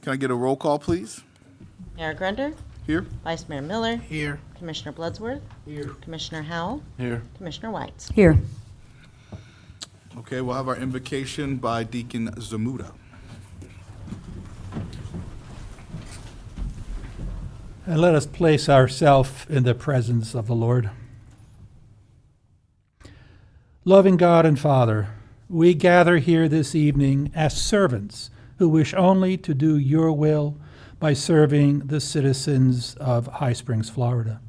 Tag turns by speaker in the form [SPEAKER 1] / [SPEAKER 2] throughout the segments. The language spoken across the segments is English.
[SPEAKER 1] Can I get a roll call, please?
[SPEAKER 2] Mayor Grunder,
[SPEAKER 1] Here.
[SPEAKER 2] Vice Mayor Miller,
[SPEAKER 3] Here.
[SPEAKER 2] Commissioner Bloodsworth, Commissioner Howell,
[SPEAKER 4] Here.
[SPEAKER 2] Commissioner Whites.
[SPEAKER 5] Here.
[SPEAKER 1] Okay, we'll have our invocation by Deacon Zamuda.
[SPEAKER 6] And let us place ourselves in the presence of the Lord. Loving God and Father, we gather here this evening as servants who wish only to do your will by serving the citizens of High Springs, Florida.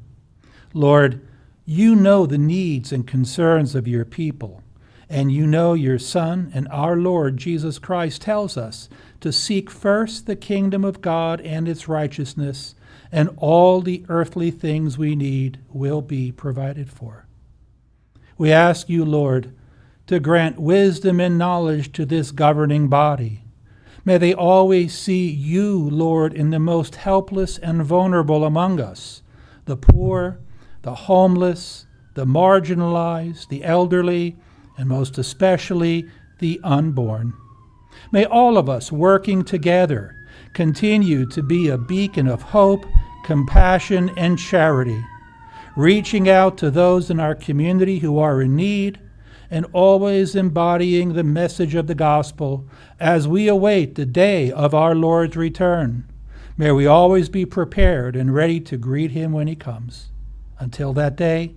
[SPEAKER 6] Lord, you know the needs and concerns of your people, and you know your Son and our Lord Jesus Christ tells us to seek first the kingdom of God and its righteousness, and all the earthly things we need will be provided for. We ask you, Lord, to grant wisdom and knowledge to this governing body. May they always see you, Lord, in the most helpless and vulnerable among us, the poor, the homeless, the marginalized, the elderly, and most especially the unborn. May all of us working together continue to be a beacon of hope, compassion, and charity, reaching out to those in our community who are in need, and always embodying the message of the gospel as we await the day of our Lord's return. May we always be prepared and ready to greet him when he comes. Until that day,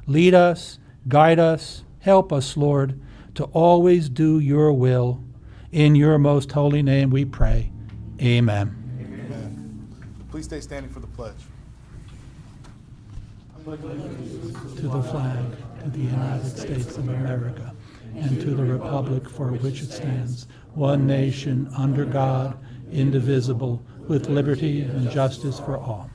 [SPEAKER 6] lead us, guide us, help us, Lord, to always do your will. In your most holy name we pray. Amen.
[SPEAKER 1] Amen. Please stay standing for the pledge.
[SPEAKER 6] To the flag of the United States of America, and to the republic for which it stands, one nation, under God, indivisible, with liberty and justice for all.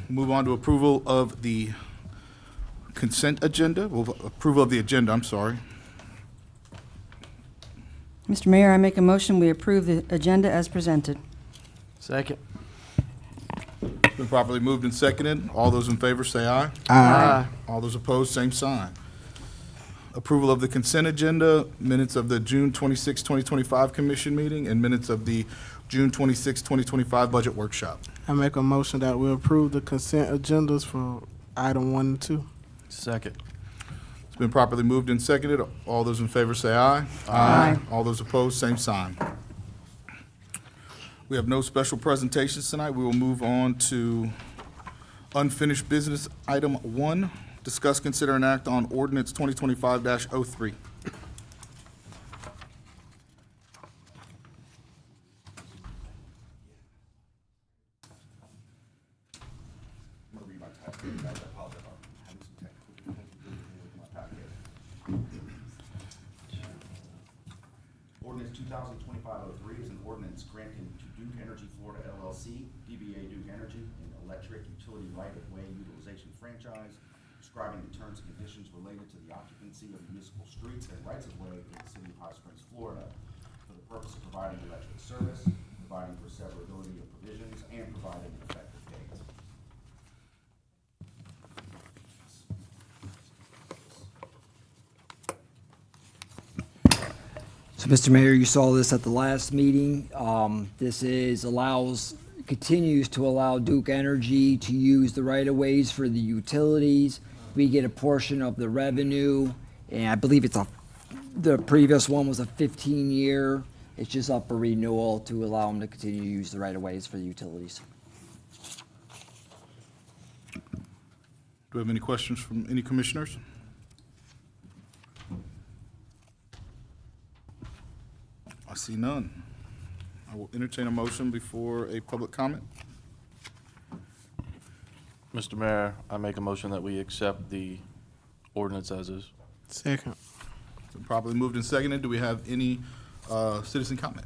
[SPEAKER 1] Move on to approval of the consent agenda. Approval of the agenda, I'm sorry.
[SPEAKER 5] Mr. Mayor, I make a motion we approve the agenda as presented.
[SPEAKER 4] Second.
[SPEAKER 1] It's been properly moved and seconded. All those in favor say aye.
[SPEAKER 4] Aye.
[SPEAKER 1] All those opposed, same sign. Approval of the consent agenda, minutes of the June 26, 2025 commission meeting, and minutes of the June 26, 2025 budget workshop.
[SPEAKER 3] I make a motion that we approve the consent agendas for item 1 and 2.
[SPEAKER 4] Second.
[SPEAKER 1] It's been properly moved and seconded. All those in favor say aye.
[SPEAKER 5] Aye.
[SPEAKER 1] All those opposed, same sign. We have no special presentations tonight. We will move on to unfinished business item 1. Discuss, consider, and act on ordinance 2025-03.
[SPEAKER 7] Ordinance 2025-03 is an ordinance granting to Duke Energy Florida LLC, DBA Duke Energy, an electric utility right-of-way utilization franchise, describing the terms and conditions related to the occupancy of municipal streets and rights-of-way in the city of High Springs, Florida, for the purpose of providing electric service, providing for severability of provisions, and providing an effective date.
[SPEAKER 8] So, Mr. Mayor, you saw this at the last meeting. Continues to allow Duke Energy to use the right-of-ways for the utilities. We get a portion of the revenue, and I believe the previous one was a 15-year. It's just up for renewal to allow them to continue to use the right-of-ways for the utilities.
[SPEAKER 1] Do we have any questions from any commissioners? I see none. I will entertain a motion before a public comment.
[SPEAKER 4] Mr. Mayor, I make a motion that we accept the ordinance as is.
[SPEAKER 3] Second.
[SPEAKER 1] It's been properly moved and seconded. Do we have any citizen comment?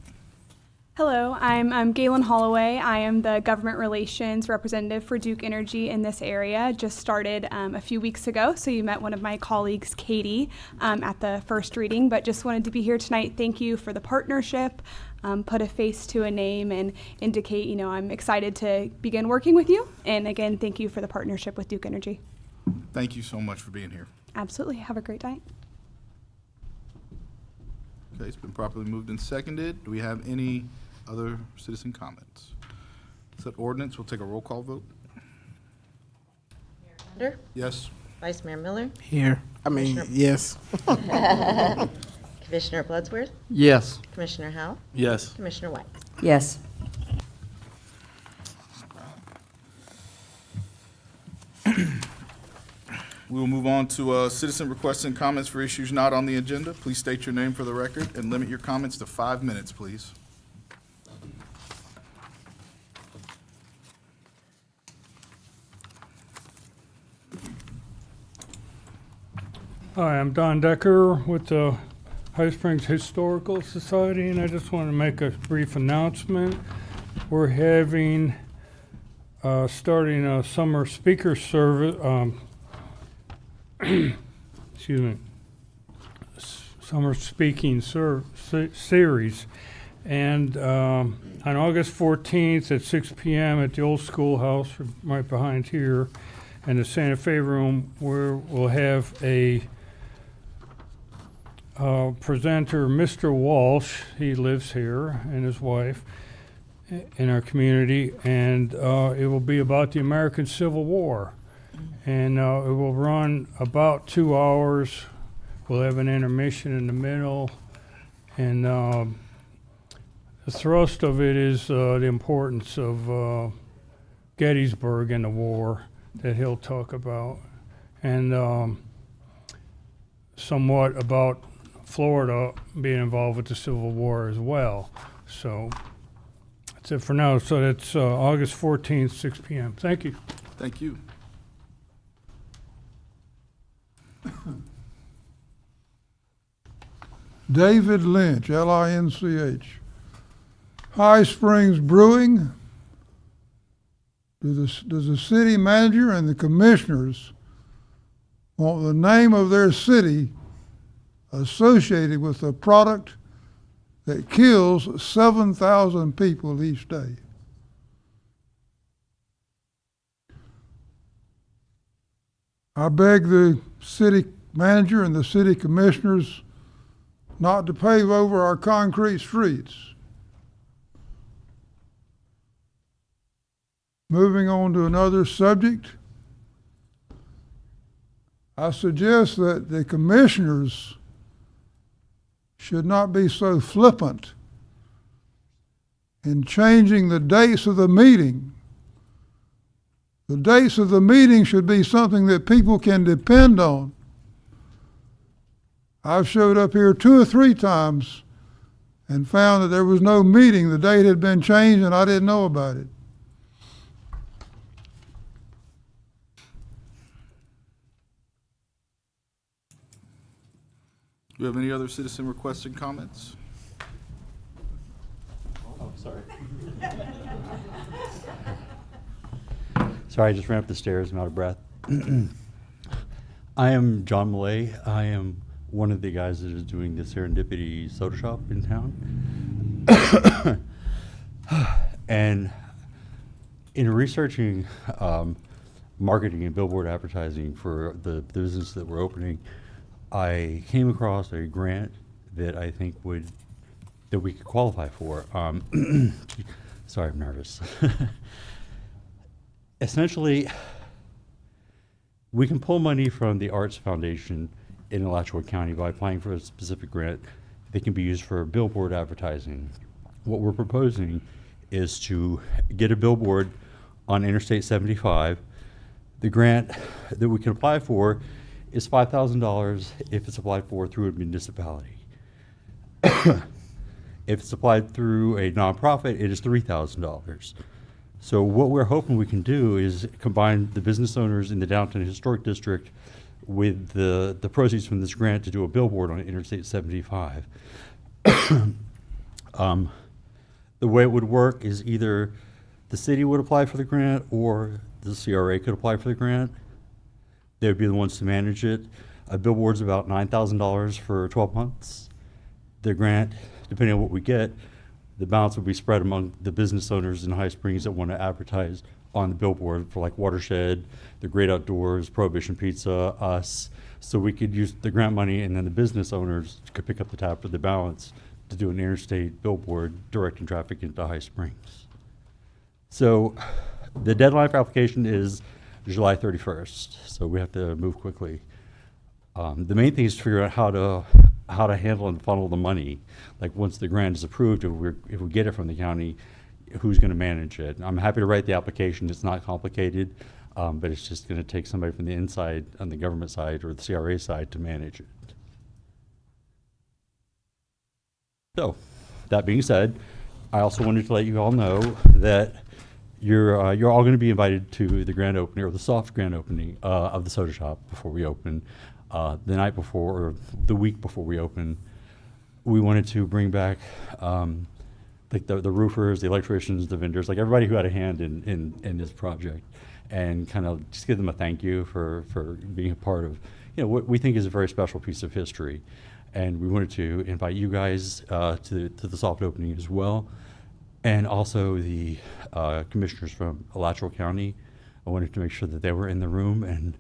[SPEAKER 9] Hello, I'm Galen Holloway. I am the government relations representative for Duke Energy in this area. Just started a few weeks ago, so you met one of my colleagues, Katie, at the first reading, but just wanted to be here tonight. Thank you for the partnership, put a face to a name, and indicate, I'm excited to begin working with you. And again, thank you for the partnership with Duke Energy.
[SPEAKER 1] Thank you so much for being here.
[SPEAKER 9] Absolutely. Have a great day.
[SPEAKER 1] Okay, it's been properly moved and seconded. Do we have any other citizen comments? Set ordinance, we'll take a roll call vote.
[SPEAKER 2] Grender,
[SPEAKER 1] Yes?
[SPEAKER 2] Vice Mayor Miller,
[SPEAKER 3] Here. I mean, yes.
[SPEAKER 2] Commissioner Bloodsworth,
[SPEAKER 3] Yes.
[SPEAKER 2] Commissioner Howell,
[SPEAKER 4] Yes.
[SPEAKER 2] Commissioner White.
[SPEAKER 5] Yes.
[SPEAKER 1] We will move on to citizen requests and comments for issues not on the agenda. Please state your name for the record and limit your comments to 5 minutes, please.
[SPEAKER 10] Hi, I'm Don Decker with the High Springs Historical Society, and I just want to make a brief announcement. We're having, starting a summer speaker service, excuse me, summer speaking series. And on August 14th at 6 p.m. at the old schoolhouse right behind here in the Santa Fe room, where we'll have a presenter, Mr. Walsh. He lives here, and his wife in our community, and it will be about the American Civil War. And it will run about 2 hours. We'll have an intermission in the middle, and the thrust of it is the importance of Gettysburg and the war that he'll talk about, and somewhat about Florida being involved with the Civil War as well. So that's it for now. So that's August 14th, 6 p.m. Thank you.
[SPEAKER 1] Thank you.
[SPEAKER 11] David Lynch, L-I-N-C-H. High Springs Brewing. Does the city manager and the commissioners want the name of their city associated with a product that kills 7,000 people each day? I beg the city manager and the city commissioners not to pave over our concrete streets. Moving on to another subject, I suggest that the commissioners should not be so flippant in changing the dates of the meeting. The dates of the meeting should be something that people can depend on. I've showed up here 2 or 3 times and found that there was no meeting. The date had been changed and I didn't know about it.
[SPEAKER 1] Do we have any other citizen requests and comments?
[SPEAKER 12] Oh, sorry. Sorry, I just ran up the stairs. I'm out of breath. I am John Millay. I am one of the guys that is doing the Serendipity Soda Shop in town. And in researching marketing and billboard advertising for the business that we're opening, I came across a grant that I think that we could qualify for. Sorry, I'm nervous. Essentially, we can pull money from the Arts Foundation in Alachua County by applying for a specific grant that can be used for billboard advertising. What we're proposing is to get a billboard on Interstate 75. The grant that we can apply for is $5,000 if it's applied for through a municipality. If it's applied through a nonprofit, it is $3,000. So what we're hoping we can do is combine the business owners in the Downtown Historic District with the proceeds from this grant to do a billboard on Interstate 75. The way it would work is either the city would apply for the grant or the CRA could apply for the grant. They would be the ones to manage it. A billboard's about $9,000 for 12 months. The grant, depending on what we get, The balance will be spread among the business owners in High Springs that want to advertise on the billboard for like Watershed, the Great Outdoors, Prohibition Pizza, us. So we could use the grant money, and then the business owners could pick up the tab for the balance to do an interstate billboard directing traffic into High Springs. So the deadline for application is July 31st, so we have to move quickly. The main thing is to figure out how to handle and funnel the money. Like once the grant is approved, if we get it from the county, who's going to manage it? I'm happy to write the application. It's not complicated, but it's just going to take somebody from the inside, on the government side or the CRA side, to manage it. So, that being said, I also wanted to let you all know that you're all going to be invited to the grand opening, or the soft grand opening of the soda shop before we open. The night before, or the week before we open, we wanted to bring back like the roofers, the electricians, the vendors, like everybody who had a hand in this project, and kind of just give them a thank you for being a part of, you know, what we think is a very special piece of history. And we wanted to invite you guys to the soft opening as well, and also the commissioners from Alachua County. I wanted to make sure that they were in the room, and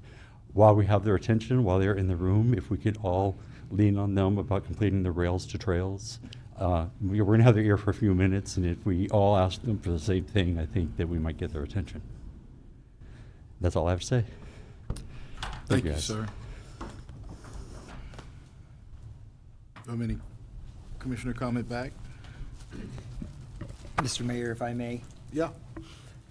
[SPEAKER 12] while we have their attention, while they're in the room, if we could all lean on them about completing the rails to trails. We're going to have their ear for a few minutes, and if we all ask them for the same thing, I think that we might get their attention. That's all I have to say.
[SPEAKER 1] Thank you,
[SPEAKER 12] guys.
[SPEAKER 1] sir. How many commissioner comment back?
[SPEAKER 8] Mr. Mayor, if I may.
[SPEAKER 1] Yeah.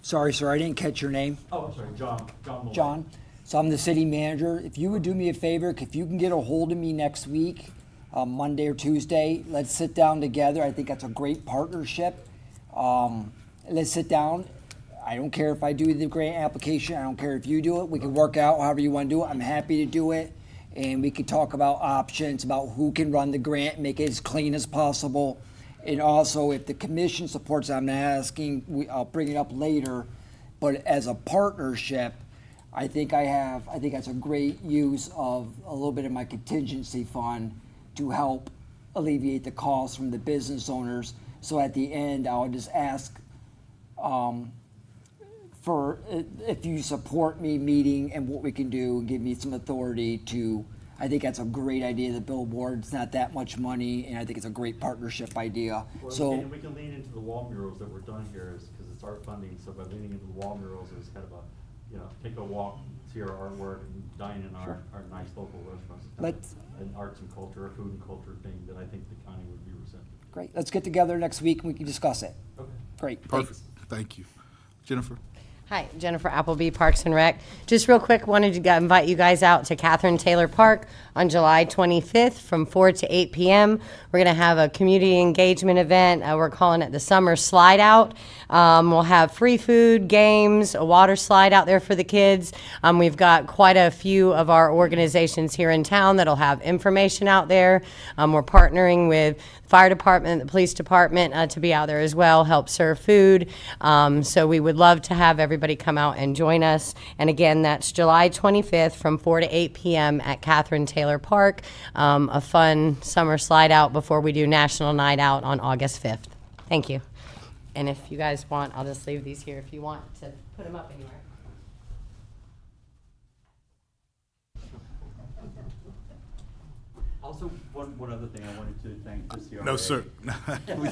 [SPEAKER 8] Sorry, sir, I didn't catch your name.
[SPEAKER 12] Oh, I'm sorry, John.
[SPEAKER 8] John. So I'm the city manager. If you would do me a favor, if you can get a hold of me next week, Monday or Tuesday, let's sit down together. I think that's a great partnership. Let's sit down. I don't care if I do the grant application. I don't care if you do it. We can work out however you want to do it. I'm happy to do it. And we could talk about options, about who can run the grant, make it as clean as possible. And also, if the commission supports, I'm asking, I'll bring it up later, but as a partnership, I think that's a great use of a little bit of my contingency fund to help alleviate the costs from the business owners. So at the end, I'll just ask for if you support me meeting and what we can do, and give me some authority to. I think that's a great idea. The billboard, it's not that much money, and I think it's a great partnership idea.
[SPEAKER 12] Well,
[SPEAKER 8] so
[SPEAKER 12] we can lean into the wall murals that were done here, because it's art funding. So by leaning into the wall murals, is kind of a, you know, take a walk, see our artwork, and dine in our nice local restaurants. It's kind of an arts and culture, a food and culture thing that I think the county would be receptive.
[SPEAKER 8] Great. Let's get together next week and we can discuss it.
[SPEAKER 12] Okay.
[SPEAKER 8] Great.
[SPEAKER 1] Perfect. Thank you. Jennifer?
[SPEAKER 2] Hi, Jennifer Appleby, Parks and Rec. Just real quick, wanted to invite you guys out to Catherine Taylor Park on July 25th from 4 to 8 p.m. We're going to have a community engagement event. We're calling it the Summer Slide Out. We'll have free food, games, a water slide out there for the kids. We've got quite a few of our organizations here in town that'll have information out there. We're partnering with the fire department, the police department to be out there as well, help serve food. So we would love to have everybody come out and join us. And again, that's July 25th from 4 to 8 p.m. at Catherine Taylor Park. A fun summer slide out before we do National Night Out on August 5th. Thank you. And if you guys want, I'll just leave these here if you want to put them up anywhere.
[SPEAKER 12] Also, one other thing I wanted to thank the CRA.
[SPEAKER 1] No, sir.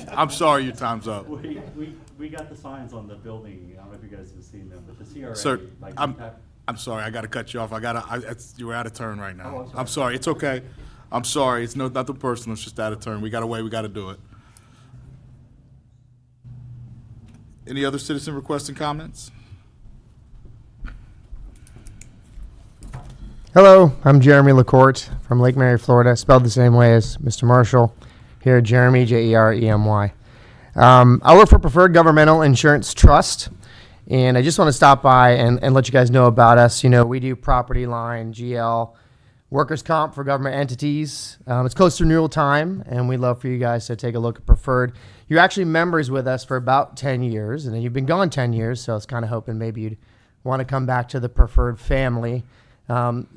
[SPEAKER 1] I'm sorry, your time's up.
[SPEAKER 12] We got the signs on the building. I don't know if you guys have seen them, but the CRA.
[SPEAKER 1] Sir,
[SPEAKER 12] like,
[SPEAKER 1] I'm sorry, I gotta cut you off. You're out of turn right now.
[SPEAKER 12] Oh,
[SPEAKER 1] I'm sorry, it's okay. I'm sorry, it's nothing personal, it's just out of turn. We got a way, we gotta do it. Any other citizen requests and comments?
[SPEAKER 13] Hello, I'm Jeremy LaCourte from Lake Mary, Florida, spelled the same way as Mr. Marshall. Here, Jeremy, Jeremy. I work for Preferred Governmental Insurance Trust, and I just want to stop by and let you guys know about us. You know, we do property line, GL, workers' comp for government entities. It's close to renewal time, and we'd love for you guys to take a look at Preferred. You're actually members with us for about 10 years, and then you've been gone 10 years, so I was kind of hoping maybe you'd want to come back to the Preferred family.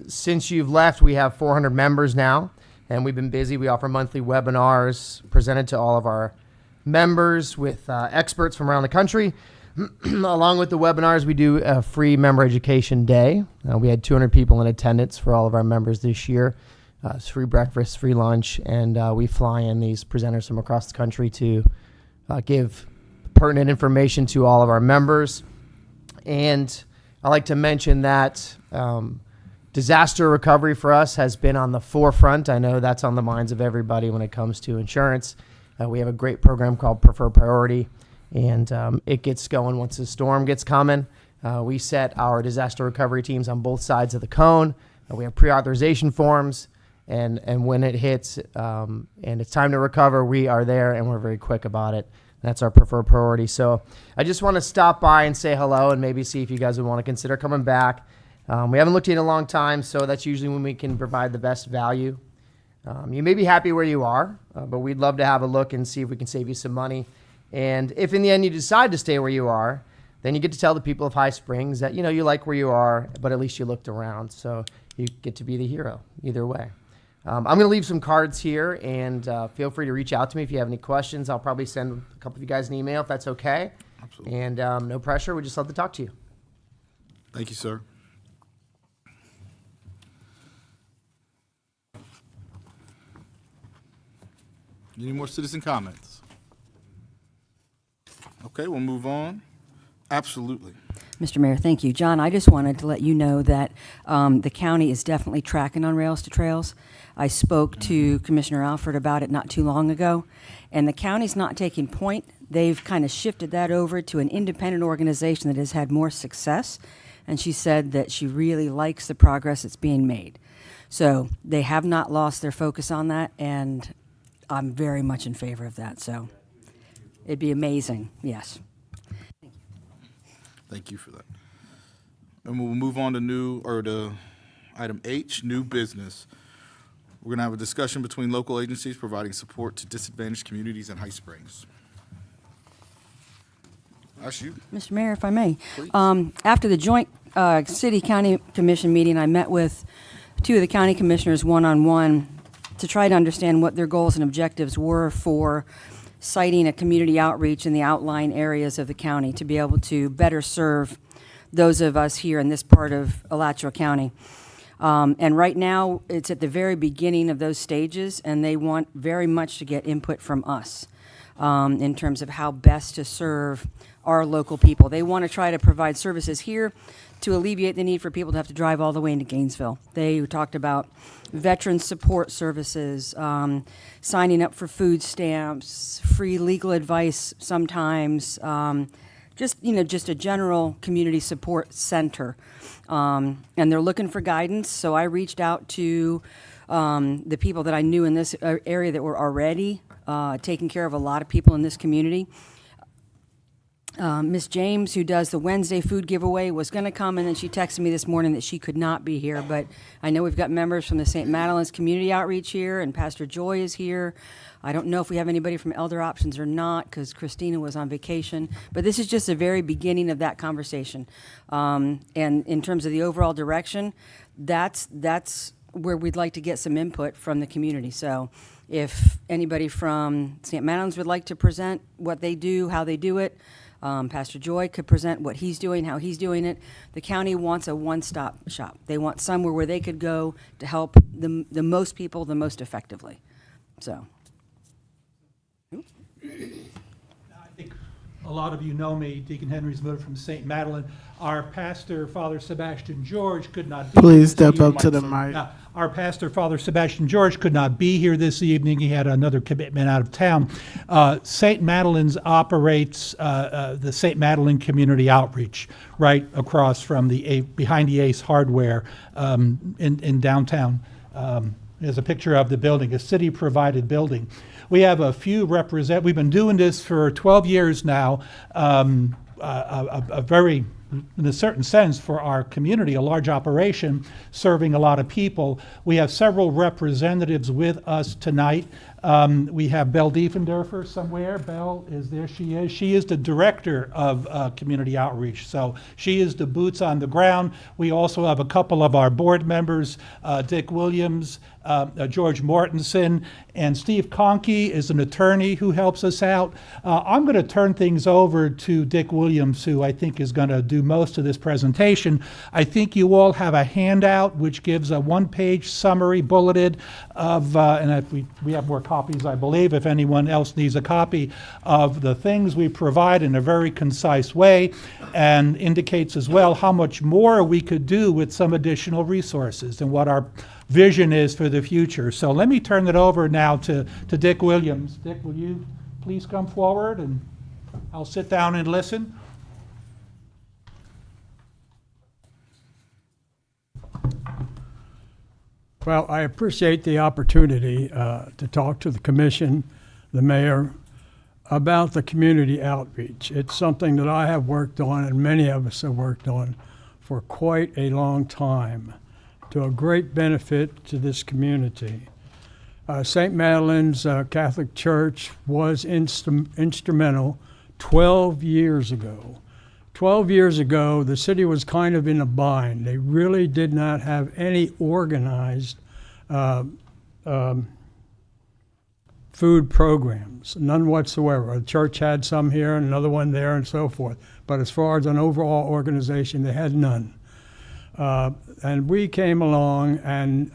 [SPEAKER 13] Since you've left, we have 400 members now, and we've been busy. We offer monthly webinars presented to all of our members, with experts from around the country. Along with the webinars, we do a free member education day. We had 200 people in attendance for all of our members this year. It's free breakfast, free lunch, and we fly in these presenters from across the country to give pertinent information to all of our members. And I like to mention that disaster recovery for us has been on the forefront. I know that's on the minds of everybody when it comes to insurance. We have a great program called Preferred Priority, and it gets going once the storm gets coming. We set our disaster recovery teams on both sides of the cone. We have pre-authorization forms, and when it hits and it's time to recover, we are there and we're very quick about it. That's our preferred priority. So I just want to stop by and say hello and maybe see if you guys would want to consider coming back. We haven't looked at it in a long time, so that's usually when we can provide the best value. You may be happy where you are, but we'd love to have a look and see if we can save you some money. And if in the end you decide to stay where you are, then you get to tell the people of High Springs that, you know, you like where you are, but at least you looked around. So you get to be the hero either way. I'm going to leave some cards here, and feel free to reach out to me if you have any questions. I'll probably send a couple of you guys an email if that's okay.
[SPEAKER 1] Absolutely.
[SPEAKER 13] And no pressure. We'd just love to talk to you.
[SPEAKER 1] Thank you, sir. Any more citizen comments? Okay, we'll move on. Absolutely.
[SPEAKER 5] Mr. Mayor, thank you. John, I just wanted to let you know that the county is definitely tracking on Rails to Trails. I spoke to Commissioner Alford about it not too long ago, and the county's not taking point. They've kind of shifted that over to an independent organization that has had more success, and she said that she really likes the progress that's being made. So they have not lost their focus on that, and I'm very much in favor of that. So it'd be amazing, yes.
[SPEAKER 1] Thank you for that. And we'll move on to item H, new business. We're going to have a discussion between local agencies providing support to disadvantaged communities in High Springs. That's you.
[SPEAKER 5] Mr. Mayor, if I may.
[SPEAKER 1] Please.
[SPEAKER 5] After the joint city-county commission meeting, I met with two of the county commissioners one-on-one to try to understand what their goals and objectives were for citing a community outreach in the outlying areas of the county to be able to better serve those of us here in this part of Alachua County. And right now, it's at the very beginning of those stages, and they want very much to get input from us in terms of how best to serve our local people. They want to try to provide services here to alleviate the need for people to have to drive all the way into Gainesville. They talked about veteran support services, signing up for food stamps, free legal advice sometimes, just a general community support center. And they're looking for guidance, so I reached out to the people that I knew in this area that were already taking care of a lot of people in this community. Miss James, who does the Wednesday food giveaway, was going to come, and then she texted me this morning that she could not be here. But I know we've got members from the St. Madeline's Community Outreach here, and Pastor Joy is here. I don't know if we have anybody from Elder Options or not, because Christina was on vacation. But this is just the very beginning of that conversation. And in terms of the overall direction, that's where we'd like to get some input from the community. So if anybody from St. Madeline's would like to present what they do, how they do it, Pastor Joy could present what he's doing, how he's doing it. The county wants a one-stop shop. They want somewhere where they could go to help the most people the most effectively. So.
[SPEAKER 6] I think a lot of you know me, Deacon Henry's moved from St. Madeline. Our pastor, Father Sebastian George, could not be
[SPEAKER 3] Please
[SPEAKER 6] here this
[SPEAKER 3] step up
[SPEAKER 6] evening.
[SPEAKER 3] to the mic.
[SPEAKER 6] Our pastor, Father Sebastian George, could not be here this evening. He had another commitment out of town. St. Madeline's operates the St. Madeline Community Outreach right across from behind the Ace Hardware in downtown. There's a picture of the building, a city-provided building. We have a few we've been doing this for 12 years now, a very, in a certain sense, for our community, a large operation serving a lot of people. We have several representatives with us tonight. We have Belle Diefendorfer somewhere. Belle is there. She is. She is the director of community outreach. So she is the boots on the ground. We also have a couple of our board members, Dick Williams, George Mortensen, and Steve Conkey is an attorney who helps us out. I'm going to turn things over to Dick Williams, who I think is going to do most of this presentation. I think you all have a handout which gives a one-page summary bulleted of, and if we have more copies, I believe, if anyone else needs a copy, of the things we provide in a very concise way, and indicates as well how much more we could do with some additional resources and what our vision is for the future. So let me turn it over now to Dick Williams. Dick, will you please come forward, and I'll sit down and listen.
[SPEAKER 10] Well, I appreciate the opportunity to talk to the commission, the mayor, about the community outreach. It's something that I have worked on, and many of us have worked on for quite a long time, to a great benefit to this community. St. Madeline's Catholic Church was instrumental 12 years ago. 12 years ago, the city was kind of in a bind. They really did not have any organized food programs, none whatsoever. The church had some here and another one there and so forth. But as far as an overall organization, they had none. And we came along, and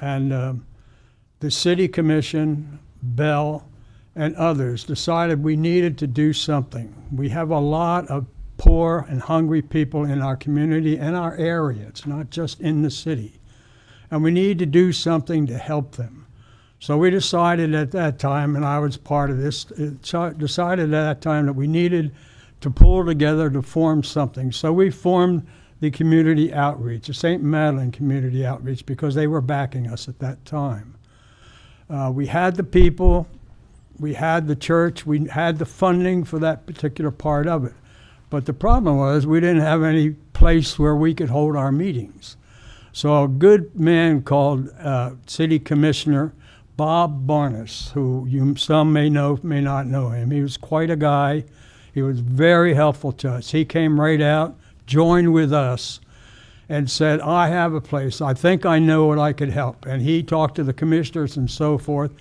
[SPEAKER 10] the city commission, Bell, and others decided we needed to do something. We have a lot of poor and hungry people in our community and our area. It's not just in the city. And we need to do something to help them. So we decided at that time, and I was part of this, decided at that time that we needed to pull together to form something. So we formed the community outreach, the St. Madeline Community Outreach, because they were backing us at that time. We had the people, we had the church, we had the funding for that particular part of it. But the problem was we didn't have any place where we could hold our meetings. So a good man called City Commissioner Bob Barnes, who some may know, may not know him. He was quite a guy. He was very helpful to us. He came right out, joined with us, and said, I have a place. I think I know what I could help. And he talked to the commissioners and so forth.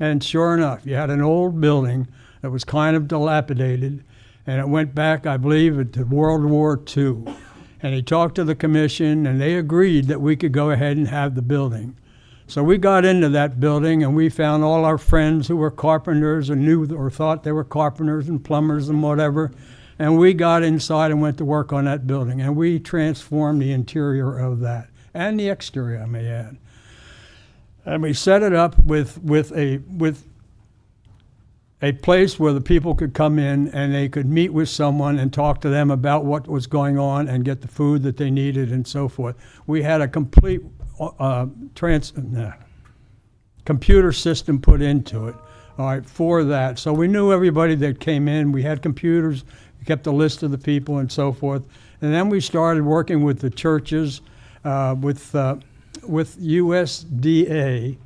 [SPEAKER 10] And sure enough, you had an old building that was kind of dilapidated, and it went back, I believe, to World War II. And he talked to the commission, and they agreed that we could go ahead and have the building. So we got into that building, and we found all our friends who were carpenters and knew or thought they were carpenters and plumbers and whatever. And we got inside and went to work on that building, and we transformed the interior of that, and the exterior, I may add. And we set it up with a place where the people could come in and they could meet with someone and talk to them about what was going on and get the food that they needed and so forth. We had a complete computer system put into it, all right, for that. So we knew everybody that came in. We had computers, we kept a list of the people and so forth. And then we started working with the churches, with USDA,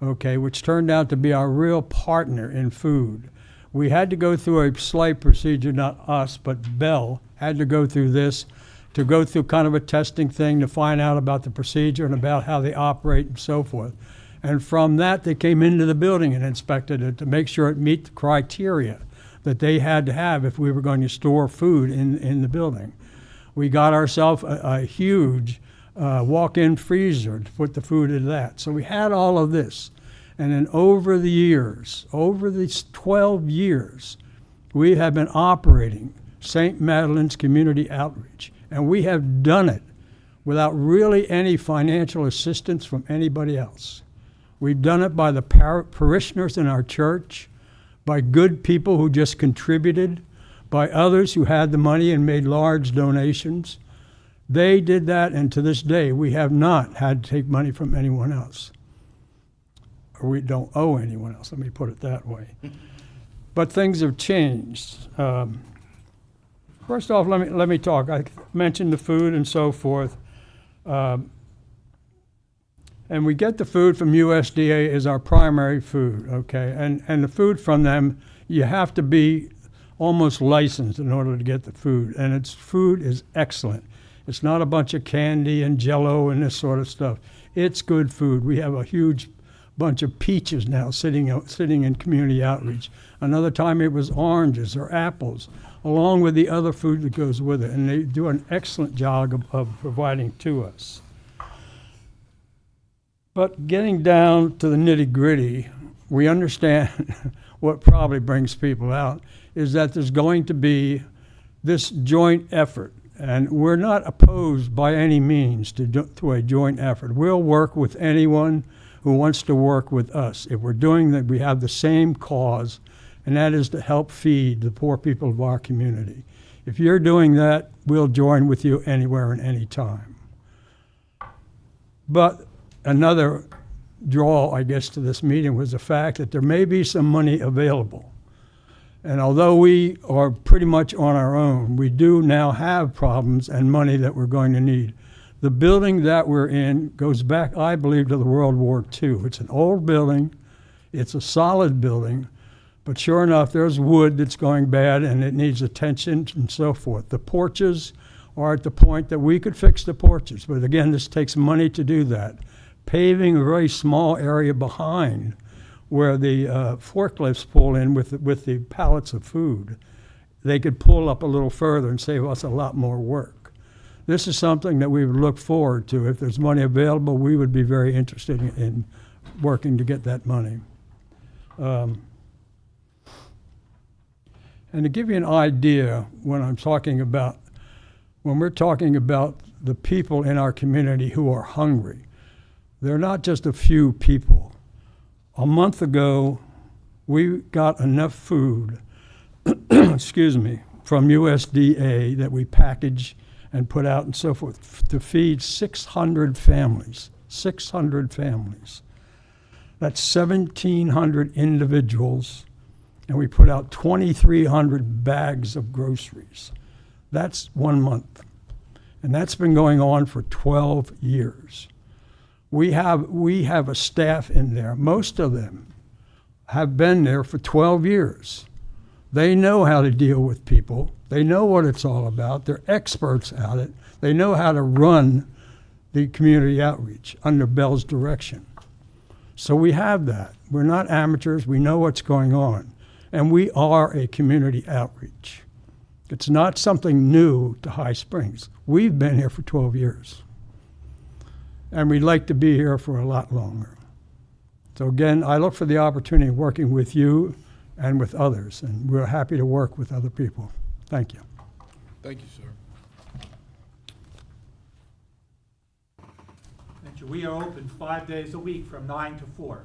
[SPEAKER 10] okay, which turned out to be our real partner in food. We had to go through a slight procedure, not us, but Bell had to go through this, to go through kind of a testing thing to find out about the procedure and about how they operate and so forth. And from that, they came into the building and inspected it to make sure it meet the criteria that they had to have if we were going to store food in the building. We got ourselves a huge walk-in freezer to put the food in that. So we had all of this. And then over the years, over these 12 years, we have been operating St. Madeline's Community Outreach. And we have done it without really any financial assistance from anybody else. We've done it by the parishioners in our church, by good people who just contributed, by others who had the money and made large donations. They did that, and to this day, we have not had to take money from anyone else. Or we don't owe anyone else, let me put it that way. But things have changed. First off, let me talk. I mentioned the food and so forth. And we get the food from USDA as our primary food, okay? And the food from them, you have to be almost licensed in order to get the food. And its food is excellent. It's not a bunch of candy and Jell-O and this sort of stuff. It's good food. We have a huge bunch of peaches now sitting in community outreach. Another time it was oranges or apples, along with the other food that goes with it. And they do an excellent job of providing to us. But getting down to the nitty-gritty, we understand what probably brings people out is that there's going to be this joint effort. And we're not opposed by any means to a joint effort. We'll work with anyone who wants to work with us. If we're doing that, we have the same cause, and that is to help feed the poor people of our community. If you're doing that, we'll join with you anywhere and any time. But another draw, I guess, to this meeting was the fact that there may be some money available. And although we are pretty much on our own, we do now have problems and money that we're going to need. The building that we're in goes back, I believe, to the World War II. It's an old building. It's a solid building. But sure enough, there's wood that's going bad and it needs attention and so forth. The porches are at the point that we could fix the porches. But again, this takes money to do that. Paving a very small area behind where the forklifts pull in with the pallets of food, they could pull up a little further and save us a lot more work. This is something that we would look forward to. If there's money available, we would be very interested in working to get that money. And to give you an idea, when we're talking about the people in our community who are hungry, they're not just a few people. A month ago, we got enough food, excuse me, from USDA that we package and put out and so forth to feed 600 families. 600 families. That's 1,700 individuals, and we put out 2,300 bags of groceries. That's 1 month. And that's been going on for 12 years. We have a staff in there. Most of them have been there for 12 years. They know how to deal with people. They know what it's all about. They're experts at it. They know how to run the community outreach under Bell's direction. So we have that. We're not amateurs. We know what's going on. And we are a community outreach. It's not something new to High Springs. We've been here for 12 years. And we'd like to be here for a lot longer. So again, I look for the opportunity of working with you and with others, and we're happy to work with other people. Thank you.
[SPEAKER 1] Thank you, sir.
[SPEAKER 6] Thank you. We are open 5 days a week from 9 to 4.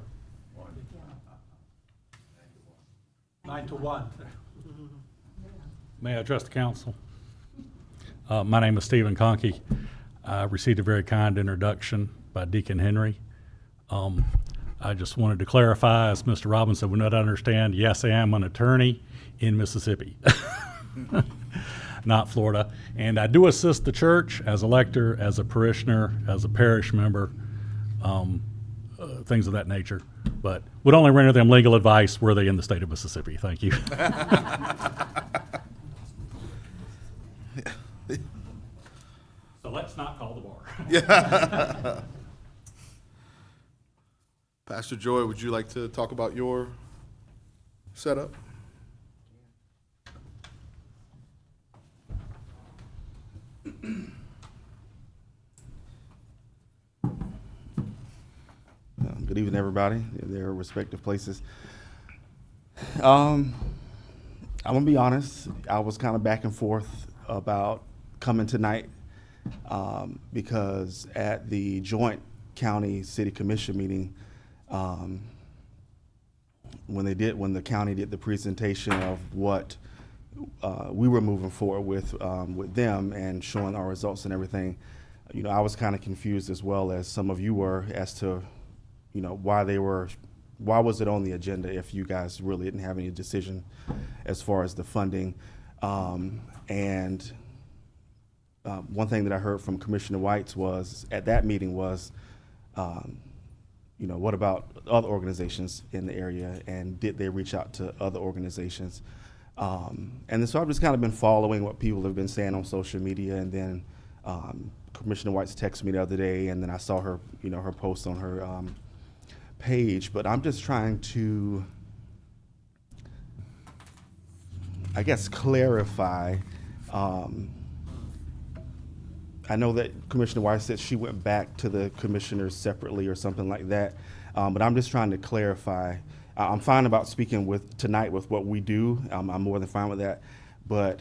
[SPEAKER 6] 9 to 1.
[SPEAKER 14] May I address the council? My name is Stephen Conkey. I received a very kind introduction by Deacon Henry. I just wanted to clarify, as Mr. Robinson would not understand, yes, I am an attorney in Mississippi, not Florida. And I do assist the church as a lector, as a parishioner, as a parish member, things of that nature. But would only render them legal advice were they in the state of Mississippi. Thank you. So let's not call the bar.
[SPEAKER 1] Yeah. Pastor Joy, would you like to talk about your setup?
[SPEAKER 7] Good evening, everybody, in their respective places. I'm gonna be honest, I was kind of back and forth about coming tonight because at the joint county city commission meeting, when the county did the presentation of what we were moving forward with them and showing our results and everything, you know, I was kind of confused as well as some of you were as to, you know, why was it on the agenda if you guys really didn't have any decision as far as the funding. One thing that I heard from Commissioner Whites was, at that meeting was, you know, what about other organizations in the area, and did they reach out to other organizations? And so I've just kind of been following what people have been saying on social media, and then Commissioner White's texted me the other day, and then I saw her, you know, her post on her page, but I'm just trying to, I guess, clarify. I know that Commissioner White said she went back to the commissioners separately or something like that, but I'm just trying to clarify. I'm fine about speaking tonight with what we do. I'm more than fine with that. But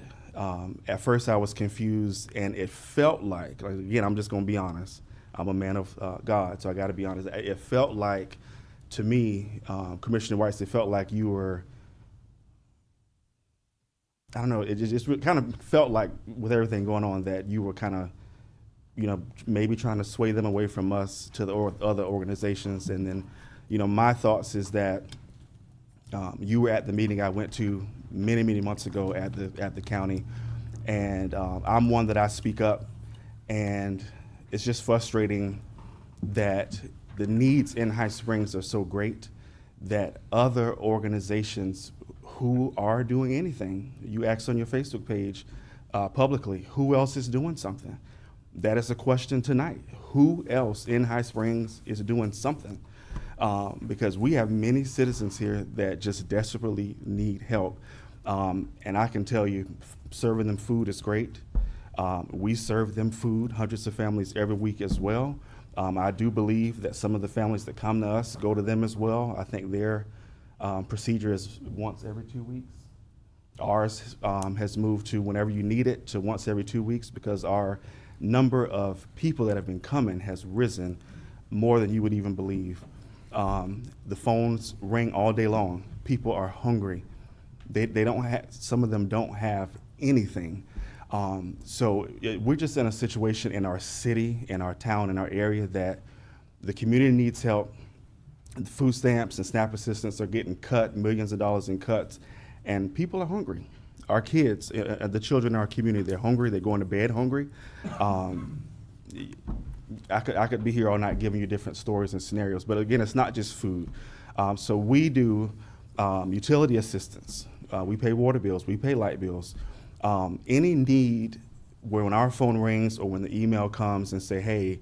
[SPEAKER 7] at first I was confused, and it felt like again, I'm just going to be honest. I'm a man of God, so I got to be honest. It felt like, to me, Commissioner White, it felt like you were, I don't know, it just kind of felt like with everything going on that you were kind of, maybe trying to sway them away from us to the other organizations. And then, my thoughts is that you were at the meeting I went to many, many months ago at the county, and I'm one that I speak up, and it's just frustrating that the needs in High Springs are so great that other organizations who are doing anything, you asked on your Facebook page publicly, who else is doing something? That is a question tonight. Who else in High Springs is doing something? Because we have many citizens here that just desperately need help. And I can tell you, serving them food is great. We serve them food, hundreds of families every week as well. I do believe that some of the families that come to us go to them as well. I think their procedure is once every 2 weeks. Ours has moved to whenever you need it to once every 2 weeks, because our number of people that have been coming has risen more than you would even believe. The phones ring all day long. People are hungry. They don't have, some of them don't have anything. So we're just in a situation in our city, in our town, in our area that the community needs help. The food stamps and SNAP assistance are getting cut, millions of dollars in cuts, and people are hungry. Our kids, the children in our community, they're hungry. They're going to bed hungry. I could be here all night giving you different stories and scenarios, but again, it's not just food. So we do utility assistance. We pay water bills. We pay light bills. Any need where when our phone rings or when the email comes and say, hey,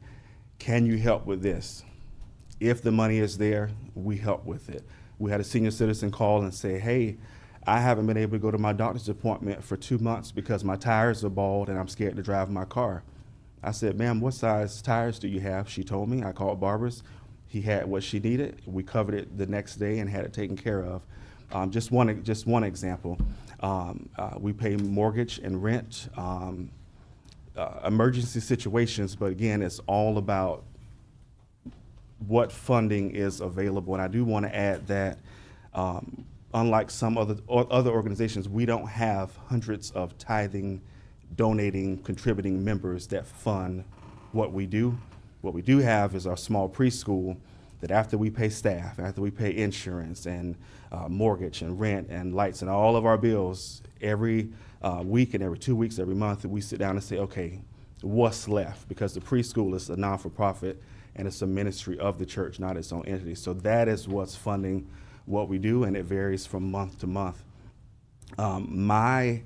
[SPEAKER 7] can you help with this? If the money is there, we help with it. We had a senior citizen call and say, hey, I haven't been able to go to my doctor's appointment for 2 months because my tires are bald and I'm scared to drive my car. I said, ma'am, what size tires do you have? She told me. I called Barbara's. He had what she needed. We covered it the next day and had it taken care of. Just one example. We pay mortgage and rent, emergency situations, but again, it's all about what funding is available. And I do want to add that unlike some other organizations, we don't have hundreds of tithing, donating, contributing members that fund what we do. What we do have is our small preschool that after we pay staff, after we pay insurance and mortgage and rent and lights and all of our bills, every week and every 2 weeks, every month, we sit down and say, okay, what's left? Because the preschool is a non-for-profit and it's a ministry of the church, not its own entity. So that is what's funding what we do, and it varies from month to month. My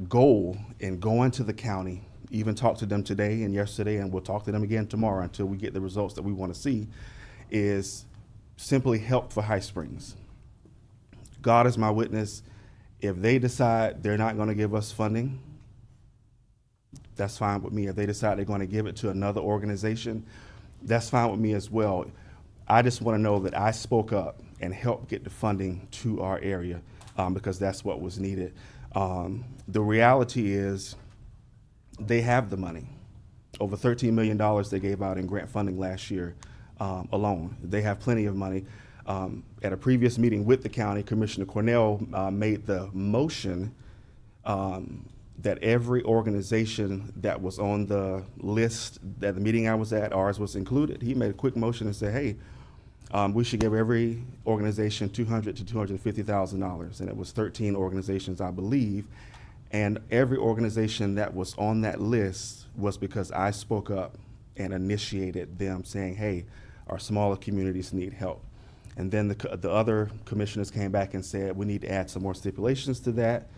[SPEAKER 7] goal in going to the county, even talked to them today and yesterday, and we'll talk to them again tomorrow until we get the results that we want to see, is simply help for High Springs. God is my witness. If they decide they're not going to give us funding, that's fine with me. If they decide they're going to give it to another organization, that's fine with me as well. I just want to know that I spoke up and helped get the funding to our area because that's what was needed. The reality is they have the money. Over $13 million they gave out in grant funding last year alone. They have plenty of money. At a previous meeting with the county, Commissioner Cornell made the motion that every organization that was on the list at the meeting I was at, ours was included. He made a quick motion and said, hey, we should give every organization $200,000 to $250,000. And it was 13 organizations, I believe. And every organization that was on that list was because I spoke up and initiated them saying, hey, our smaller communities need help. And then the other commissioners came back and said, we need to add some more stipulations to that.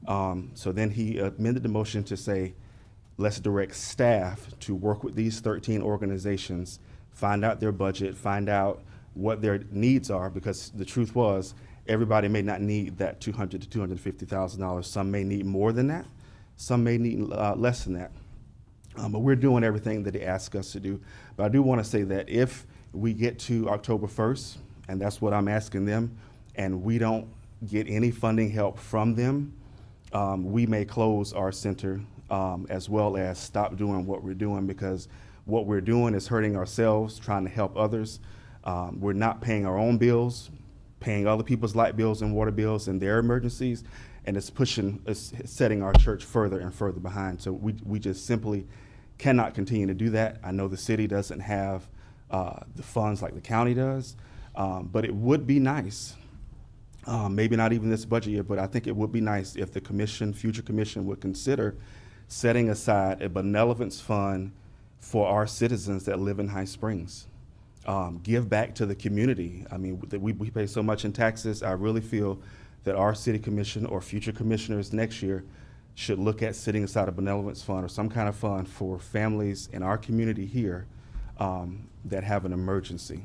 [SPEAKER 7] So then he amended the motion to say, let's direct staff to work with these 13 organizations, find out their budget, find out what their needs are, because the truth was, everybody may not need that $200,000 to $250,000. Some may need more than that. Some may need less than that. But we're doing everything that they ask us to do. But I do want to say that if we get to October 1st, and that's what I'm asking them, and we don't get any funding help from them, we may close our center as well as stop doing what we're doing, because what we're doing is hurting ourselves, trying to help others. We're not paying our own bills, paying other people's light bills and water bills and their emergencies, and it's setting our church further and further behind. So we just simply cannot continue to do that. I know the city doesn't have the funds like the county does, but it would be nice, maybe not even this budget year, but I think it would be nice if the future commission would consider setting aside a benevolence fund for our citizens that live in High Springs. Give back to the community. I mean, we pay so much in taxes. I really feel that our city commission or future commissioners next year should look at setting aside a benevolence fund or some kind of fund for families in our community here that have an emergency.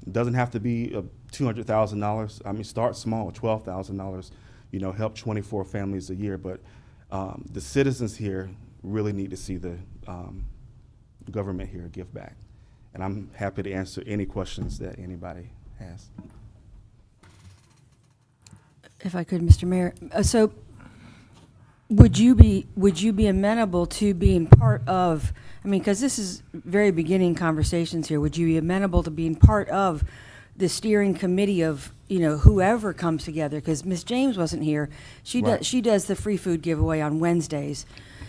[SPEAKER 7] It doesn't have to be $200,000. I mean, start small, $12,000, help 24 families a year. But the citizens here really need to see the government here give back. And I'm happy to answer any questions that anybody has.
[SPEAKER 5] If I could, Mr. Mayor, so would you be amenable to being part of, I mean, because this is very beginning conversations here, would you be amenable to being part of the steering committee of, whoever comes together? Because Ms. James wasn't here. She does the free food giveaway on Wednesdays.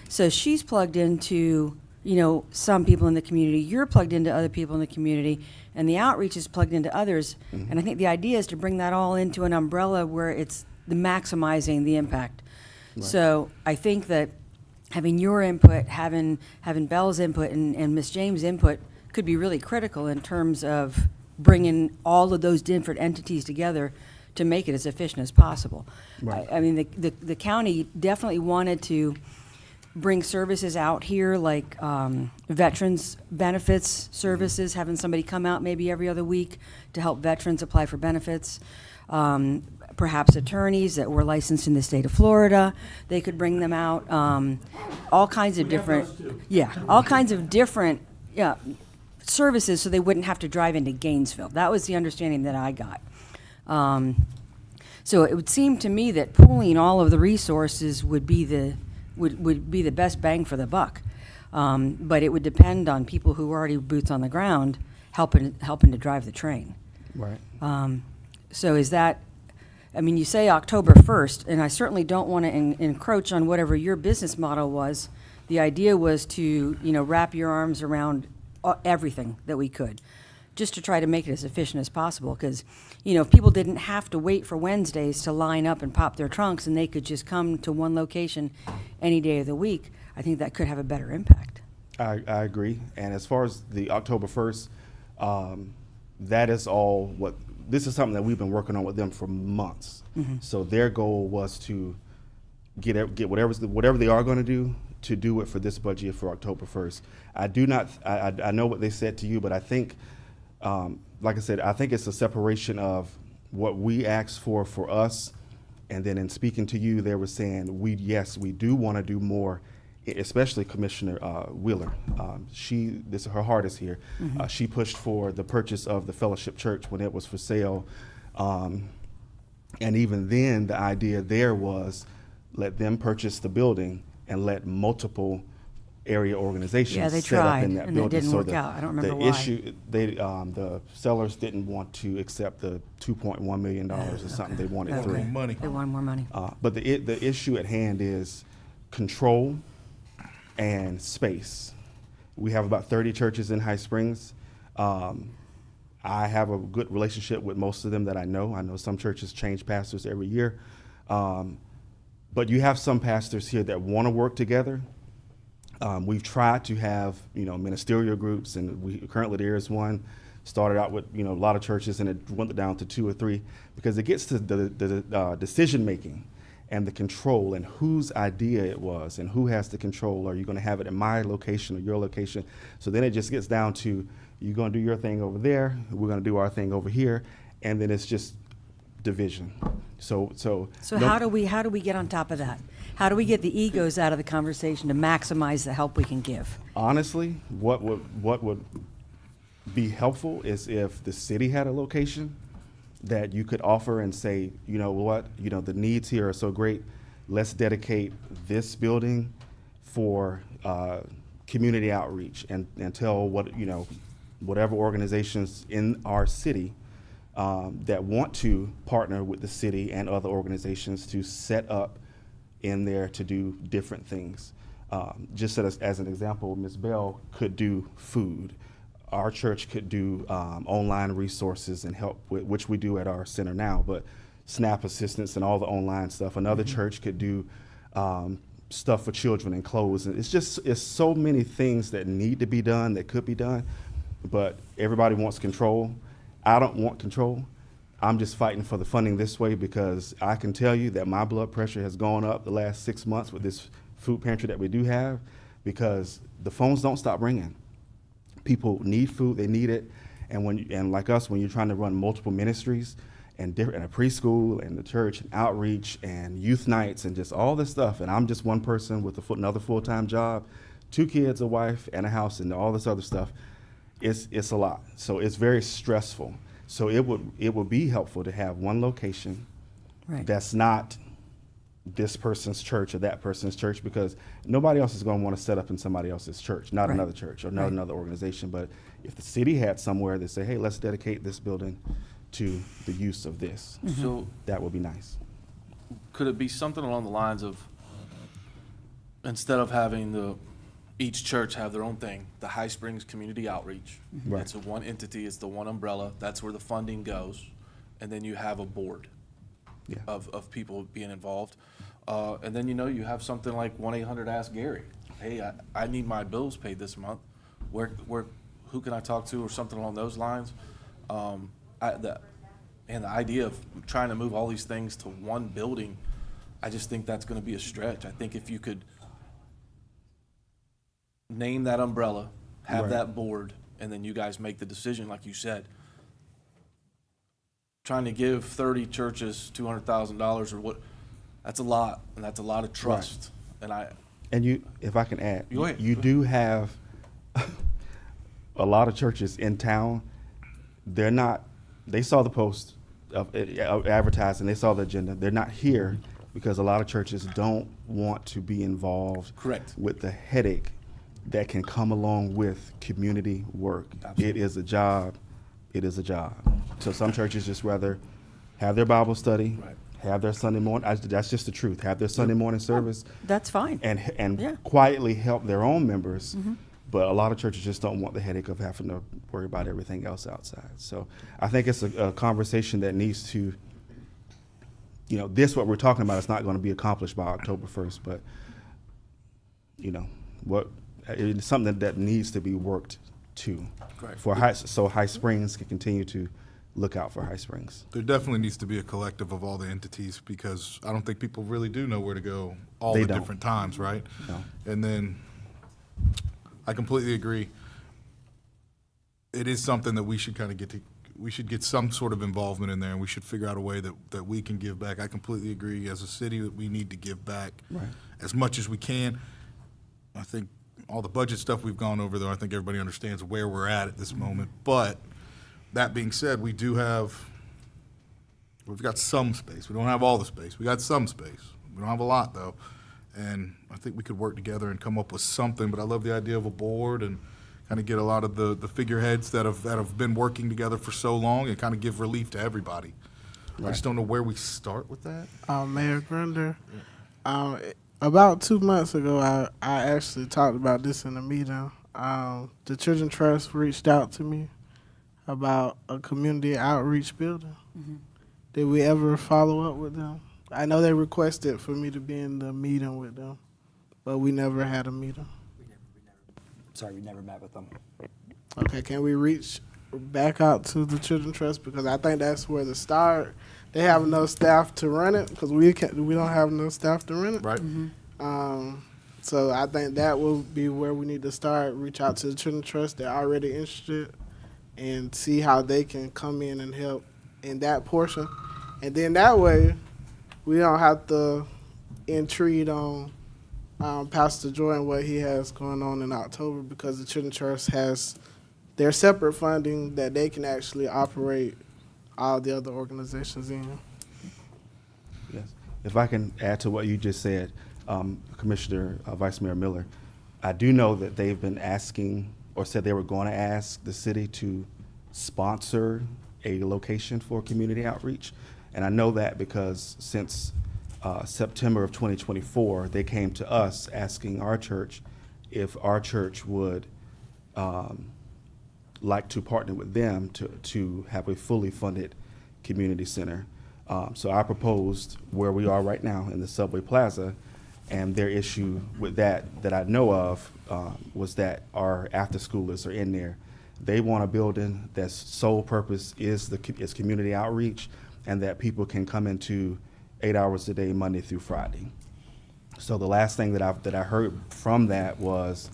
[SPEAKER 5] So she's plugged into, some people in the community. You're plugged into other people in the community, and the outreach is plugged into others. Mm-hmm. And I think the idea is to bring that all into an umbrella where it's maximizing the impact. Right. So I think that having your input, having Belle's input, and Ms. James' input could be really critical in terms of bringing all of those different entities together to make it as efficient as possible. Right. I mean, the county definitely wanted to bring services out here, like veterans benefits services, having somebody come out maybe every other week to help veterans apply for benefits. Perhaps attorneys that were licensed in the state of Florida, they could bring them out. All kinds of different, all kinds of different services, so they wouldn't have to drive into Gainesville. That was the understanding that I got. So it would seem to me that pooling all of the resources would be the best bang for the buck. But it would depend on people who are already boots on the ground helping to drive the train.
[SPEAKER 7] Right.
[SPEAKER 5] So is that, I mean, you say October 1st, and I certainly don't want to encroach on whatever your business model was. The idea was to, wrap your arms around everything that we could, just to try to make it as efficient as possible. Because, if people didn't have to wait for Wednesdays to line up and pop their trunks, and they could just come to one location any day of the week, I think that could have a better impact.
[SPEAKER 7] I agree. And as far as the October 1st, that is all this is something that we've been working on with them for months. Mm-hmm. So their goal was to get whatever they are going to do it for this budget for October 1st. I know what they said to you, but I think, like I said, I think it's a separation of what we asked for us, and then in speaking to you, they were saying, we do want to do more, especially Commissioner Wheeler. Her heart is here. Mm-hmm. She pushed for the purchase of the Fellowship Church when it was for sale. And even then, the idea there was let them purchase the building and let multiple area organizations set up in that building.
[SPEAKER 5] And it didn't work out. I don't remember why.
[SPEAKER 7] The sellers didn't want to accept the $2.1 million or something. They wanted
[SPEAKER 5] They wanted more money.
[SPEAKER 7] But the issue at hand is control and space. We have about 30 churches in High Springs. I have a good relationship with most of them that I know. I know some churches change pastors every year. But you have some pastors here that want to work together. We've tried to have, ministerial groups, and currently there is one. Started out with, a lot of churches, and it went down to 2 or 3, because it gets to the decision making and the control and whose idea it was and who has the control. Are you going to have it in my location or your location? So then it just gets down to You're going to do your thing over there. We're going to do our thing over here. And then it's just division. So
[SPEAKER 5] How do we get on top of that? How do we get the egos out of the conversation to maximize the help we can give?
[SPEAKER 7] honestly, what would be helpful is if the city had a location that you could offer and say, you know what, the needs here are so great. Let's dedicate this building for community outreach and tell whatever organizations in our city that want to partner with the city and other organizations to set up in there to do different things. Just as an example, Ms. Bell could do food. Our church could do online resources and help, which we do at our center now, but SNAP assistance and all the online stuff. Another church could do stuff for children and clothes. And it's so many things that need to be done, that could be done, but everybody wants control. I don't want control. I'm just fighting for the funding this way because I can tell you that my blood pressure has gone up the last 6 months with this food pantry that we do have because the phones don't stop ringing. People need food, they need it, and like us, when you're trying to run multiple ministries and a preschool and the church and outreach and youth nights and just all this stuff, and I'm just one person with another full-time job, 2 kids, a wife, and a house, and all this other stuff, it's a lot. So it's very stressful. So it would be helpful to have one location that's not this person's church or that person's church, because nobody else is going to want to set up in somebody else's church, not another church or not another organization. But if the city had somewhere that say, hey, let's dedicate this building to the use of this,
[SPEAKER 4] So
[SPEAKER 7] that would be nice.
[SPEAKER 4] could it be something along the lines of, instead of having each church have their own thing, the High Springs Community Outreach,
[SPEAKER 7] Right.
[SPEAKER 4] it's a one entity, it's the one umbrella, that's where the funding goes, and then you have a board
[SPEAKER 7] Yeah.
[SPEAKER 4] of people being involved. And then, you have something like 1-800-ASK Gary. Hey, I need my bills paid this month. Who can I talk to, or something along those lines? The idea of trying to move all these things to one building, I just think that's going to be a stretch. I think if you could name that umbrella, have
[SPEAKER 7] Right.
[SPEAKER 4] that board, and then you guys make the decision, like you said. Trying to give 30 churches $200,000 or what, that's a lot, and that's a lot of trust.
[SPEAKER 7] And if I can add,
[SPEAKER 4] Go ahead.
[SPEAKER 7] you do have a lot of churches in town. They saw the post of advertising, they saw the agenda. They're not here because a lot of churches don't want to be involved
[SPEAKER 4] Correct.
[SPEAKER 7] with the headache that can come along with community work.
[SPEAKER 4] Absolutely.
[SPEAKER 7] It is a job. It is a job. So some churches just rather have their Bible study,
[SPEAKER 4] Right.
[SPEAKER 7] have their Sunday morning, that's just the truth, have their Sunday morning service,
[SPEAKER 5] That's fine.
[SPEAKER 7] and
[SPEAKER 5] Yeah.
[SPEAKER 7] quietly help their own members. But a lot of churches just don't want the headache of having to worry about everything else outside. So I think it's a conversation that needs to, what we're talking about is not going to be accomplished by October 1st, but, it's something that needs to be worked to.
[SPEAKER 4] Correct.
[SPEAKER 7] So High Springs can continue to look out for High Springs.
[SPEAKER 1] There definitely needs to be a collective of all the entities, because I don't think people really do know where to go all
[SPEAKER 7] They
[SPEAKER 1] the
[SPEAKER 7] don't.
[SPEAKER 1] different times, right?
[SPEAKER 7] No.
[SPEAKER 1] And then, I completely agree. It is something that we should kind of we should get some sort of involvement in there, and we should figure out a way that we can give back. I completely agree, as a city, that we need to give back as much as we can. I think all the budget stuff we've gone over, though, I think everybody understands where we're at this moment. But that being said, we've got some space. We don't have all the space. We got some space. We don't have a lot, though. And I think we could work together and come up with something. But I love the idea of a board and kind of get a lot of the figureheads that have been working together for so long and kind of give relief to everybody. I just don't know where we start with that.
[SPEAKER 3] Mayor Grinder, about 2 months ago, I actually talked about this in a meeting. The Children's Trust reached out to me about a community outreach building. Did we ever follow up with them? I know they requested for me to be in the meeting with them, but we never had a meeting.
[SPEAKER 8] Sorry, we never met with them.
[SPEAKER 3] Okay, can we reach back out to the Children's Trust, because I think that's where the start. They have enough staff to run it, because we don't have enough staff to run it.
[SPEAKER 1] Right.
[SPEAKER 3] So I think that will be where we need to start. Reach out to the Children's Trust. They're already interested. and see how they can come in and help in that portion. And then that way, we don't have to intrude on Pastor Joy and what he has going on in October, because the Children's Trust has their separate funding that they can actually operate all the other organizations in.
[SPEAKER 7] Yes. If I can add to what you just said, Commissioner Vice Mayor Miller, I do know that they've been asking, or said they were going to ask the city to sponsor a location for community outreach. And I know that because since September of 2024, they came to us asking our church if our church would like to partner with them to have a fully funded community center. So I proposed where we are right now in the Subway Plaza, and their issue with that I know of was that our after-schoolers are in there. They want a building that's sole purpose is community outreach, and that people can come into 8 hours a day, Monday through Friday. So the last thing that I heard from that was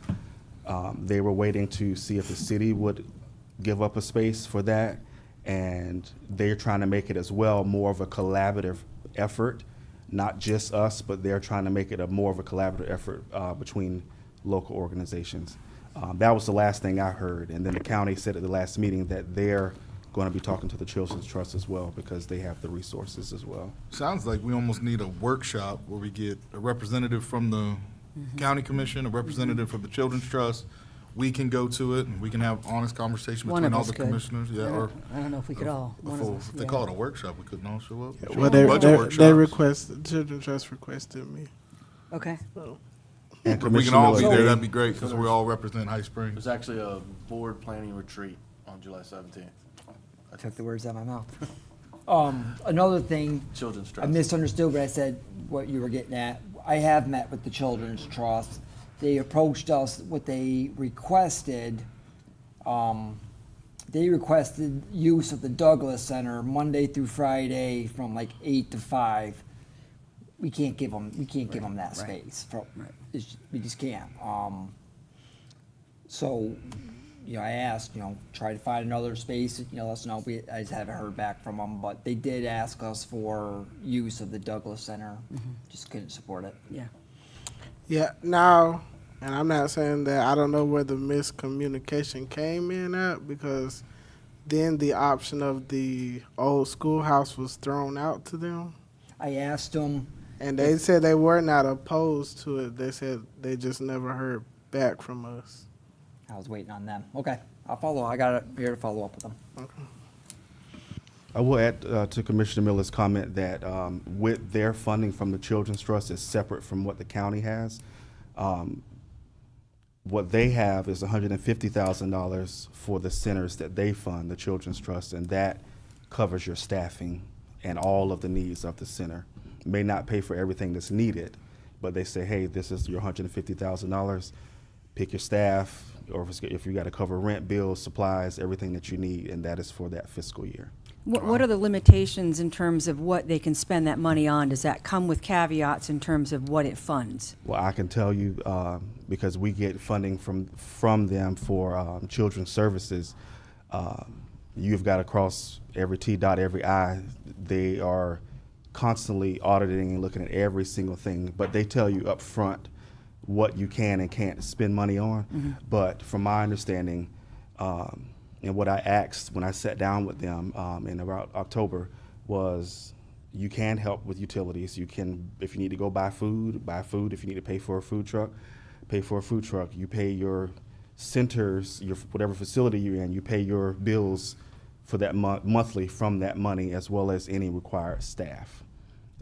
[SPEAKER 7] they were waiting to see if the city would give up a space for that, and they're trying to make it as well more of a collaborative effort, not just us, but they're trying to make it more of a collaborative effort between local organizations. That was the last thing I heard, and then the county said at the last meeting that they're going to be talking to the Children's Trust as well, because they have the resources as well.
[SPEAKER 1] Sounds like we almost need a workshop where we get a representative from the county commission, a representative from the Children's Trust. We can go to it, and we can have honest conversation
[SPEAKER 5] One
[SPEAKER 1] between
[SPEAKER 5] of
[SPEAKER 1] all
[SPEAKER 5] us
[SPEAKER 1] the
[SPEAKER 5] could.
[SPEAKER 1] commissioners. Yeah, or
[SPEAKER 5] I don't know if we could all. One of us,
[SPEAKER 1] if they
[SPEAKER 5] yeah.
[SPEAKER 1] call it a workshop, we couldn't all show up. Show
[SPEAKER 3] Well,
[SPEAKER 1] up.
[SPEAKER 3] they
[SPEAKER 1] Budget
[SPEAKER 3] the Children's Trust requested me.
[SPEAKER 5] Okay.
[SPEAKER 7] And
[SPEAKER 1] If we can all be
[SPEAKER 7] Commissioner
[SPEAKER 1] there,
[SPEAKER 7] Miller-
[SPEAKER 1] that'd be great, because we all represent High Springs.
[SPEAKER 4] There's actually a board planning retreat on July 17th.
[SPEAKER 8] I took the words out of my mouth. Another thing,
[SPEAKER 4] Children's
[SPEAKER 8] I
[SPEAKER 4] Trust.
[SPEAKER 8] misunderstood what I said, what you were getting at. I have met with the Children's Trust. They approached us, what they requested use of the Douglas Center Monday through Friday from like 8 to 5. We can't give them that space. We just can't. So, I asked, try to find another space, let us know. I just haven't heard back from them, but they did ask us for use of the Douglas Center. Just couldn't support it.
[SPEAKER 5] Yeah.
[SPEAKER 3] Yeah, now, and I'm not saying that I don't know where the miscommunication came in at, because then the option of the old schoolhouse was thrown out to them.
[SPEAKER 8] I asked them.
[SPEAKER 3] And they said they were not opposed to it. They said they just never heard back from us.
[SPEAKER 8] I was waiting on them. Okay, I'll follow. I got it here to follow up with them.
[SPEAKER 3] Okay.
[SPEAKER 7] I will add to Commissioner Miller's comment that with their funding from the Children's Trust is separate from what the county has. What they have is $150,000 for the centers that they fund, the Children's Trust, and that covers your staffing and all of the needs of the center. May not pay for everything that's needed, but they say, hey, this is your $150,000. Pick your staff, or if you got to cover rent, bills, supplies, everything that you need, and that is for that fiscal year.
[SPEAKER 5] What are the limitations in terms of what they can spend that money on? Does that come with caveats in terms of what it funds?
[SPEAKER 7] Well, I can tell you, because we get funding from them for children's services, you've got to cross every T, dot every I. They are constantly auditing and looking at every single thing, but they tell you up front what you can and can't spend money on. But from my understanding, and what I asked when I sat down with them in about October was, you can help with utilities. You can, if you need to go buy food, buy food. If you need to pay for a food truck, pay for a food truck. You pay your centers, your whatever facility you're in, you pay your bills for that monthly from that money, as well as any required staff.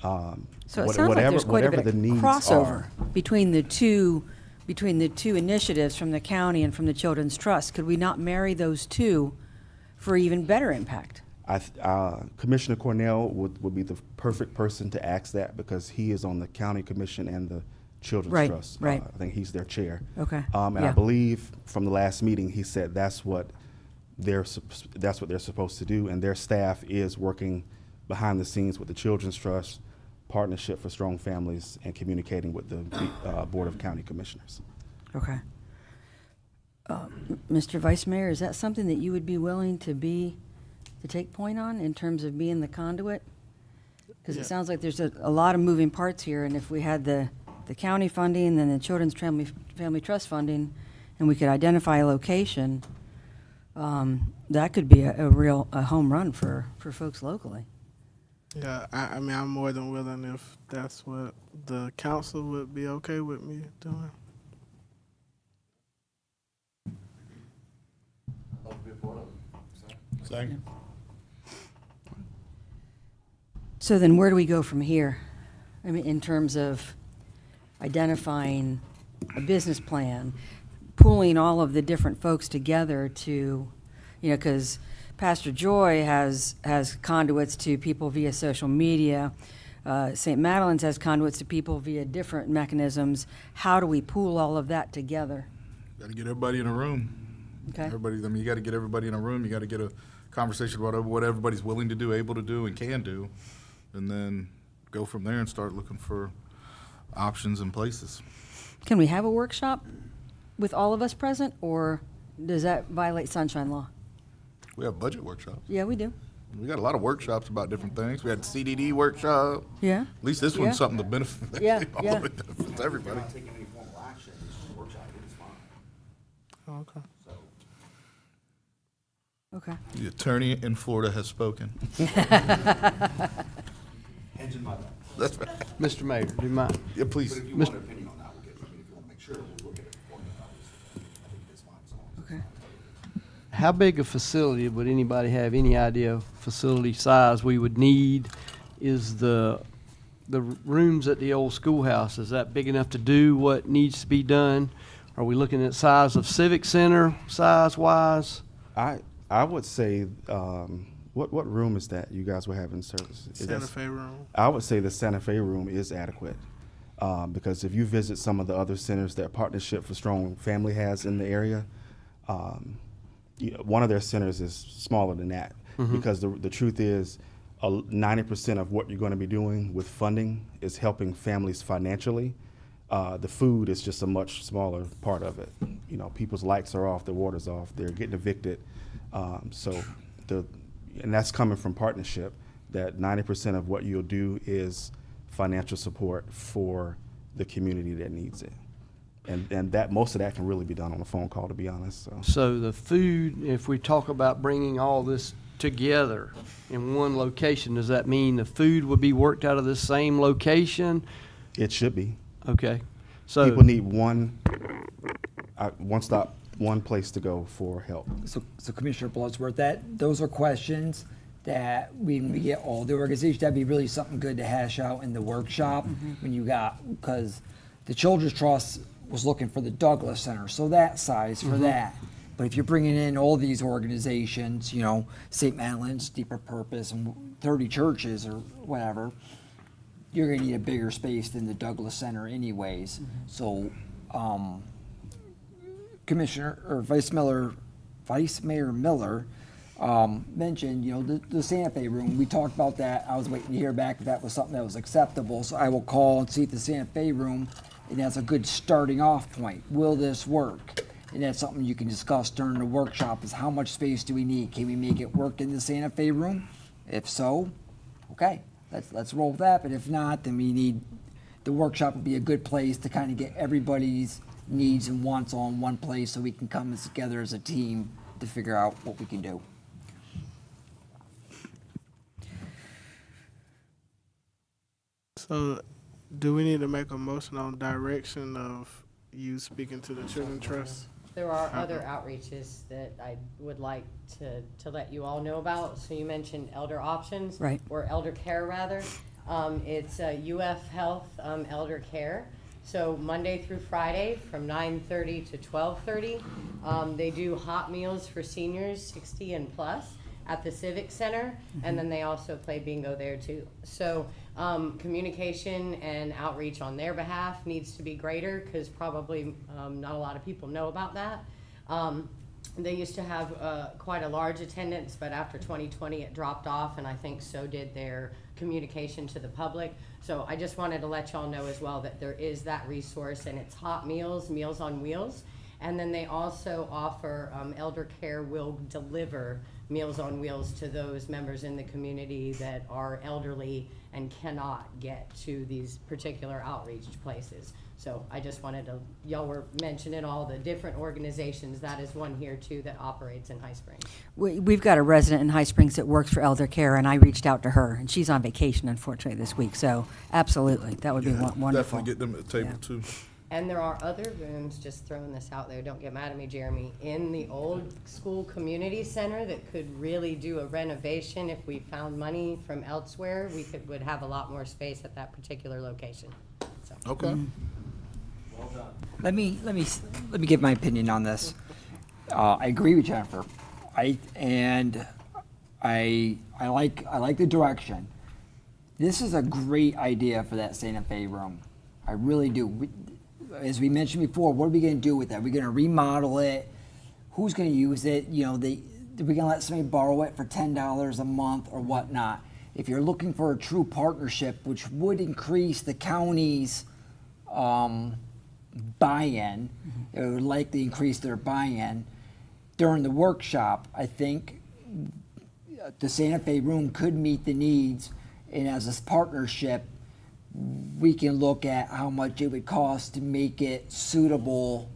[SPEAKER 5] So it sounds like there's quite a bit of crossover between the two initiatives from the county and from the Children's Trust. Could we not marry those two for even better impact?
[SPEAKER 7] Commissioner Cornell would be the perfect person to ask that, because he is on the county commission and the Children's Trust.
[SPEAKER 5] Right.
[SPEAKER 7] I think he's their chair.
[SPEAKER 5] Okay.
[SPEAKER 7] And I believe from the last meeting, he said that's what they're supposed to do, and their staff is working behind the scenes with the Children's Trust, Partnership for Strong Families, and communicating with the Board of County Commissioners.
[SPEAKER 5] Okay. Mr. Vice Mayor, is that something that you would be willing to take point on in terms of being the conduit? Because
[SPEAKER 3] Yeah.
[SPEAKER 5] it sounds like there's a lot of moving parts here, and if we had the county funding and then the Children's Family Trust funding, and we could identify a location, that could be a home run for folks locally.
[SPEAKER 3] Yeah, I mean, I'm more than willing if that's what the council would be okay with me doing.
[SPEAKER 1] Second.
[SPEAKER 5] So then where do we go from here? I mean, in terms of identifying a business plan, pooling all of the different folks together to, because Pastor Joy has conduits to people via social media. St. Madeline's has conduits to people via different mechanisms. How do we pool all of that together?
[SPEAKER 1] Got to get everybody in a room.
[SPEAKER 5] Okay.
[SPEAKER 1] You got to get everybody in a room. You got to get a conversation about what everybody's willing to do, able to do, and can do, and then go from there and start looking for options and places.
[SPEAKER 5] Can we have a workshop with all of us present, or does that violate sunshine law?
[SPEAKER 1] We have budget workshops.
[SPEAKER 5] Yeah, we do.
[SPEAKER 1] We got a lot of workshops about different things. We had the CDD workshop.
[SPEAKER 5] Yeah.
[SPEAKER 1] At least this
[SPEAKER 5] Yeah.
[SPEAKER 1] one's something to benefit.
[SPEAKER 5] Yeah,
[SPEAKER 1] all
[SPEAKER 5] yeah.
[SPEAKER 1] of it benefits everybody.
[SPEAKER 7] Not taking any formal action, it's just a workshop, it's fine.
[SPEAKER 3] Okay.
[SPEAKER 7] So,
[SPEAKER 5] Okay.
[SPEAKER 1] The attorney in Florida has spoken.
[SPEAKER 7] hands in my bag.
[SPEAKER 1] That's right.
[SPEAKER 15] Mr. Mayor, do you mind?
[SPEAKER 1] Yeah, please.
[SPEAKER 7] But if you want an opinion on that, we'll get, if you want to make sure, we'll look at it before, I think it's fine, as long as it's
[SPEAKER 5] Okay.
[SPEAKER 15] How big a facility, would anybody have any idea of facility size we would need? Is the rooms at the old schoolhouse, is that big enough to do what needs to be done? Are we looking at size of civic center, size-wise?
[SPEAKER 16] I would say, what room is that you guys were having service?
[SPEAKER 3] Santa Fe room.
[SPEAKER 16] I would say the Santa Fe room is adequate. Because if you visit some of the other centers that Partnership for Strong Family has in the area, one of their centers is smaller than that. Because the truth is, 90% of what you're going to be doing with funding is helping families financially. The food is just a much smaller part of it. People's lights are off, their water's off, they're getting evicted. And that's coming from Partnership, that 90% of what you'll do is financial support for the community that needs it. And that most of that can really be done on a phone call, to be honest.
[SPEAKER 15] So the food, if we talk about bringing all this together in one location, does that mean the food would be worked out of the same location?
[SPEAKER 16] It should be.
[SPEAKER 15] Okay. So
[SPEAKER 16] People need one stop, one place to go for help.
[SPEAKER 8] So Commissioner Bloodsworth, those are questions that we get all the organizations, that'd be really something good to hash out in the workshop when you because the Children's Trust was looking for the Douglas Center, so that size for that. But if you're bringing in all these organizations, St. Madeline's, Deeper Purpose, and 30 churches or whatever, you're gonna need a bigger space than the Douglas Center anyways. So, Commissioner, or Vice Mayor Miller, mentioned, the Santa Fe room. We talked about that. I was waiting to hear back if that was something that was acceptable. So I will call and see if the Santa Fe room, and that's a good starting off point. Will this work? And that's something you can discuss during the workshop, is how much space do we need? Can we make it work in the Santa Fe room? If so, okay, let's roll with that. But if not, then the workshop would be a good place to kind of get everybody's needs and wants on one place, so we can come together as a team to figure out what we can do.
[SPEAKER 3] So, do we need to make a motion on direction of you speaking to the Children's Trust?
[SPEAKER 2] There are other outreaches that I would like to let you all know about. So you mentioned Elder Options.
[SPEAKER 5] Right.
[SPEAKER 2] Or Elder Care, rather. It's UF Health Elder Care. So Monday through Friday from 9:30 to 12:30. They do hot meals for seniors 60 and plus at the Civic Center, and then they also play bingo there too. So communication and outreach on their behalf needs to be greater, because probably not a lot of people know about that. They used to have quite a large attendance, but after 2020 it dropped off, and I think so did their communication to the public. So I just wanted to let y'all know as well that there is that resource, and it's hot meals, Meals on Wheels. And then they also offer, Elder Care will deliver Meals on Wheels to those members in the community that are elderly and cannot get to these particular outreach places. So I just wanted to, y'all were mentioning all the different organizations. That is one here too that operates in High Springs.
[SPEAKER 5] We've got a resident in High Springs that works for Elder Care, and I reached out to her, and she's on vacation, unfortunately, this week. So absolutely, that would be wonderful.
[SPEAKER 1] Definitely get them at the table
[SPEAKER 5] Yeah.
[SPEAKER 1] too.
[SPEAKER 2] And there are other rooms, just throwing this out there, don't get mad at me, Jeremy, in the old school community center that could really do a renovation. If we found money from elsewhere, we would have a lot more space at that particular location. So.
[SPEAKER 1] Okay.
[SPEAKER 8] Let me give my opinion on this. I agree with Jennifer. I like the direction. This is a great idea for that Santa Fe room. I really do. As we mentioned before, what are we going to do with that? Are we going to remodel it? Who's going to use it? You know, are we going to let somebody borrow it for $10 a month or whatnot? If you're looking for a true partnership, which would increase the county's buy-in, it would likely increase their buy-in. During the workshop, I think the Santa Fe room could meet the needs, and as a partnership, we can look at how much it would cost to make it suitable,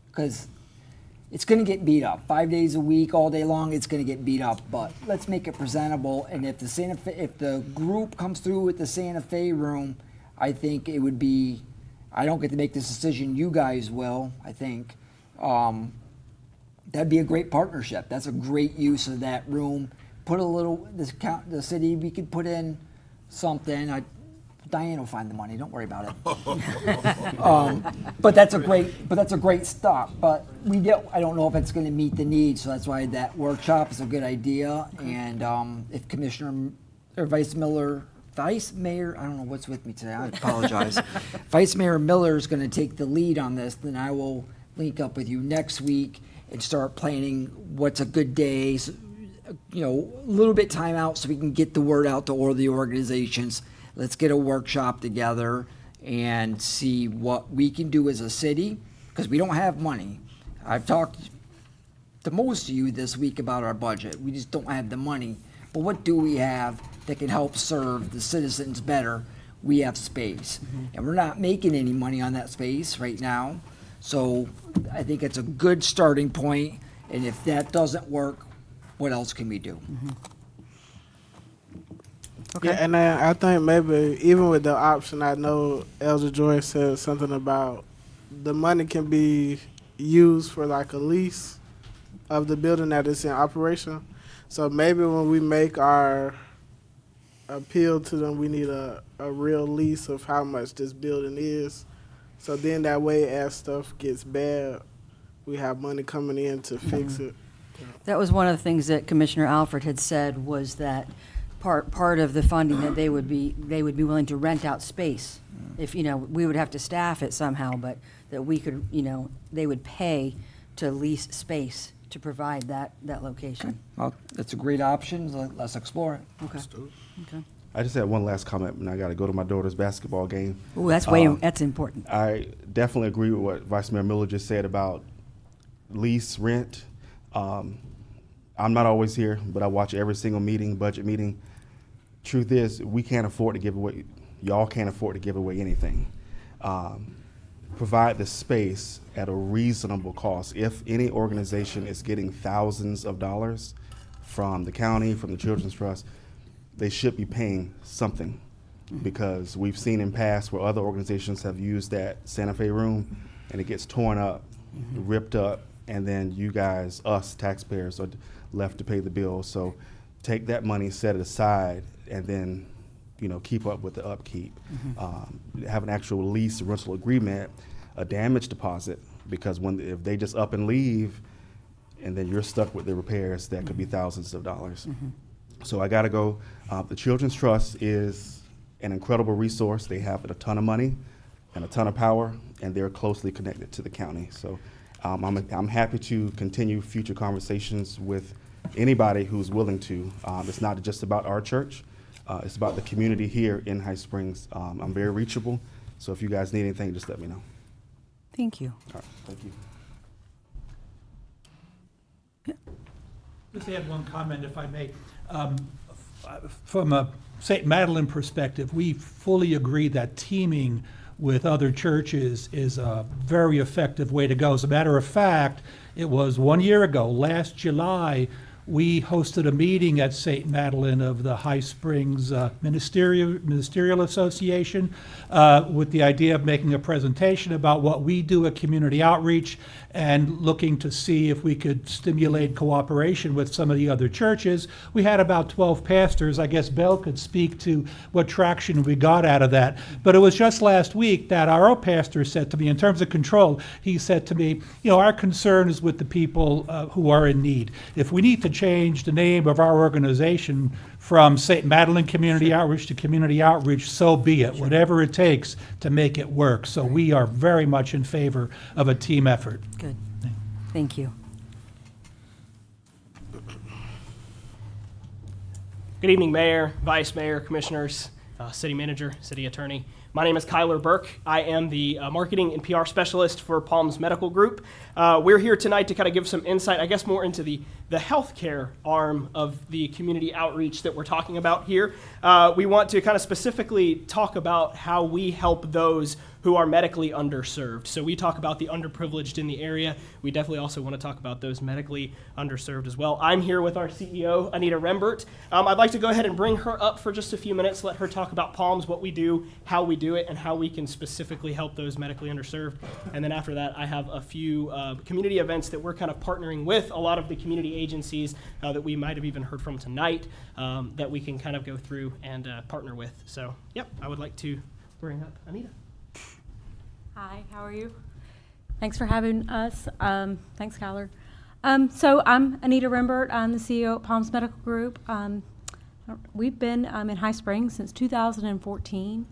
[SPEAKER 8] because it's going to get beat up 5 days a week, all day long. It's going to get beat up, but let's make it presentable. And if if the group comes through with the Santa Fe room, I think it would be. I don't get to make this decision. You guys will. I think that'd be a great partnership. That's a great use of that room. Put a little. The city. We could put in something. Diane will find the money. Don't worry about it. But that's a great stop. But I don't know if it's going to meet the needs. So that's why that workshop is a good idea. And if Commissioner or Vice Mayor, I don't know what's with me today. I apologize. Vice Mayor Miller is going to take the lead on this. Then I will link up with you next week and start planning what's a good day. So, a little bit time out so we can get the word out to all the organizations. Let's get a workshop together and see what we can do as a city, because we don't have money. I've talked to most of you this week about our budget. We just don't have the money. But what do we have that can help serve the citizens better? We have space. And we're not making any money on that space right now. So I think it's a good starting point. And if that doesn't work, what else can we do?
[SPEAKER 3] Okay. Yeah, and I think maybe even with the option, I know Elder Joy said something about the money can be used for like a lease of the building that is in operation. So maybe when we make our appeal to them, we need a real lease of how much this building is. So then that way, as stuff gets bad, we have money coming in to fix it.
[SPEAKER 5] That was one of the things that Commissioner Alfred had said, was that part of the funding that they would be willing to rent out space. If, we would have to staff it somehow, but that we could, they would pay to lease space to provide that location.
[SPEAKER 8] Well, that's a great option. Let's explore it.
[SPEAKER 5] Okay.
[SPEAKER 16] I just had one last comment, and I got to go to my daughter's basketball game.
[SPEAKER 5] Ooh, that's important.
[SPEAKER 16] I definitely agree with what Vice Mayor Miller just said about lease, rent. I'm not always here, but I watch every single budget meeting. Truth is, we can't afford to give away, y'all can't afford to give away anything. Provide the space at a reasonable cost. If any organization is getting thousands of dollars from the county, from the Children's Trust, they should be paying something, because we've seen in past where other organizations have used that Santa Fe room and it gets torn up, ripped up, and then you guys, us taxpayers, are left to pay the bill. So take that money, set it aside, and then keep up with the upkeep. Have an actual lease rental agreement, a damage deposit, because if they just up and leave, and then you're stuck with the repairs, that could be thousands of dollars. So I got to go. The Children's Trust is an incredible resource. They have a ton of money and a ton of power, and they're closely connected to the county. So I'm happy to continue future conversations with anybody who's willing to. It's not just about our church. It's about the community here in High Springs. I'm very reachable, so if you guys need anything, just let me know.
[SPEAKER 5] Thank you.
[SPEAKER 16] All right, thank you.
[SPEAKER 6] Just add one comment, if I may. From a St. Madeleine perspective, we fully agree that teaming with other churches is a very effective way to go. As a matter of fact, it was 1 year ago, last July, we hosted a meeting at St. Madeleine of the High Springs Ministerial Association with the idea of making a presentation about what we do at community outreach and looking to see if we could stimulate cooperation with some of the other churches. We had about 12 pastors. I guess Bill could speak to what traction we got out of that. But it was just last week that our pastor said to me, in terms of control, he said to me, our concern is with the people who are in need. If we need to change the name of our organization from St. Madeleine Community Outreach to Community Outreach, so be it, whatever it takes to make it work. So we are very much in favor of a team effort.
[SPEAKER 5] Good. Thank you.
[SPEAKER 17] Good evening, Mayor, Vice Mayor, Commissioners, City Manager, City Attorney. My name is Kyler Burke. I am the Marketing and PR Specialist for Palms Medical Group. We're here tonight to kind of give some insight, I guess, more into the healthcare arm of the community outreach that we're talking about here. We want to kind of specifically talk about how we help those who are medically underserved. So we talk about the underprivileged in the area. We definitely also want to talk about those medically underserved as well. I'm here with our CEO, Anita Rembert. I'd like to go ahead and bring her up for just a few minutes, let her talk about Palms, what we do, how we do it, and how we can specifically help those medically underserved. And then after that, I have a few community events that we're kind of partnering with a lot of the community agencies that we might have even heard from tonight that we can kind of go through and partner with. So, yep, I would like to bring up Anita.
[SPEAKER 18] Hi, how are you? Thanks for having us. Thanks, Kyler. So I'm Anita Rembert. I'm the CEO at Palms Medical Group. We've been in High Springs since 2014.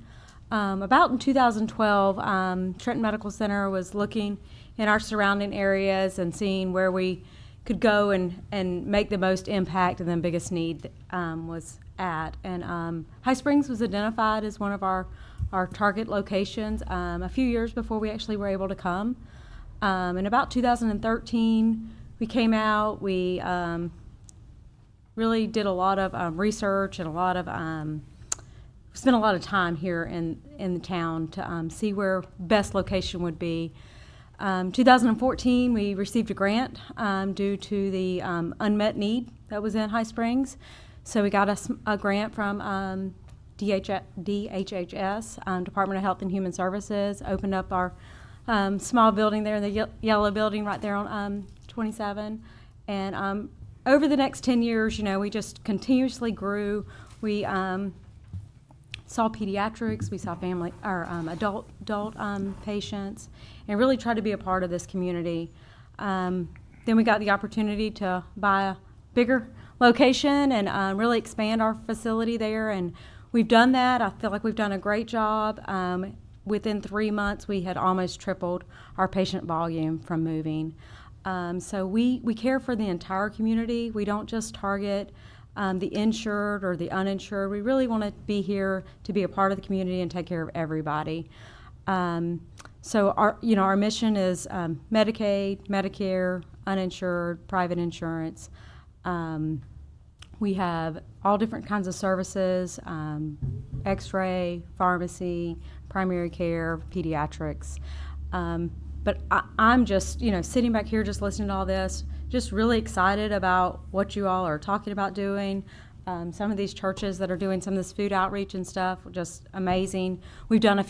[SPEAKER 18] About in 2012, Trenton Medical Center was looking in our surrounding areas and seeing where we could go and make the most impact and the biggest need was at. And High Springs was identified as one of our target locations a few years before we actually were able to come. In about 2013, we came out, we really did a lot of research and a lot of, spent a lot of time here in the town to see where best location would be. 2014, we received a grant due to the unmet need that was in High Springs. So we got a grant from DHHS, Department of Health and Human Services, opened up our small building there, the yellow building right there on 27. And over the next 10 years, we just continuously grew. We saw pediatrics, we saw family or adult patients, and really tried to be a part of this community. Then we got the opportunity to buy a bigger location and really expand our facility there, and we've done that. I feel like we've done a great job. Within 3 months, we had almost tripled our patient volume from moving. So we care for the entire community. We don't just target the insured or the uninsured. We really want to be here to be a part of the community and take care of everybody. So our mission is Medicaid, Medicare, uninsured, private insurance. We have all different kinds of services, x-ray, pharmacy, primary care, pediatrics. But I'm just, sitting back here just listening to all this, just really excited about what you all are talking about doing. Some of these churches that are doing some of this food outreach and stuff, just amazing. We've done a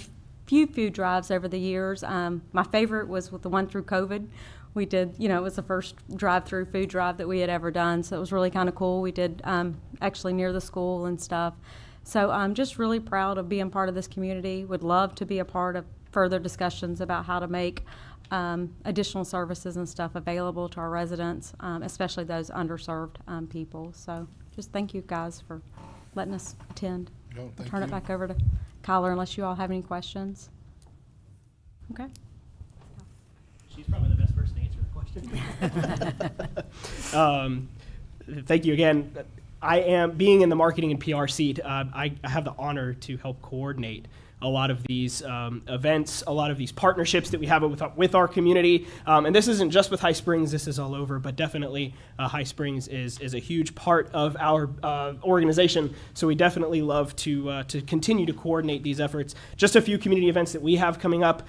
[SPEAKER 18] few food drives over the years. My favorite was with the one through COVID. We did, it was the first drive-through food drive that we had ever done, so it was really kind of cool. We did actually near the school and stuff. So I'm just really proud of being part of this community. Would love to be a part of further discussions about how to make additional services and stuff available to our residents, especially those underserved people. So just thank you guys for letting us attend.
[SPEAKER 1] No, thank
[SPEAKER 18] Turn
[SPEAKER 1] you.
[SPEAKER 18] it back over to Kyler unless you all have any questions. Okay.
[SPEAKER 17] She's probably the best person to answer the question. Thank you again. I am being in the marketing and PR seat. I have the honor to help coordinate a lot of these events, a lot of these partnerships that we have with our community. And this isn't just with High Springs, this is all over, but definitely High Springs is a huge part of our organization. So we definitely love to continue to coordinate these efforts. Just a few community events that we have coming up.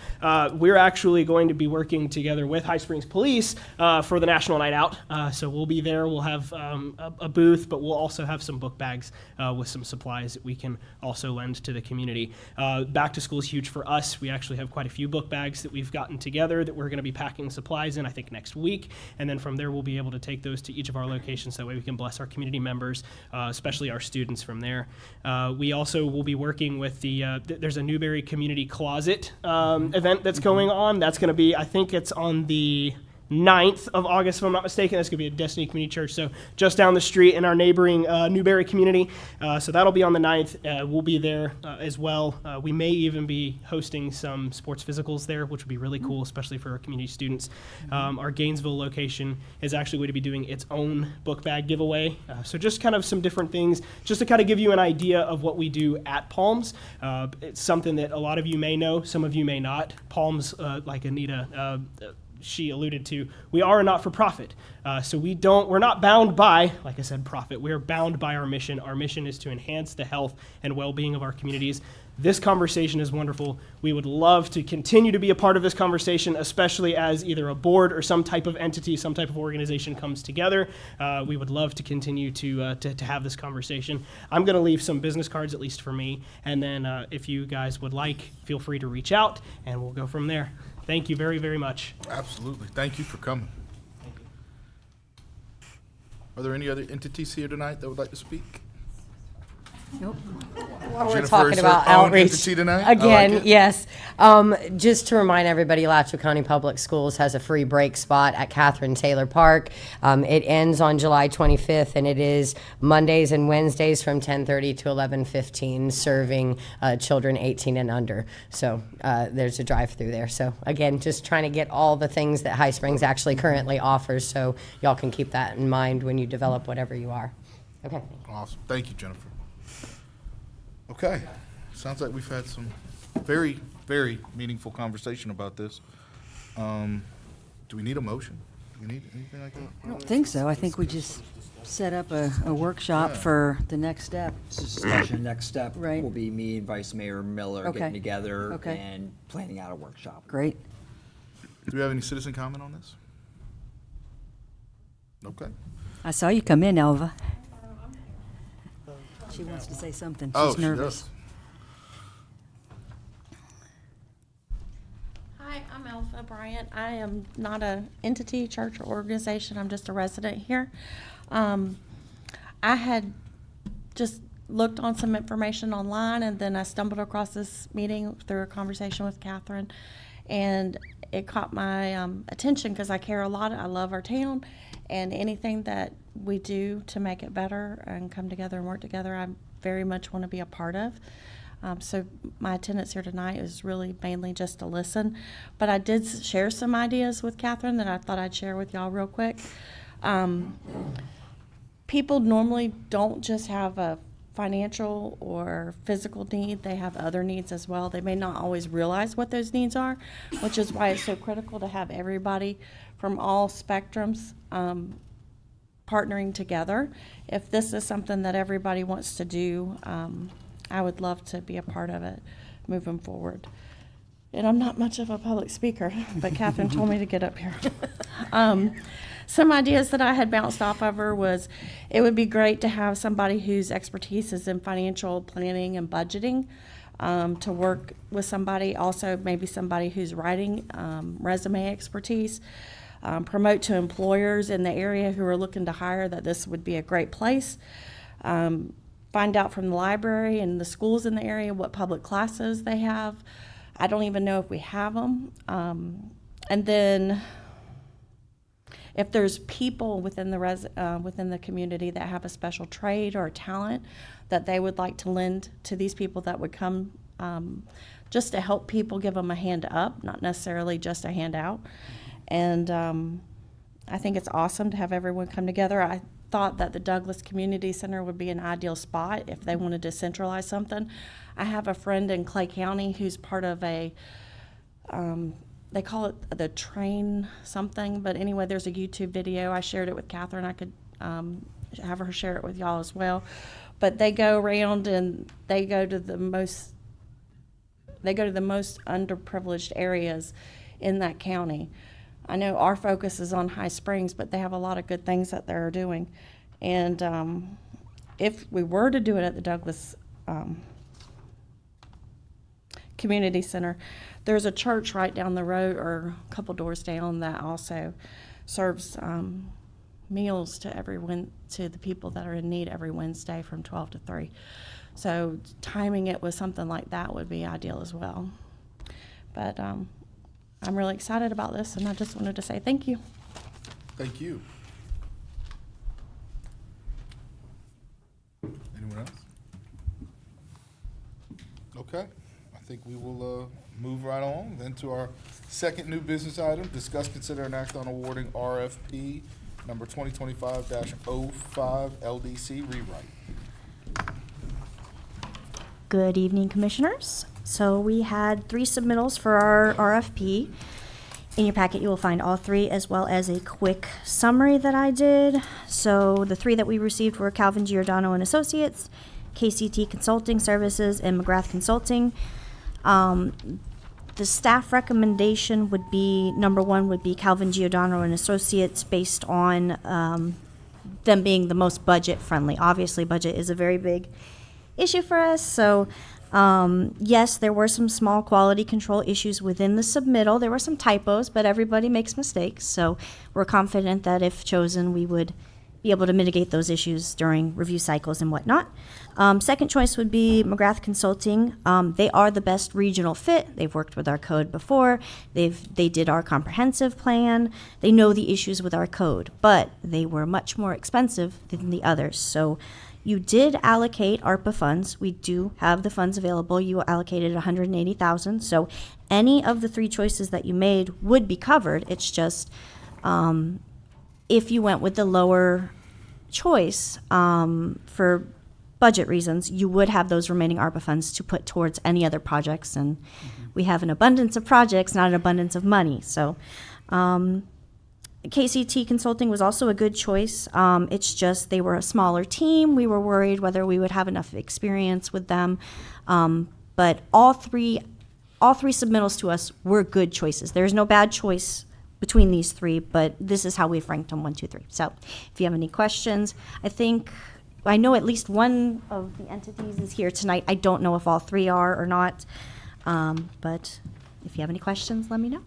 [SPEAKER 17] We're actually going to be working together with High Springs Police for the National Night Out. So we'll be there. We'll have a booth, but we'll also have some book bags with some supplies that we can also lend to the community. Back to school is huge for us. We actually have quite a few book bags that we've gotten together that we're going to be packing supplies in, I think, next week. And then from there, we'll be able to take those to each of our locations. That way we can bless our community members, especially our students from there. We also will be working with there's a Newberry Community Closet event that's going on. That's going to be, I think it's on the 9th of August, if I'm not mistaken. That's going to be at Destiny Community Church, so just down the street in our neighboring Newberry community. So that'll be on the 9th. We'll be there as well. We may even be hosting some sports physicals there, which would be really cool, especially for our community students. Our Gainesville location is actually going to be doing its own book bag giveaway. So just kind of some different things, just to kind of give you an idea of what we do at Palms. It's something that a lot of you may know, some of you may not. Palms, like Anita she alluded to, we are a not-for-profit. So we're not bound by, like I said, profit. We're bound by our mission. Our mission is to enhance the health and well-being of our communities. This conversation is wonderful. We would love to continue to be a part of this conversation, especially as either a board or some type of entity, some type of organization comes together. We would love to continue to have this conversation. I'm going to leave some business cards, at least for me, and then if you guys would like, feel free to reach out, and we'll go from there. Thank you very, very much.
[SPEAKER 1] Absolutely. Thank you for coming. Are there any other entities here tonight that would like to speak?
[SPEAKER 2] Nope. While we're
[SPEAKER 1] Jennifer,
[SPEAKER 2] talking
[SPEAKER 1] is
[SPEAKER 2] about
[SPEAKER 1] her own
[SPEAKER 2] outreach
[SPEAKER 1] entity tonight? I
[SPEAKER 2] again,
[SPEAKER 1] like it.
[SPEAKER 2] yes. Just to remind everybody, Alachua County Public Schools has a free break spot at Catherine Taylor Park. It ends on July 25th, and it is Mondays and Wednesdays from 10:30 to 11:15, serving children 18 and under. So there's a drive-through there. So again, just trying to get all the things that High Springs actually currently offers, so y'all can keep that in mind when you develop whatever you are. Okay.
[SPEAKER 1] Awesome. Thank you, Jennifer. Okay. Sounds like we've had some very, very meaningful conversation about this. Do we need a motion? Do we need anything like that?
[SPEAKER 5] I don't think so. I think we just set up a workshop for the next step.
[SPEAKER 8] Discussion, next step
[SPEAKER 5] Right.
[SPEAKER 8] will be me and Vice Mayor Miller
[SPEAKER 5] Okay.
[SPEAKER 8] getting together
[SPEAKER 5] Okay.
[SPEAKER 8] and planning out a workshop.
[SPEAKER 5] Great.
[SPEAKER 1] Do we have any citizen comment on this? Okay.
[SPEAKER 5] I saw you come in, Elva. She wants to say something.
[SPEAKER 1] Oh,
[SPEAKER 5] She's
[SPEAKER 1] she
[SPEAKER 5] nervous.
[SPEAKER 1] does.
[SPEAKER 19] Hi, I'm Alpha Bryant. I am not an entity, church, or organization. I'm just a resident here. I had just looked on some information online, and then I stumbled across this meeting through a conversation with Catherine, and it caught my attention because I care a lot. I love our town, and anything that we do to make it better and come together and work together, I very much want to be a part of. So my attendance here tonight is really mainly just to listen. But I did share some ideas with Catherine that I thought I'd share with y'all real quick. People normally don't just have a financial or physical need, they have other needs as well. They may not always realize what those needs are, which is why it's so critical to have everybody from all spectrums partnering together. If this is something that everybody wants to do, I would love to be a part of it moving forward. And I'm not much of a public speaker, but Catherine told me to get up here. Some ideas that I had bounced off of her was it would be great to have somebody whose expertise is in financial planning and budgeting to work with somebody. Also, maybe somebody who's writing resume expertise. Promote to employers in the area who are looking to hire that this would be a great place. Find out from the library and the schools in the area what public classes they have. I don't even know if we have them. And then if there's people within the community that have a special trade or a talent that they would like to lend to these people that would come just to help people, give them a hand up, not necessarily just a handout. And I think it's awesome to have everyone come together. I thought that the Douglas Community Center would be an ideal spot if they wanted to centralize something. I have a friend in Clay County who's part of a, they call it the train something, but anyway, there's a YouTube video. I shared it with Catherine. I could have her share it with y'all as well. But they go around and they go to the most underprivileged areas in that county. I know our focus is on High Springs, but they have a lot of good things that they're doing. And if we were to do it at the Douglas Community Center, there's a church right down the road or a couple doors down that also serves meals to the people that are in need every Wednesday from 12 to 3. So timing it with something like that would be ideal as well. But I'm really excited about this, and I just wanted to say thank you.
[SPEAKER 1] Thank you. Anyone else? Okay, I think we will move right on then to our second new business item. Discuss, consider, and act on awarding RFP number 2025-05 LDC rewrite.
[SPEAKER 20] Good evening, Commissioners. So we had 3 submittals for our RFP. In your packet, you will find all 3 as well as a quick summary that I did. So the 3 that we received were Calvin Giordano and Associates, KCT Consulting Services, and McGrath Consulting. The staff recommendation would be, number 1 would be Calvin Giordano and Associates based on them being the most budget friendly. Obviously, budget is a very big issue for us. So yes, there were some small quality control issues within the submittal. There were some typos, but everybody makes mistakes. So we're confident that if chosen, we would be able to mitigate those issues during review cycles and whatnot. Second choice would be McGrath Consulting. They are the best regional fit. They've worked with our code before. They did our comprehensive plan. They know the issues with our code, but they were much more expensive than the others. So you did allocate ARPA funds. We do have the funds available. You allocated $180,000. So any of the 3 choices that you made would be covered. It's just if you went with the lower choice for budget reasons, you would have those remaining ARPA funds to put towards any other projects. And we have an abundance of projects, not an abundance of money. So KCT Consulting was also a good choice. It's just they were a smaller team. We were worried whether we would have enough experience with them. But all three submittals to us were good choices. There's no bad choice between these 3, but this is how we've ranked them 1, 2, 3. So if you have any questions, I know at least one of the entities is here tonight. I don't know if all 3 are or not. But if you have any questions, let me know.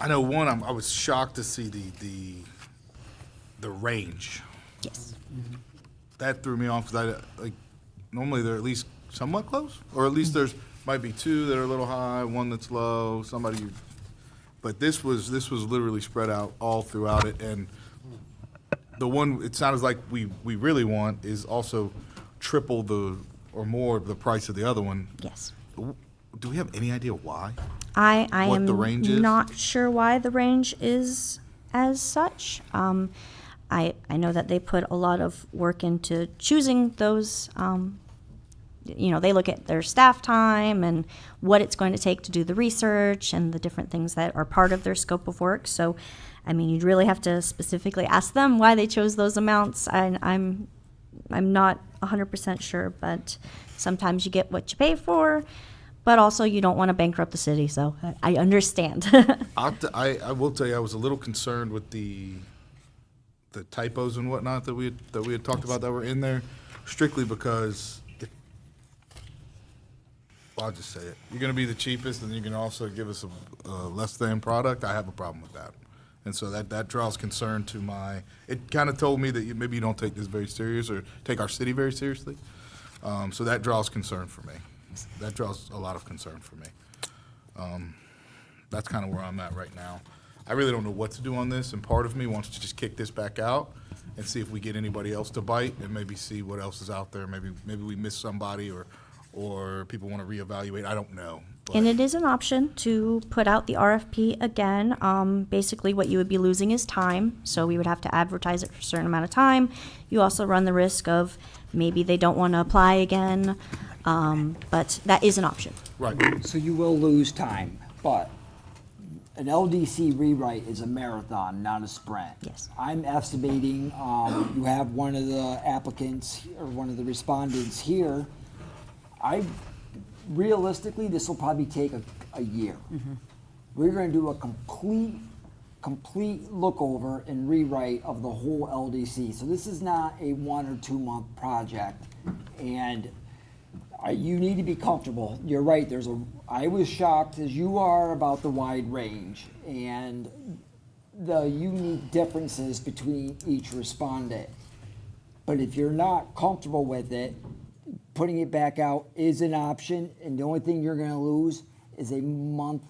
[SPEAKER 1] I know one, I was shocked to see the range.
[SPEAKER 20] Yes.
[SPEAKER 1] That threw me off because normally they're at least somewhat close, or at least there's might be 2 that are a little high, 1 that's low, but this was literally spread out all throughout it, and the one it sounds like we really want is also triple or more of the price of the other one.
[SPEAKER 20] Yes.
[SPEAKER 1] Do we have any idea why?
[SPEAKER 20] I
[SPEAKER 1] What
[SPEAKER 20] am
[SPEAKER 1] the range is?
[SPEAKER 20] not sure why the range is as such. I know that they put a lot of work into choosing those. They look at their staff time and what it's going to take to do the research and the different things that are part of their scope of work. So, you'd really have to specifically ask them why they chose those amounts. I'm not 100% sure, but sometimes you get what you pay for. But also, you don't want to bankrupt the city, so I understand.
[SPEAKER 1] I will tell you, I was a little concerned with the typos and whatnot that we had talked about that were in there, strictly because I'll just say it. You're going to be the cheapest, and you're going to also give us a less than product. I have a problem with that, and so that draws concern to my. It kind of told me that maybe you don't take this very serious or take our city very seriously. So that draws concern for me. That draws a lot of concern for me. That's kind of where I'm at right now. I really don't know what to do on this, and part of me wants to just kick this back out and see if we get anybody else to bite, and maybe see what else is out there. Maybe we miss somebody, or people want to reevaluate. I don't know.
[SPEAKER 20] And it is an option to put out the RFP again. Basically, what you would be losing is time, so we would have to advertise it for a certain amount of time. You also run the risk of maybe they don't want to apply again, but that is an option.
[SPEAKER 1] Right.
[SPEAKER 8] So you will lose time, but an LDC rewrite is a marathon, not a sprint.
[SPEAKER 20] Yes.
[SPEAKER 8] I'm estimating, you have one of the applicants or one of the respondents here. Realistically, this will probably take a year. We're gonna do a complete look over and rewrite of the whole LDC. So this is not a 1 or 2 month project. And you need to be comfortable. You're right, I was shocked as you are about the wide range and the unique differences between each respondent. But if you're not comfortable with it, putting it back out is an option, and the only thing you're gonna lose is a month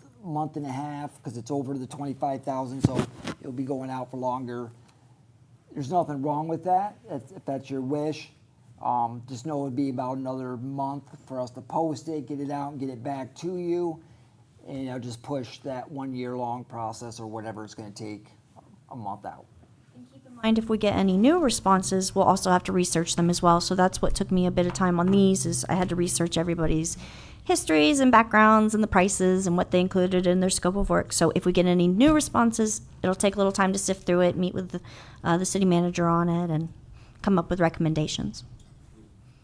[SPEAKER 8] and a half, because it's over the 25,000, so it'll be going out for longer. There's nothing wrong with that, if that's your wish. Just know it'd be about another month for us to post it, get it out, and get it back to you, and just push that 1 year long process or whatever it's gonna take a month out.
[SPEAKER 20] Mind if we get any new responses, we'll also have to research them as well. So that's what took me a bit of time on these, is I had to research everybody's histories and backgrounds and the prices and what they included in their scope of work. So if we get any new responses, it'll take a little time to sift through it, meet with the city manager on it, and come up with recommendations.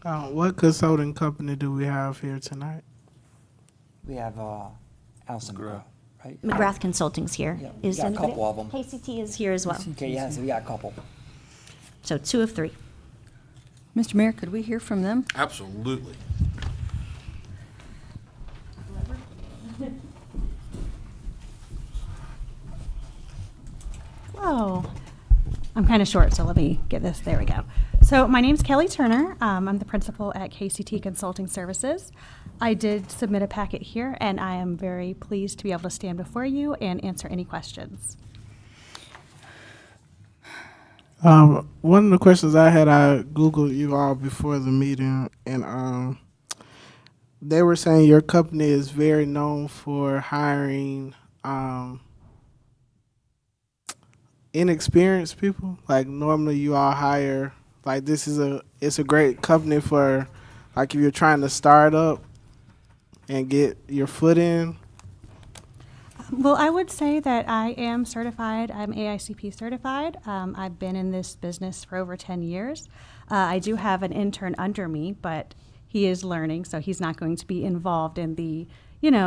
[SPEAKER 3] What consulting company do we have here tonight?
[SPEAKER 8] We have Allison McGrath, right?
[SPEAKER 20] McGrath Consulting's here.
[SPEAKER 8] Yeah,
[SPEAKER 20] Is
[SPEAKER 8] we got a
[SPEAKER 20] anybody-
[SPEAKER 8] couple of them.
[SPEAKER 20] KCT is here as well.
[SPEAKER 8] Okay, yeah, so we got a couple.
[SPEAKER 20] So 2 of 3.
[SPEAKER 5] Mr. Mayor, could we hear from them?
[SPEAKER 1] Absolutely.
[SPEAKER 9] Hello. I'm kind of short, so let me get this. There we go. So my name's Kelly Turner. I'm the principal at KCT Consulting Services. I did submit a packet here, and I am very pleased to be able to stand before you and answer any questions.
[SPEAKER 3] One of the questions I had, I Googled you all before the meeting, and they were saying your company is very known for hiring inexperienced people. Like normally you all hire, like it's a great company for, like if you're trying to start up and get your foot in.
[SPEAKER 9] Well, I would say that I am certified. I'm AICP certified. I've been in this business for over 10 years. I do have an intern under me, but he is learning, so he's not going to be involved in the,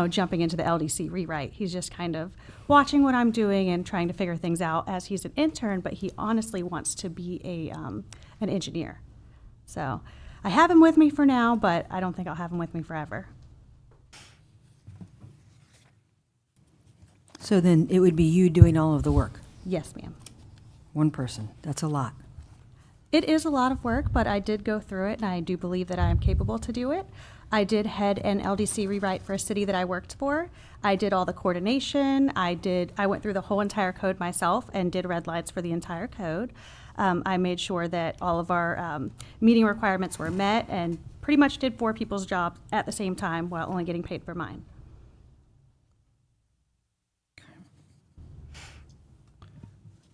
[SPEAKER 9] jumping into the LDC rewrite. He's just kind of watching what I'm doing and trying to figure things out as he's an intern, but he honestly wants to be an engineer. So I have him with me for now, but I don't think I'll have him with me forever.
[SPEAKER 5] So then it would be you doing all of the work?
[SPEAKER 9] Yes, ma'am.
[SPEAKER 5] One person, that's a lot.
[SPEAKER 9] It is a lot of work, but I did go through it, and I do believe that I am capable to do it. I did head an LDC rewrite for a city that I worked for. I did all the coordination. I went through the whole entire code myself and did red lines for the entire code. I made sure that all of our meeting requirements were met and pretty much did 4 people's jobs at the same time while only getting paid for mine.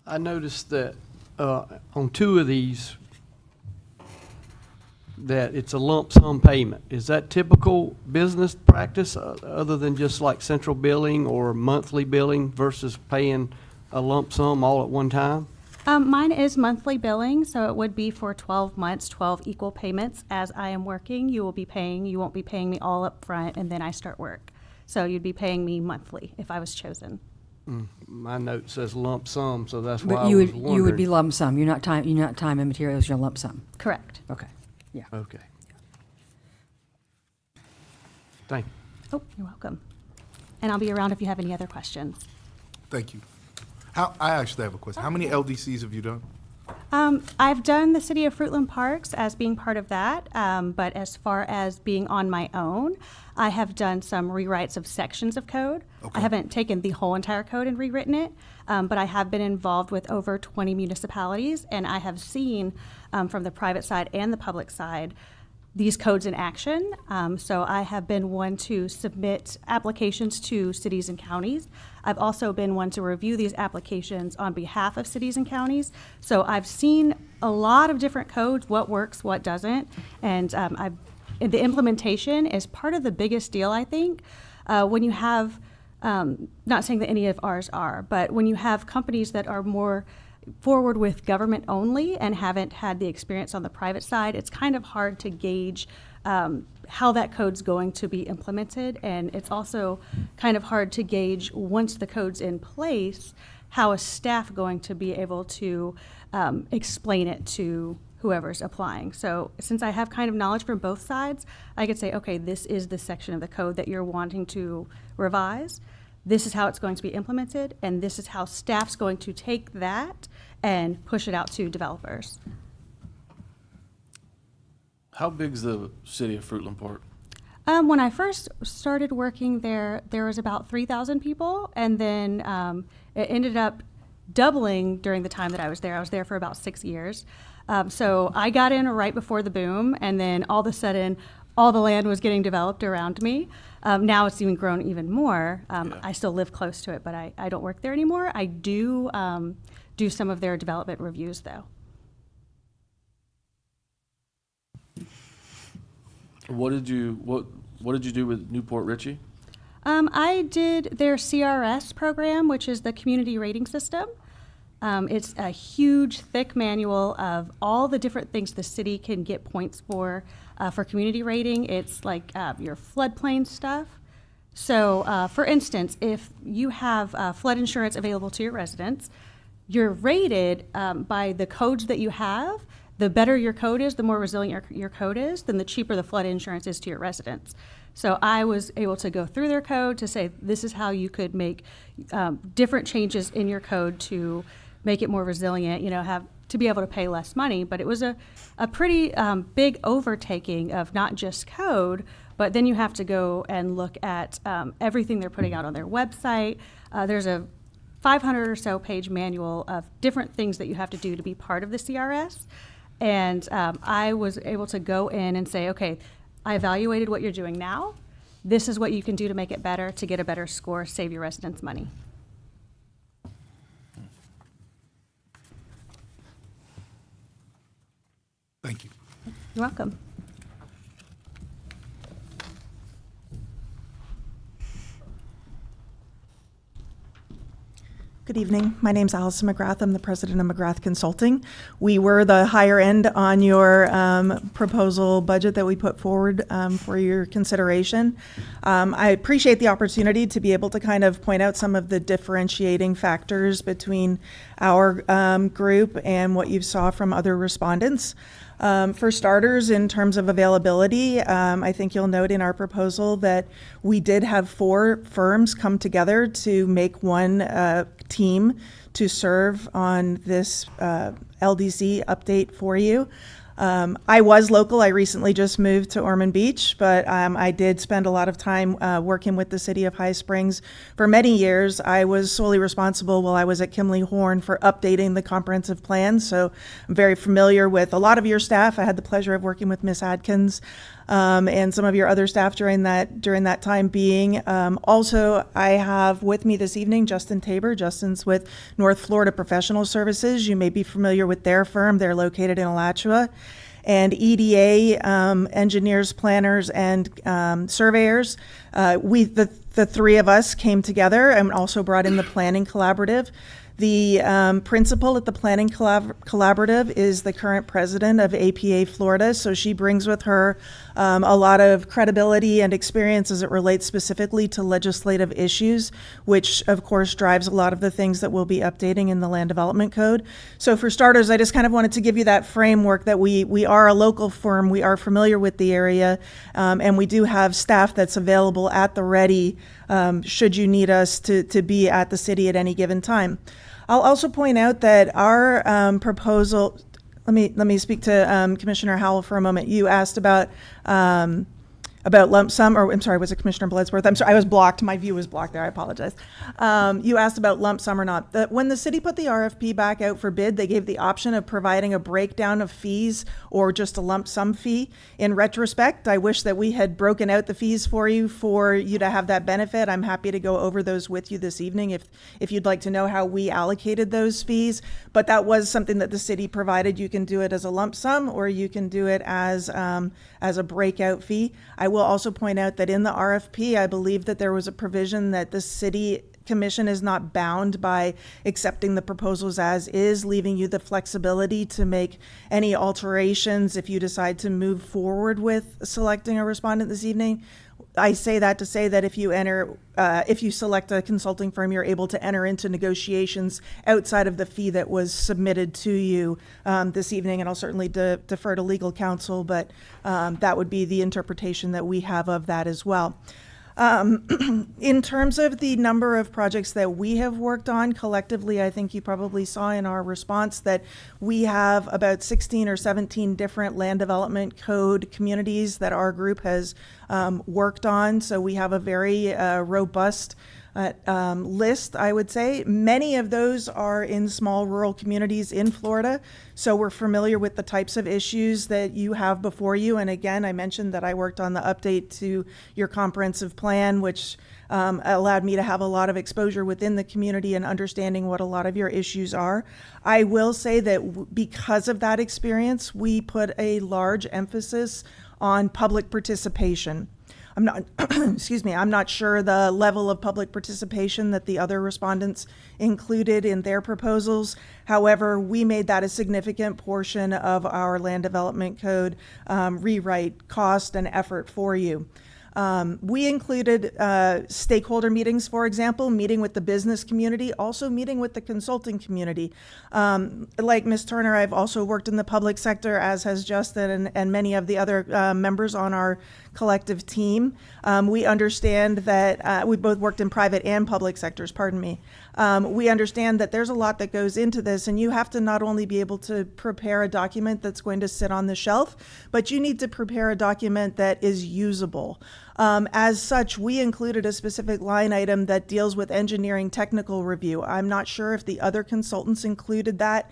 [SPEAKER 15] I noticed that on 2 of these, that it's a lump sum payment. Is that typical business practice, other than just like central billing or monthly billing versus paying a lump sum all at one time?
[SPEAKER 9] Mine is monthly billing, so it would be for 12 months, 12 equal payments. As I am working, you won't be paying me all up front and then I start work. So you'd be paying me monthly if I was chosen.
[SPEAKER 15] My note says lump sum, so that's why
[SPEAKER 5] But
[SPEAKER 15] I
[SPEAKER 5] you
[SPEAKER 15] was
[SPEAKER 5] would
[SPEAKER 15] wondering.
[SPEAKER 5] be lump sum, you're not time and materials, you're lump sum.
[SPEAKER 9] Correct.
[SPEAKER 5] Okay, yeah.
[SPEAKER 15] Okay. Thank you.
[SPEAKER 9] Oh, you're welcome. And I'll be around if you have any other questions.
[SPEAKER 1] Thank you. I actually have a question. How many LDCs have you done?
[SPEAKER 9] I've done the City of Fruitland Parks as being part of that, but as far as being on my own, I have done some rewrites of sections of code.
[SPEAKER 1] Okay.
[SPEAKER 9] I haven't taken the whole entire code and rewritten it, but I have been involved with over 20 municipalities, and I have seen from the private side and the public side
[SPEAKER 18] these codes in action. So I have been one to submit applications to cities and counties. I've also been one to review these applications on behalf of cities and counties. So I've seen a lot of different codes, what works, what doesn't, and the implementation is part of the biggest deal, I think. When you have, not saying that any of ours are, but when you have companies that are more forward with government only and haven't had the experience on the private side, it's kind of hard to gauge how that code's going to be implemented. And it's also kind of hard to gauge, once the code's in place, how is staff going to be able to explain it to whoever's applying. So since I have kind of knowledge from both sides, I could say, okay, this is the section of the code that you're wanting to revise. This is how it's going to be implemented, and this is how staff's going to take that and push it out to developers.
[SPEAKER 4] How big's the city of Fruitland Park?
[SPEAKER 18] When I first started working there, there was about 3,000 people, and then it ended up doubling during the time that I was there. I was there for about 6 years. So I got in right before the boom, and then all of a sudden, all the land was getting developed around me. Now it's even grown even more. I still live close to it, but I don't work there anymore. I do do some of their development reviews, though.
[SPEAKER 4] What did you do with Newport Richey?
[SPEAKER 18] I did their CRS program, which is the community rating system. It's a huge, thick manual of all the different things the city can get points for community rating. It's like your floodplain stuff. So, for instance, if you have flood insurance available to your residents, you're rated by the codes that you have. The better your code is, the more resilient your code is, then the cheaper the flood insurance is to your residents. So I was able to go through their code to say, this is how you could make different changes in your code to make it more resilient, have to be able to pay less money. But it was a pretty big overtaking of not just code, but then you have to go and look at everything they're putting out on their website. There's a 500 or so page manual of different things that you have to do to be part of the CRS. And I was able to go in and say, okay, I evaluated what you're doing now. This is what you can do to make it better, to get a better score, save your residents money.
[SPEAKER 1] Thank you.
[SPEAKER 18] You're welcome.
[SPEAKER 21] Good evening. My name's Allison McGrath. I'm the president of McGrath Consulting. We were the higher end on your proposal budget that we put forward for your consideration. I appreciate the opportunity to be able to kind of point out some of the differentiating factors between our group and what you saw from other respondents. For starters, in terms of availability, I think you'll note in our proposal that we did have 4 firms come together to make one team to serve on this LDC update for you. I was local. I recently just moved to Ormond Beach, but I did spend a lot of time working with the city of High Springs for many years. I was solely responsible while I was at Kimley Horn for updating the comprehensive plan, so I'm very familiar with a lot of your staff. I had the pleasure of working with Ms. Adkins and some of your other staff during that time being. Also, I have with me this evening Justin Tabor. Justin's with North Florida Professional Services. You may be familiar with their firm. They're located in Alachua. And EDA engineers, planners, and surveyors. The 3 of us came together and also brought in the planning collaborative. The principal at the Planning Collaborative is the current president of APA Florida, so she brings with her a lot of credibility and experience as it relates specifically to legislative issues, which of course drives a lot of the things that we'll be updating in the Land Development Code. So for starters, I just kind of wanted to give you that framework that we are a local firm, we are familiar with the area, and we do have staff that's available at the ready should you need us to be at the city at any given time. I'll also point out that our proposal, let me speak to Commissioner Howell for a moment. You asked about about lump sum, or I'm sorry, was it Commissioner Bloodsworth? I'm sorry, I was blocked. My view was blocked there. I apologize. You asked about lump sum or not. When the city put the RFP back out for bid, they gave the option of providing a breakdown of fees or just a lump sum fee. In retrospect, I wish that we had broken out the fees for you to have that benefit. I'm happy to go over those with you this evening if you'd like to know how we allocated those fees. But that was something that the city provided. You can do it as a lump sum, or you can do it as a breakout fee. I will also point out that in the RFP, I believe that there was a provision that the city commission is not bound by accepting the proposals as is, leaving you the flexibility to make any alterations if you decide to move forward with selecting a respondent this evening. I say that to say that if you select a consulting firm, you're able to enter into negotiations outside of the fee that was submitted to you this evening, and I'll certainly defer to legal counsel, but that would be the interpretation that we have of that as well. In terms of the number of projects that we have worked on collectively, I think you probably saw in our response that we have about 16 or 17 different land development code communities that our group has worked on. So we have a very robust list, I would say. Many of those are in small rural communities in Florida, so we're familiar with the types of issues that you have before you. And again, I mentioned that I worked on the update to your comprehensive plan, which allowed me to have a lot of exposure within the community and understanding what a lot of your issues are. I will say that because of that experience, we put a large emphasis on public participation. I'm not, excuse me, I'm not sure the level of public participation that the other respondents included in their proposals. However, we made that a significant portion of our land development code rewrite cost and effort for you. We included stakeholder meetings, for example, meeting with the business community, also meeting with the consulting community. Like Ms. Turner, I've also worked in the public sector, as has Justin and many of the other members on our collective team. We understand that we both worked in private and public sectors, pardon me. We understand that there's a lot that goes into this, and you have to not only be able to prepare a document that's going to sit on the shelf, but you need to prepare a document that is usable. As such, we included a specific line item that deals with engineering technical review. I'm not sure if the other consultants included that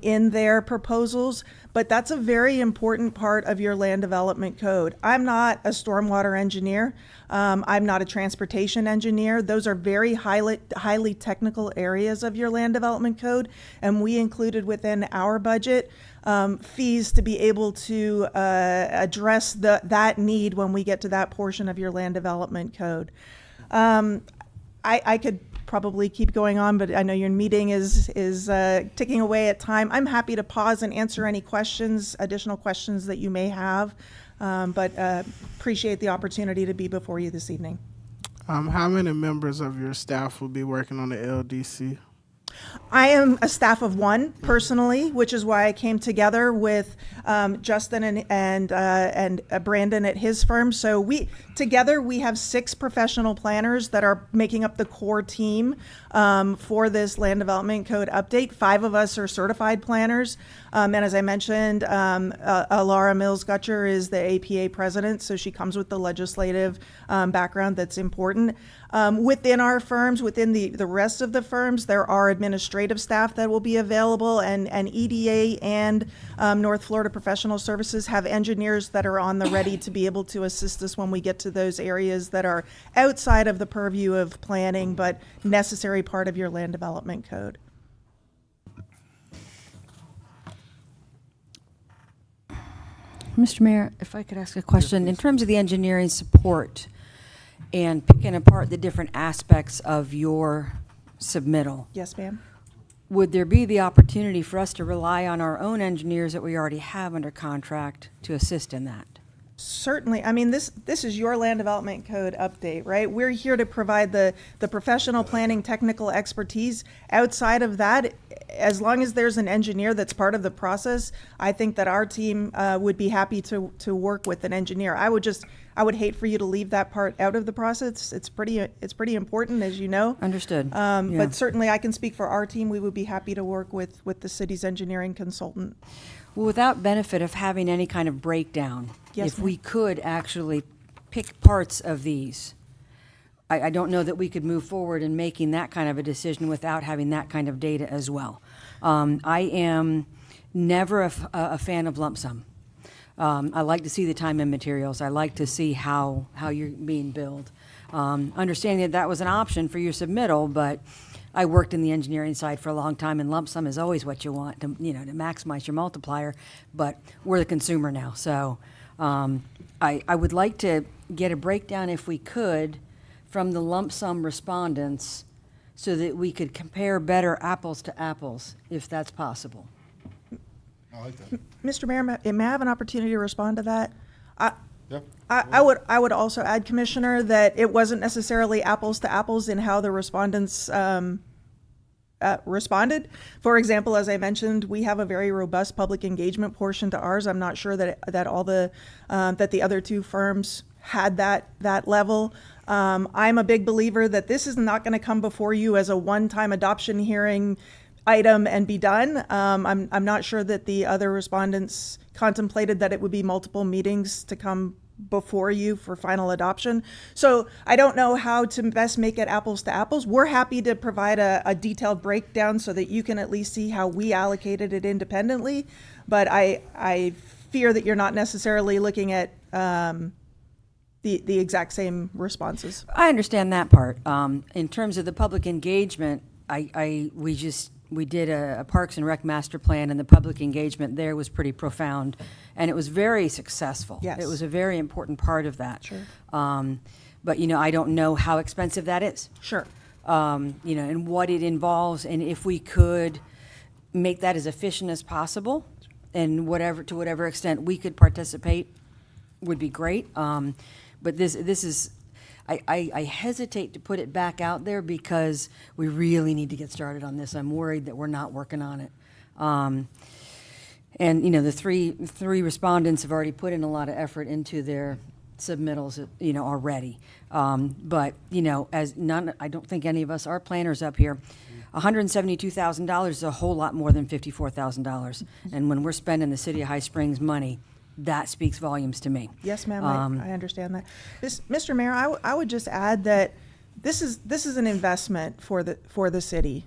[SPEAKER 21] in their proposals, but that's a very important part of your land development code. I'm not a stormwater engineer. I'm not a transportation engineer. Those are very highly technical areas of your land development code, and we included within our budget fees to be able to address that need when we get to that portion of your land development code. I could probably keep going on, but I know your meeting is ticking away at time. I'm happy to pause and answer any additional questions that you may have, but appreciate the opportunity to be before you this evening.
[SPEAKER 3] How many members of your staff will be working on the LDC?
[SPEAKER 21] I am a staff of one personally, which is why I came together with Justin and Brandon at his firm. So we have 6 professional planners that are making up the core team for this land development code update. 5 of us are certified planners. And as I mentioned, Laura Mills-Gutcher is the APA president, so she comes with the legislative background that's important. Within our firms, within the rest of the firms, there are administrative staff that will be available, and EDA and North Florida Professional Services have engineers that are on the ready to be able to assist us when we get to those areas that are outside of the purview of planning, but necessary part of your land development code.
[SPEAKER 5] Mr. Mayor, if I could ask a question. In terms of the engineering support and picking apart the different aspects of your submittal.
[SPEAKER 21] Yes, ma'am.
[SPEAKER 5] Would there be the opportunity for us to rely on our own engineers that we already have under contract to assist in that?
[SPEAKER 21] Certainly. I mean, this is your land development code update, right? We're here to provide the professional planning technical expertise. Outside of that, as long as there's an engineer that's part of the process, I think that our team would be happy to work with an engineer. I would hate for you to leave that part out of the process. It's pretty important, as you know.
[SPEAKER 5] Understood.
[SPEAKER 21] Yeah.
[SPEAKER 5] But
[SPEAKER 21] certainly I can speak for our team. We would be happy to work with the city's engineering consultant.
[SPEAKER 5] Well, without benefit of having any kind of breakdown,
[SPEAKER 21] Yes,
[SPEAKER 5] if we could actually pick parts of these. I don't know that we could move forward in making that kind of a decision without having that kind of data as well. I am never a fan of lump sum. I like to see the time and materials. I like to see how you're being billed. Understanding that that was an option for your submittal, but I worked in the engineering side for a long time, and lump sum is always what you want to, you know, to maximize your multiplier. But we're the consumer now, so I would like to get a breakdown, if we could, from the lump sum respondents, so that we could compare better apples to apples, if that's possible.
[SPEAKER 1] I like that.
[SPEAKER 21] Mr. Mayor, may I have an opportunity to respond to that?
[SPEAKER 1] Yeah.
[SPEAKER 21] I would also add, Commissioner, that it wasn't necessarily apples to apples in how the respondents responded. For example, as I mentioned, we have a very robust public engagement portion to ours. I'm not sure that all the that the other two firms had that level. I'm a big believer that this is not going to come before you as a one-time adoption hearing item and be done. I'm not sure that the other respondents contemplated that it would be multiple meetings to come before you for final adoption. So I don't know how to best make it apples to apples. We're happy to provide a detailed breakdown so that you can at least see how we allocated it independently. But I fear that you're not necessarily looking at the exact same responses.
[SPEAKER 5] I understand that part. In terms of the public engagement, we did a Parks and Rec master plan, and the public engagement there was pretty profound, and it was very successful.
[SPEAKER 21] Yes.
[SPEAKER 5] It was a very important part of that.
[SPEAKER 21] Sure.
[SPEAKER 5] But, you know, I don't know how expensive that is.
[SPEAKER 21] Sure.
[SPEAKER 5] You know, and what it involves, and if we could make that as efficient as possible, and to whatever extent we could participate, would be great. But this is, I hesitate to put it back out there because we really need to get started on this. I'm worried that we're not working on it. And, you know, the three respondents have already put in a lot of effort into their submittals, you know, already. But, you know, I don't think any of us are planners up here. $172,000 is a whole lot more than $54,000. And when we're spending the city of High Springs money, that speaks volumes to me.
[SPEAKER 21] Yes, ma'am, I understand that. Mr. Mayor, I would just add that this is an investment for the city.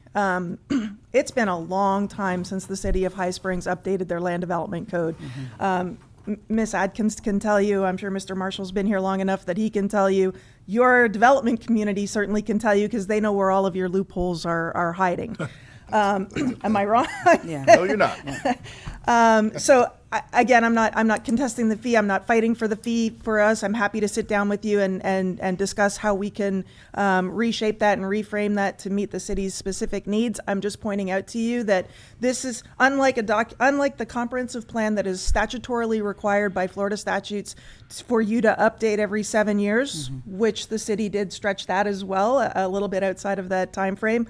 [SPEAKER 21] It's been a long time since the city of High Springs updated their land development code. Ms. Adkins can tell you, I'm sure Mr. Marshall's been here long enough that he can tell you, your development community certainly can tell you, because they know where all of your loopholes are hiding. Am I wrong?
[SPEAKER 5] Yeah.
[SPEAKER 1] No, you're not.
[SPEAKER 21] So again, I'm not contesting the fee. I'm not fighting for the fee for us. I'm happy to sit down with you and discuss how we can reshape that and reframe that to meet the city's specific needs. I'm just pointing out to you that this is unlike the comprehensive plan that is statutorily required by Florida statutes for you to update every 7 years, which the city did stretch that as well, a little bit outside of that time frame.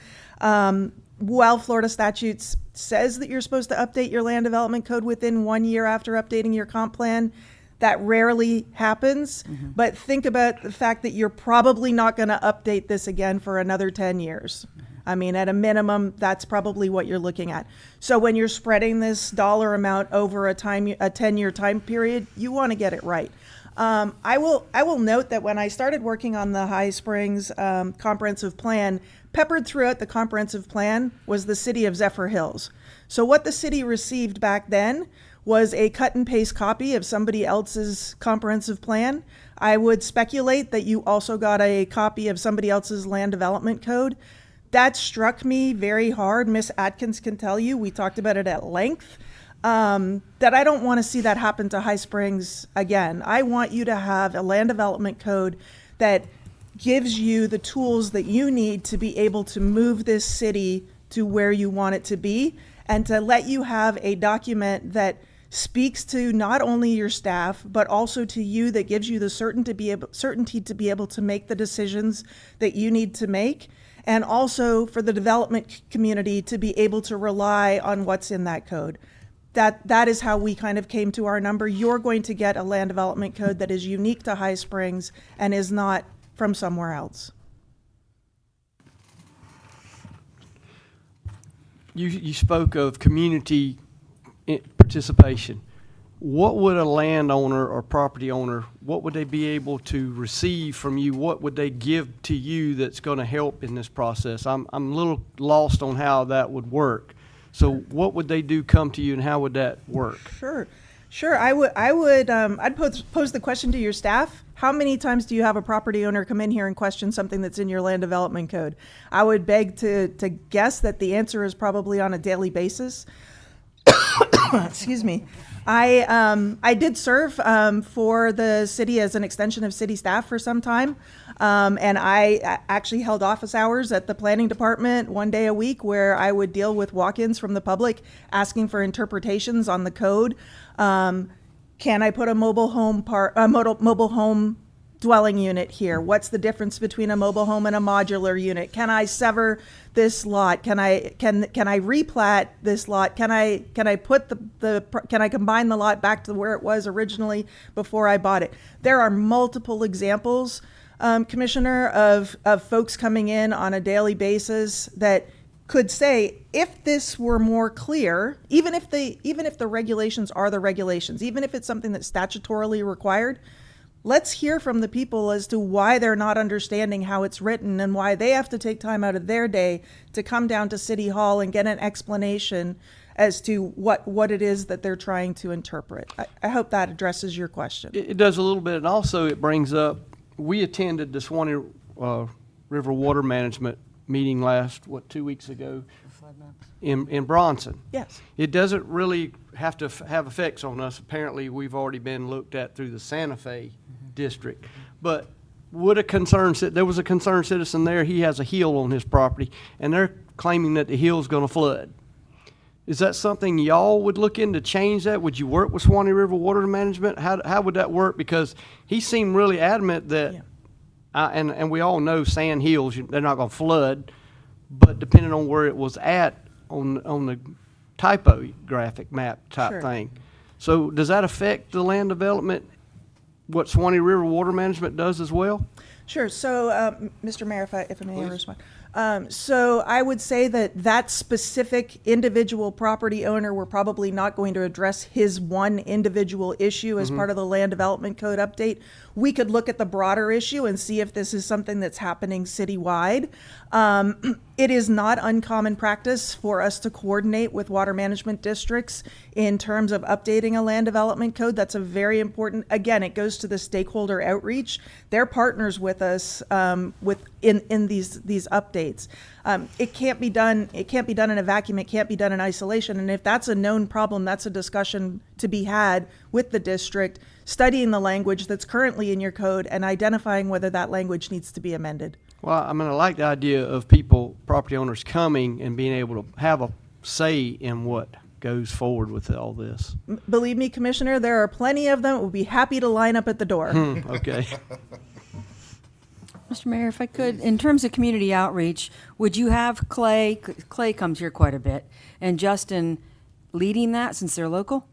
[SPEAKER 21] While Florida statutes says that you're supposed to update your land development code within 1 year after updating your comp plan, that rarely happens. But think about the fact that you're probably not going to update this again for another 10 years. I mean, at a minimum, that's probably what you're looking at. So when you're spreading this dollar amount over a 10-year time period, you want to get it right. I will note that when I started working on the High Springs comprehensive plan, peppered throughout the comprehensive plan was the city of Zephyr Hills. So what the city received back then was a cut and paste copy of somebody else's comprehensive plan. I would speculate that you also got a copy of somebody else's land development code. That struck me very hard. Miss Atkins can tell you, we talked about it at length. That I don't want to see that happen to High Springs again. I want you to have a land development code that gives you the tools that you need to be able to move this city to where you want it to be, and to let you have a document that speaks to not only your staff, but also to you, that gives you the certainty to be able to make the decisions that you need to make, and also for the development community to be able to rely on what's in that code. That is how we kind of came to our number. You're going to get a land development code that is unique to High Springs and is not from somewhere else.
[SPEAKER 15] You spoke of community participation. what would a landowner or property owner, what would they be able to receive from you? What would they give to you that's going to help in this process? I'm a little lost on how that would work. So what would they do come to you, and how would that work?
[SPEAKER 21] Sure. I'd pose the question to your staff. How many times do you have a property owner come in here and question something that's in your land development code? I would beg to guess that the answer is probably on a daily basis. Excuse me. I did serve for the city as an extension of city staff for some time, and I actually held office hours at the planning department one day a week where I would deal with walk-ins from the public asking for interpretations on the code. Can I put a mobile home dwelling unit here? What's the difference between a mobile home and a modular unit? Can I sever this lot? Can I replat this lot? Can I combine the lot back to where it was originally before I bought it? There are multiple examples, Commissioner, of folks coming in on a daily basis that could say, if this were more clear, even if the regulations are the regulations, even if it's something that's statutorily required, let's hear from the people as to why they're not understanding how it's written and why they have to take time out of their day to come down to City Hall and get an explanation as to what it is that they're trying to interpret. I hope that addresses your question.
[SPEAKER 15] It does a little bit, and also it brings up, we attended the Swanee River Water Management meeting last, 2 weeks ago in Bronson.
[SPEAKER 21] Yes.
[SPEAKER 15] It doesn't really have to have effects on us. Apparently, we've already been looked at through the Santa Fe district. But would there was a concerned citizen there, he has a hill on his property, and they're claiming that the hill's going to flood. Is that something y'all would look into change that? Would you work with Swanee River Water Management? How would that work? Because he seemed really adamant that, and we all know sand hills, they're not going to flood, but depending on where it was at on the typographic map type thing. So does that affect the land development, what Swanee River Water Management does as well?
[SPEAKER 21] Sure. So, Mr. Mayor, if I may respond. So I would say that specific individual property owner, we're probably not going to address his one individual issue as part of the Land Development Code update. We could look at the broader issue and see if this is something that's happening citywide. It is not uncommon practice for us to coordinate with water management districts in terms of updating a land development code. That's a very important, again, it goes to the stakeholder outreach. They're partners with us in these updates. It can't be done in a vacuum. It can't be done in isolation. And if that's a known problem, that's a discussion to be had with the district, studying the language that's currently in your code and identifying whether that language needs to be amended.
[SPEAKER 15] Well, I mean, I like the idea of property owners coming and being able to have a say in what goes forward with all this.
[SPEAKER 21] Believe me, Commissioner, there are plenty of them. We'll be happy to line up at the door.
[SPEAKER 15] Okay.
[SPEAKER 5] Mr. Mayor, if I could, in terms of community outreach, would you have Clay comes here quite a bit, and Justin leading that since they're local?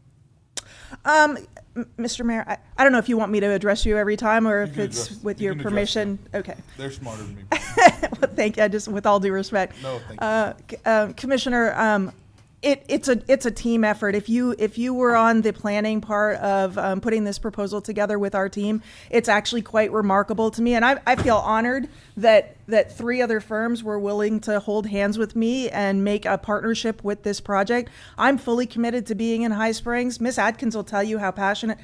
[SPEAKER 21] Mr. Mayor, I don't know if you want me to address you every time or if it's with your permission. Okay.
[SPEAKER 1] They're smarter than me.
[SPEAKER 21] Well, thank you. Just with all due respect.
[SPEAKER 1] No, thank you.
[SPEAKER 21] Commissioner, it's a team effort. If you were on the planning part of putting this proposal together with our team, it's actually quite remarkable to me, and I feel honored that 3 other firms were willing to hold hands with me and make a partnership with this project. I'm fully committed to being in High Springs. Miss Adkins will tell you how passionate.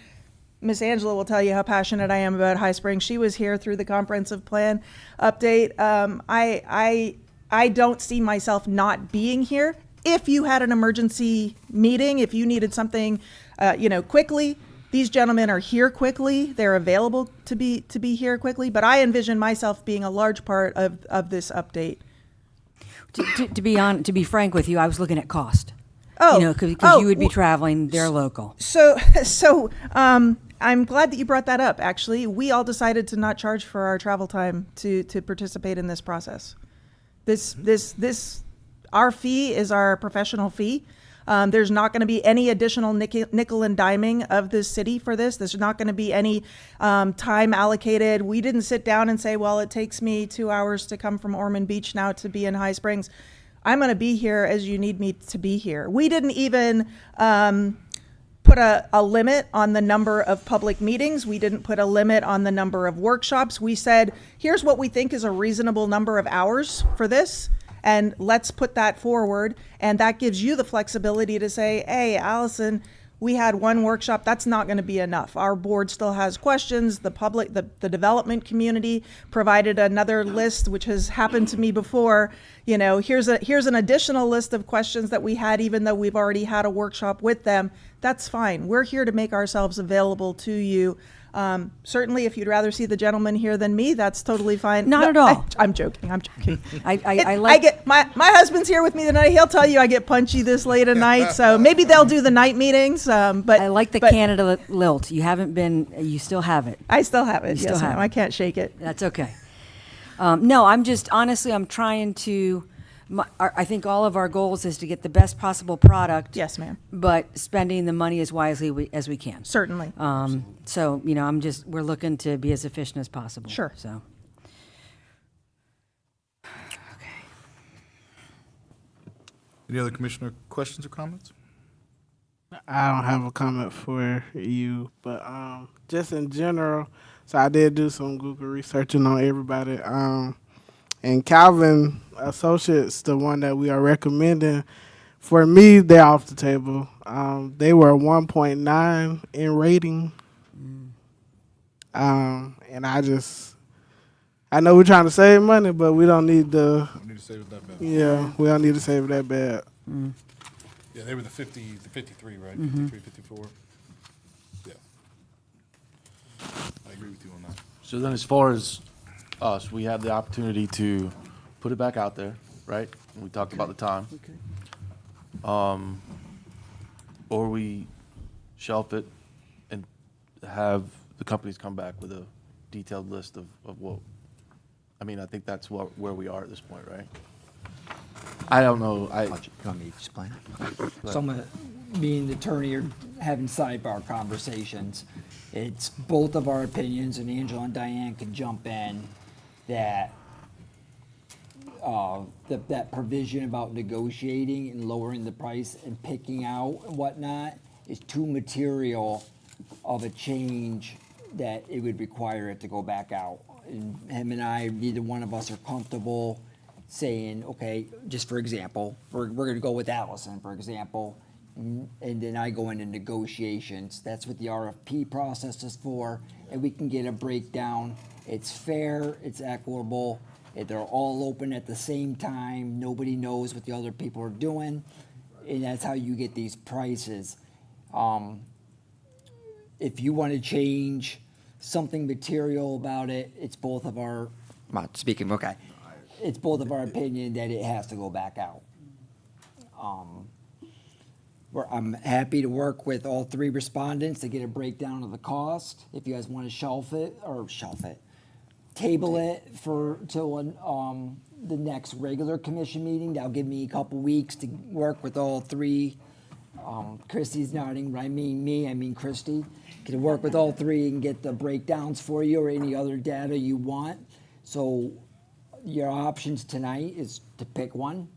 [SPEAKER 21] Miss Angela will tell you how passionate I am about High Springs. She was here through the comprehensive plan update. I don't see myself not being here. If you had an emergency meeting, if you needed something, quickly, these gentlemen are here quickly. They're available to be here quickly. But I envision myself being a large part of this update.
[SPEAKER 5] To be frank with you, I was looking at cost.
[SPEAKER 21] Oh,
[SPEAKER 5] because you would be traveling. They're local.
[SPEAKER 21] So I'm glad that you brought that up. Actually, we all decided to not charge for our travel time to participate in this process. Our fee is our professional fee. There's not going to be any additional nickel and diming of this city for this. There's not going to be any time allocated. We didn't sit down and say, well, it takes me 2 hours to come from Ormond Beach now to be in High Springs. I'm going to be here as you need me to be here. We didn't even put put a limit on the number of public meetings. We didn't put a limit on the number of workshops. We said, here's what we think is a reasonable number of hours for this, and let's put that forward. And that gives you the flexibility to say, hey, Allison, we had one workshop, that's not going to be enough. Our board still has questions. The public, the development community provided another list, which has happened to me before. You know, here's an additional list of questions that we had, even though we've already had a workshop with them. That's fine. We're here to make ourselves available to you. Certainly, if you'd rather see the gentleman here than me, that's totally fine.
[SPEAKER 5] Not at all.
[SPEAKER 21] I'm joking. I'm joking.
[SPEAKER 5] I like.
[SPEAKER 21] I get my husband's here with me tonight. He'll tell you I get punchy this late at night. So maybe they'll do the night meetings. But
[SPEAKER 5] I like the Canada lilt. You haven't been. You still have it.
[SPEAKER 21] I still have it.
[SPEAKER 5] You still
[SPEAKER 21] Yes,
[SPEAKER 5] have
[SPEAKER 21] ma'am.
[SPEAKER 5] it.
[SPEAKER 21] I can't shake it.
[SPEAKER 5] That's okay. No, I'm just honestly, I'm trying to. I think all of our goals is to get the best possible product.
[SPEAKER 21] Yes, ma'am.
[SPEAKER 5] But spending the money as wisely as we can.
[SPEAKER 21] Certainly.
[SPEAKER 5] So you know, we're looking to be as efficient as possible.
[SPEAKER 21] Sure.
[SPEAKER 5] So.
[SPEAKER 1] Any other commissioner questions or comments?
[SPEAKER 3] I don't have a comment for you, but just in general, so I did do some Google researching on everybody. And Calvin Associates, the one that we are recommending, for me, they're off the table. They were 1.9 in rating. And I know we're trying to save money, but we don't need to.
[SPEAKER 1] We need to save it that bad.
[SPEAKER 3] Yeah, we don't need to save it that bad.
[SPEAKER 1] Yeah, they were the 53, right?
[SPEAKER 5] Mhm.
[SPEAKER 1] 53, 54. Yeah. I agree with you on that.
[SPEAKER 4] So then as far as us, we have the opportunity to put it back out there, right? We talked about the time. Or we shelf it and have the companies come back with a detailed list of what, I mean, I think that's where we are at this point, right? I don't know.
[SPEAKER 8] You want me to explain? So me and the attorney are having sidebar conversations. It's both of our opinions, and Angela and Diane can jump in, that that provision about negotiating and lowering the price and picking out and whatnot is too material of a change that it would require it to go back out. And him and I, neither one of us are comfortable saying, okay, just for example, we're going to go with Allison, for example, and then I go into negotiations. That's what the RFP process is for, and we can get a breakdown. It's fair, it's equitable, they're all open at the same time, nobody knows what the other people are doing, and that's how you get these prices. If you want to change something material about it, it's both of our, I'm not speaking, okay. It's both of our opinion that it has to go back out. I'm happy to work with all three respondents to get a breakdown of the cost. If you guys want to table it till the next regular commission meeting. That'll give me a couple weeks to work with all three. Christy's nodding, I mean Christy. Can work with all three and get the breakdowns for you or any other data you want. So your options tonight is to pick one,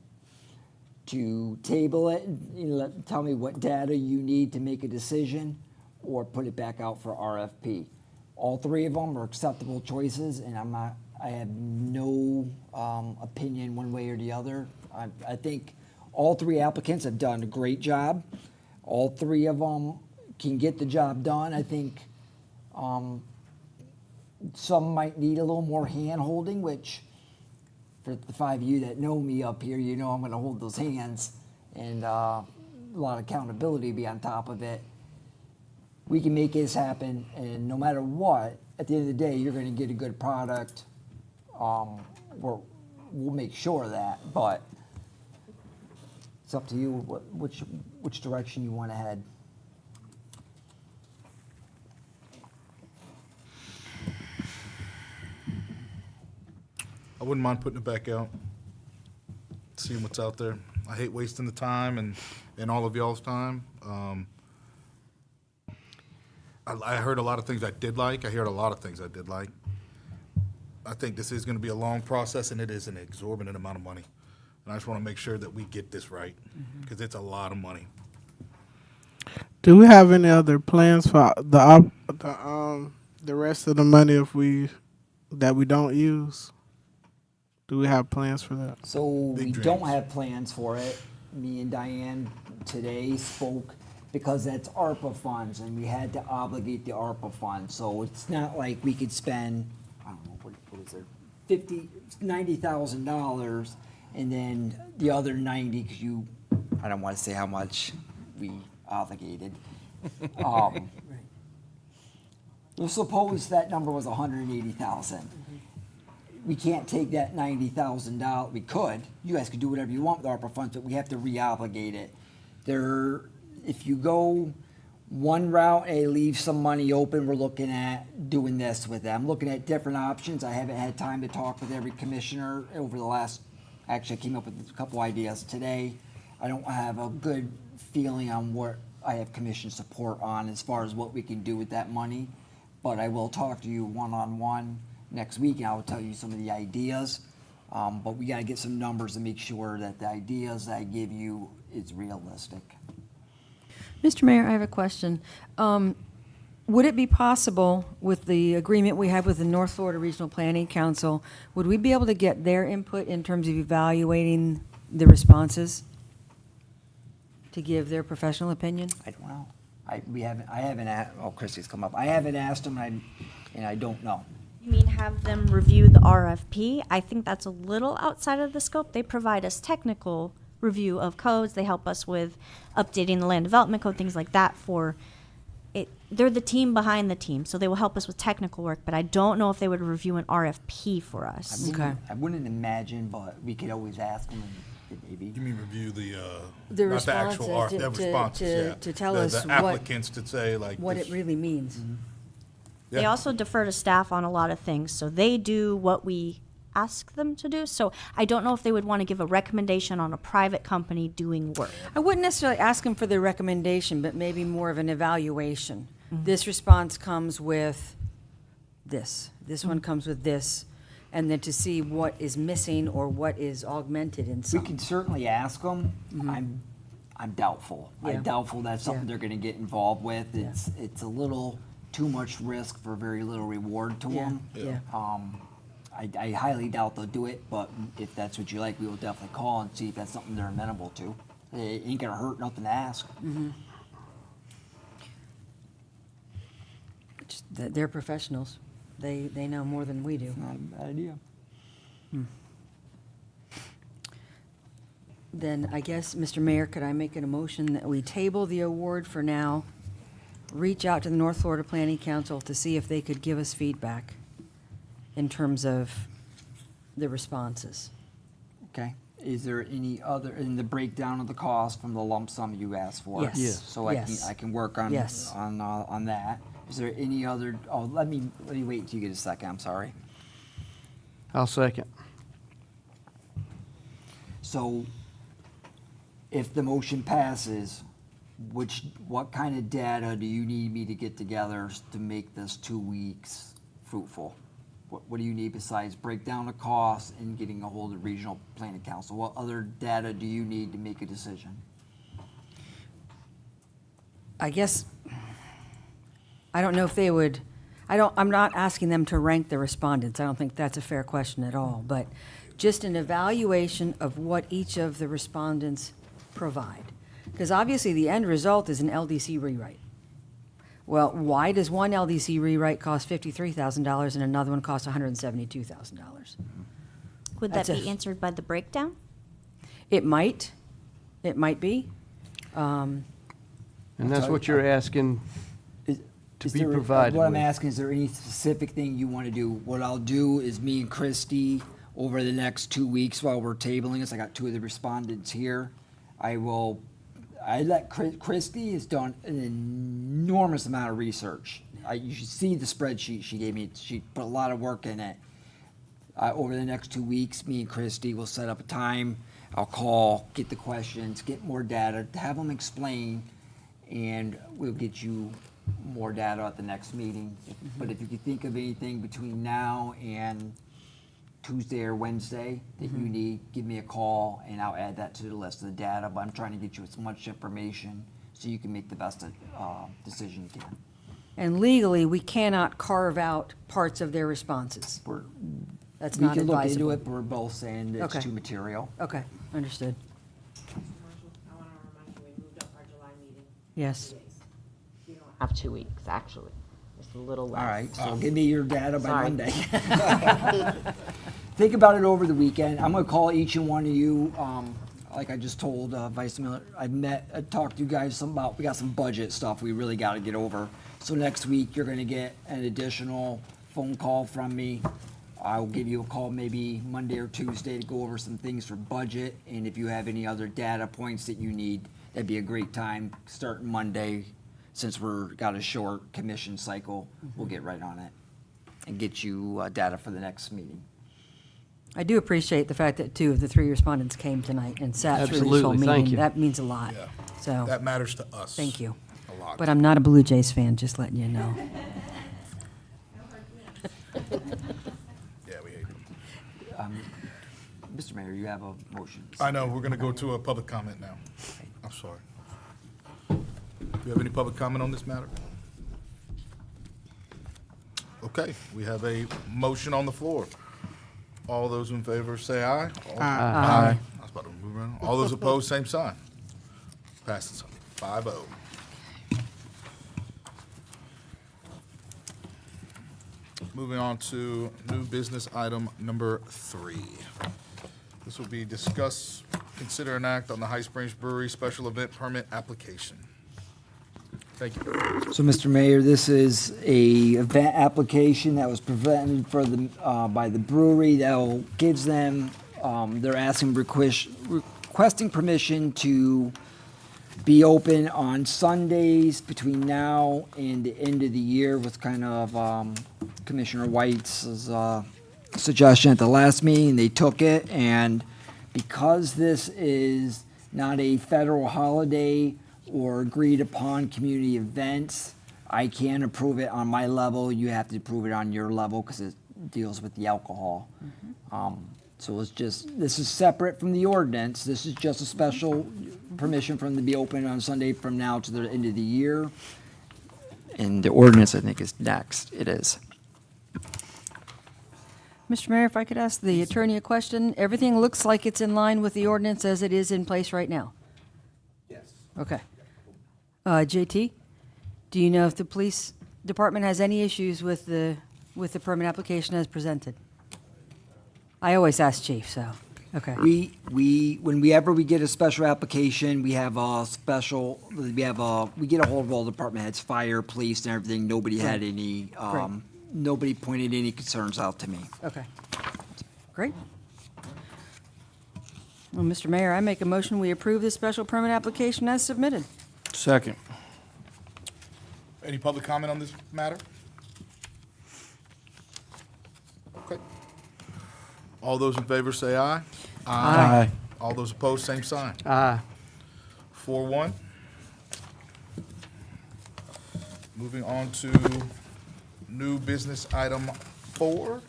[SPEAKER 8] to table it, and tell me what data you need to make a decision, or put it back out for RFP. All three of them are acceptable choices, and I have no opinion one way or the other. I think all three applicants have done a great job. All three of them can get the job done. I think some might need a little more hand-holding, which for the five of you that know me up here, you know I'm going to hold those hands, and a lot of accountability be on top of it. We can make this happen, and no matter what, at the end of the day, you're going to get a good product. We'll make sure of that, but it's up to you which direction you want to head.
[SPEAKER 1] I wouldn't mind putting it back out, seeing what's out there. I hate wasting the time and all of y'all's time. I heard a lot of things I did like. I heard a lot of things I did like. I think this is going to be a long process, and it is an exorbitant amount of money. And I just want to make sure that we get this right, because it's a lot of money.
[SPEAKER 3] Do we have any other plans for the rest of the money that we don't use? Do we have plans for that?
[SPEAKER 8] So we don't have plans for it. Me and Diane today spoke because that's ARPA funds and we had to obligate the ARPA funds. So it's not like we could spend, I don't know, what was it, $90,000 and then the other 90, because I don't want to say how much we obligated. Well, suppose that number was 180,000. We can't take that $90,000. We could. You guys could do whatever you want with ARPA funds, but we have to reobligate it. If you go one route and leave some money open, we're looking at doing this with them. Looking at different options. I haven't had time to talk with every commissioner over the last. Actually, I came up with a couple ideas today. I don't have a good feeling on what I have commission support on as far as what we can do with that money, but I will talk to you one-on-one next week, and I will tell you some of the ideas. But we got to get some numbers to make sure that the ideas that I give you is realistic.
[SPEAKER 5] Mr. Mayor, I have a question. Would it be possible, with the agreement we have with the North Florida Regional Planning Council, would we be able to get their input in terms of evaluating the responses to give their professional opinion?
[SPEAKER 8] I don't know. I haven't asked, Christy's come up. I haven't asked them, and I don't know.
[SPEAKER 20] You mean have them review the RFP? I think that's a little outside of the scope. They provide us technical review of codes. They help us with updating the land development code, things like that for it. They're the team behind the team, so they will help us with technical work, but I don't know if they would review an RFP for us.
[SPEAKER 8] I wouldn't imagine, but we could always ask them. Maybe.
[SPEAKER 1] You mean review the
[SPEAKER 5] not the actual
[SPEAKER 1] responses, the responses,
[SPEAKER 5] to tell us
[SPEAKER 1] the applicants to say like
[SPEAKER 5] what
[SPEAKER 1] this.
[SPEAKER 5] it really means.
[SPEAKER 1] Yeah.
[SPEAKER 20] They also defer to staff on a lot of things, so they do what we ask them to do. So I don't know if they would want to give a recommendation on a private company doing work.
[SPEAKER 5] I wouldn't necessarily ask them for their recommendation, but maybe more of an evaluation. This response comes with this. This one comes with this. And then to see what is missing or what is augmented in some.
[SPEAKER 8] We can certainly ask them. I'm doubtful.
[SPEAKER 5] Yeah.
[SPEAKER 8] I'm doubtful that's something
[SPEAKER 5] Yeah.
[SPEAKER 8] they're going to get involved with. It's a little too much risk for very little reward to them.
[SPEAKER 5] Yeah.
[SPEAKER 8] I highly doubt they'll do it, but if that's what you like, we will definitely call and see if that's something they're amenable to. It ain't gonna hurt nothing to ask.
[SPEAKER 5] They're professionals. They know more than we do.
[SPEAKER 8] Not a bad idea.
[SPEAKER 5] Then I guess, Mr. Mayor, could I make a motion that we table the award for now, reach out to the North Florida Planning Council to see if they could give us feedback in terms of the responses?
[SPEAKER 8] Okay. Is there any other, in the breakdown of the cost from the lump sum you asked for?
[SPEAKER 5] Yes. Yes.
[SPEAKER 8] So I can work on,
[SPEAKER 5] Yes.
[SPEAKER 8] on that. Is there any other, let me wait until you get a second, I'm sorry.
[SPEAKER 15] I'll second.
[SPEAKER 8] So if the motion passes, what kind of data do you need me to get together to make this 2 weeks fruitful? What do you need besides breakdown of costs and getting a hold of Regional Planning Council? What other data do you need to make a decision?
[SPEAKER 5] I guess, I don't know if they would, I'm not asking them to rank the respondents. I don't think that's a fair question at all. But just an evaluation of what each of the respondents provide. Because obviously the end result is an LDC rewrite. Well, why does one LDC rewrite cost $53,000 and another one cost $172,000?
[SPEAKER 20] Would that be answered by the breakdown?
[SPEAKER 5] It might. It might be.
[SPEAKER 15] And that's what you're asking to be
[SPEAKER 8] there,
[SPEAKER 15] provided
[SPEAKER 8] what I'm
[SPEAKER 15] with.
[SPEAKER 8] asking, is there any specific thing you want to do? What I'll do is me and Christy, over the next 2 weeks while we're tabling this, I got two of the respondents here. Christy has done an enormous amount of research. You should see the spreadsheet she gave me. She put a lot of work in it. Over the next 2 weeks, me and Christy will set up a time. I'll call, get the questions, get more data, have them explain, and we'll get you more data at the next meeting. But if you could think of anything between now and Tuesday or Wednesday that you need, give me a call and I'll add that to the list of the data. But I'm trying to get you as much information so you can make the best decision you can.
[SPEAKER 5] And legally, we cannot carve out parts of their responses. That's
[SPEAKER 8] We
[SPEAKER 5] not
[SPEAKER 8] can look into
[SPEAKER 5] advisable.
[SPEAKER 8] it, but we're both saying it's
[SPEAKER 5] Okay.
[SPEAKER 8] too material.
[SPEAKER 5] Okay, understood. Yes.
[SPEAKER 2] Have 2 weeks, actually. Just a little less.
[SPEAKER 8] All right, so give me your data by
[SPEAKER 2] Sorry.
[SPEAKER 8] Monday. Think about it over the weekend. I'm gonna call each and one of you, like I just told Vice Miller, I talked to you guys we got some budget stuff we really gotta get over. So next week, you're gonna get an additional phone call from me. I'll give you a call maybe Monday or Tuesday to go over some things for budget, and if you have any other data points that you need, that'd be a great time, starting Monday. Since got a short commission cycle, we'll get right on it and get you data for the next meeting.
[SPEAKER 5] I do appreciate the fact that 2 of the 3 respondents came tonight and sat through this whole
[SPEAKER 15] Absolutely,
[SPEAKER 5] meeting.
[SPEAKER 15] thank you.
[SPEAKER 5] That means a lot.
[SPEAKER 1] Yeah.
[SPEAKER 5] So,
[SPEAKER 1] That matters to us.
[SPEAKER 5] thank you.
[SPEAKER 1] A lot.
[SPEAKER 5] But I'm not a Blue Jays fan, just letting you know.
[SPEAKER 1] Yeah, we hate them.
[SPEAKER 8] Mr. Mayor, you have a motion.
[SPEAKER 1] I know, we're gonna go to a public comment now. I'm sorry. Do you have any public comment on this matter? Okay, we have a motion on the floor. All those in favor say aye.
[SPEAKER 3] Aye.
[SPEAKER 1] I was about to move around. All those opposed, same sign. Passes 5-0. Moving on to new business item number 3. This will be discuss, consider an act on the High Springs Brewery special event permit application. Thank you.
[SPEAKER 8] So, Mr. Mayor, this is a event application that was presented by the brewery that gives them, they're requesting permission to be open on Sundays between now and the end of the year with kind of Commissioner White's suggestion at the last meeting. They took it, and because this is not a federal holiday or agreed upon community events, I can approve it on my level. You have to approve it on your level because it deals with the alcohol. So this is separate from the ordinance. This is just a special permission for them to be open on Sunday from now to the end of the year. And the ordinance, I think, is next. It is.
[SPEAKER 5] Mr. Mayor, if I could ask the attorney a question, everything looks like it's in line with the ordinance as it is in place right now?
[SPEAKER 7] Yes.
[SPEAKER 5] Okay. JT, do you know if the police department has any issues with the permit application as presented? I always ask chief, so, okay.
[SPEAKER 8] Whenever we get a special application, we get a hold of all department heads, fire, police, and everything. Nobody had any, nobody pointed any concerns out to me.
[SPEAKER 5] Okay. Great. Well, Mr. Mayor, I make a motion, we approve this special permit application as submitted.
[SPEAKER 15] Second.
[SPEAKER 1] Any public comment on this matter? Okay. All those in favor say aye.
[SPEAKER 15] Aye.
[SPEAKER 1] All those opposed, same sign.
[SPEAKER 15] Aye.
[SPEAKER 1] 4-1. Moving on to new business item 4.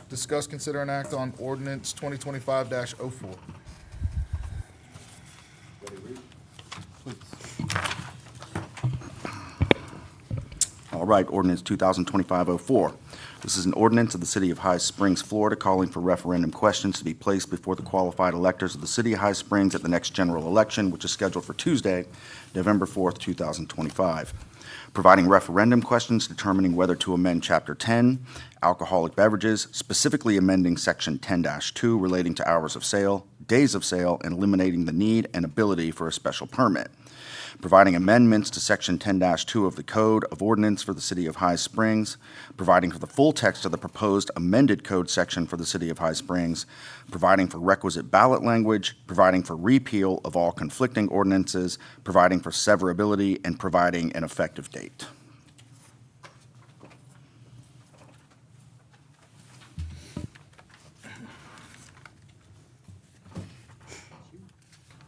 [SPEAKER 1] Discuss, consider, and act on ordinance 2025-04.
[SPEAKER 7] All right, ordinance 2025-04. This is an ordinance of the City of High Springs, Florida, calling for referendum questions to be placed before the qualified electors of the City of High Springs at the next general election, which is scheduled for Tuesday, November 4th, 2025. Providing referendum questions determining whether to amend Chapter 10, alcoholic beverages, specifically amending Section 10-2 relating to hours of sale, days of sale, and eliminating the need and ability for a special permit. Providing amendments to Section 10-2 of the Code of Ordinance for the City of High Springs, providing for the full text of the proposed amended code section for the City of High Springs, providing for requisite ballot language, providing for repeal of all conflicting ordinances, providing for severability, and providing an effective date.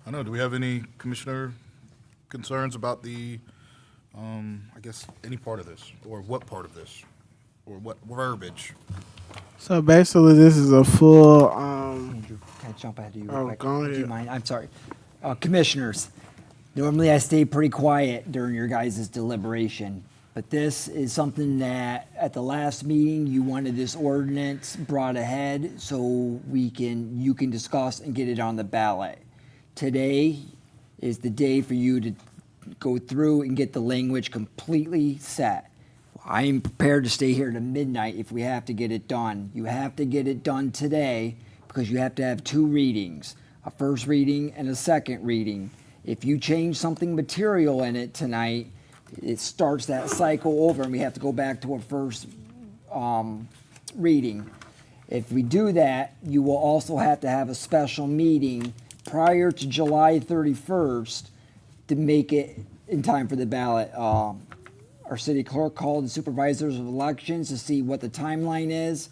[SPEAKER 1] I know, do we have any commissioner concerns about the, I guess, any part of this, or what part of this, or what verbiage?
[SPEAKER 3] So basically, this is a full.
[SPEAKER 8] Andrew, can I jump ahead of you?
[SPEAKER 3] Oh,
[SPEAKER 8] real quick?
[SPEAKER 3] go
[SPEAKER 8] Do you
[SPEAKER 3] ahead.
[SPEAKER 8] mind? I'm sorry. Commissioners, Normally, I stay pretty quiet during your guys' deliberation, but this is something that at the last meeting, you wanted this ordinance brought ahead so you can discuss and get it on the ballot. Today is the day for you to go through and get the language completely set. I am prepared to stay here to midnight if we have to get it done. You have to get it done today because you have to have 2 readings, a first reading and a second reading. If you change something material in it tonight, it starts that cycle over and we have to go back to a first reading. If we do that, you will also have to have a special meeting prior to July 31st to make it in time for the ballot. Our city clerk called the supervisors of elections to see what the timeline is.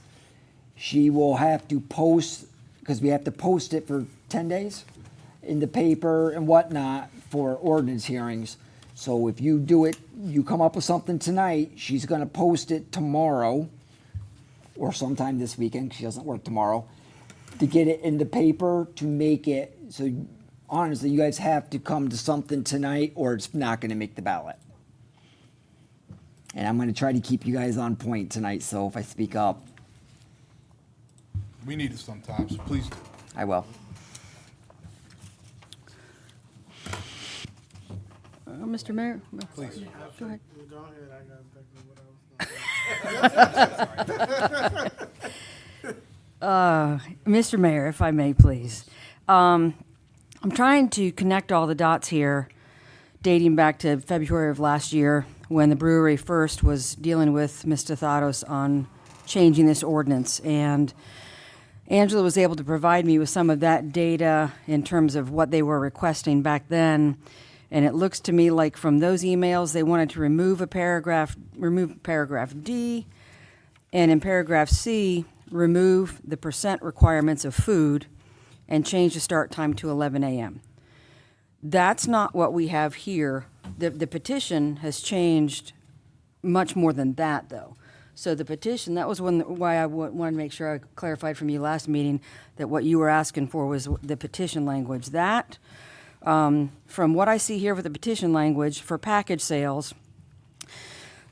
[SPEAKER 8] She will have to post, because we have to post it for 10 days in the paper and whatnot for ordinance hearings. So if you do it, you come up with something tonight, she's gonna post it tomorrow or sometime this weekend, 'cause she doesn't work tomorrow, to get it in the paper to make it, so honestly, you guys have to come to something tonight or it's not gonna make the ballot. And I'm gonna try to keep you guys on point tonight, so if I speak up,
[SPEAKER 1] We need it sometimes, so please do.
[SPEAKER 8] I will.
[SPEAKER 5] Mr. Mayor?
[SPEAKER 1] Please.
[SPEAKER 5] Go ahead.
[SPEAKER 3] Go ahead, I
[SPEAKER 5] Mr. Mayor, if I may, please. I'm trying to connect all the dots here, dating back to February of last year, when the brewery first was dealing with Mr. Thatos on changing this ordinance. And Angela was able to provide me with some of that data in terms of what they were requesting back then. And it looks to me like from those emails, they wanted to remove paragraph D, and in paragraph C, remove the percent requirements of food and change the start time to 11 a.m. That's not what we have here. The petition has changed much more than that, though. So the petition, that was why I wanted to make sure I clarified from you last meeting that what you were asking for was the petition language. That, from what I see here with the petition language, for package sales,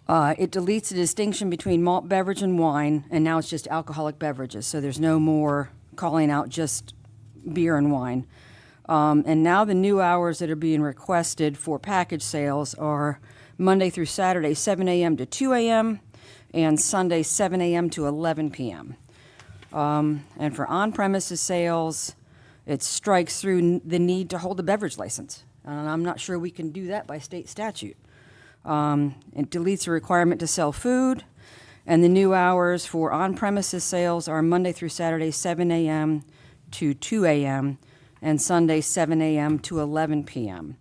[SPEAKER 5] it deletes the distinction between malt beverage and wine, and now it's just alcoholic beverages. So there's no more calling out just beer and wine. And now the new hours that are being requested for package sales are Monday through Saturday, 7 a.m. to 2 a.m., and Sunday, 7 a.m. to 11 p.m. And for on-premises sales, it strikes through the need to hold a beverage license. And I'm not sure we can do that by state statute. It deletes the requirement to sell food, and the new hours for on-premises sales are Monday through Saturday, 7 a.m. to 2 a.m., and Sunday, 7 a.m. to 11 p.m.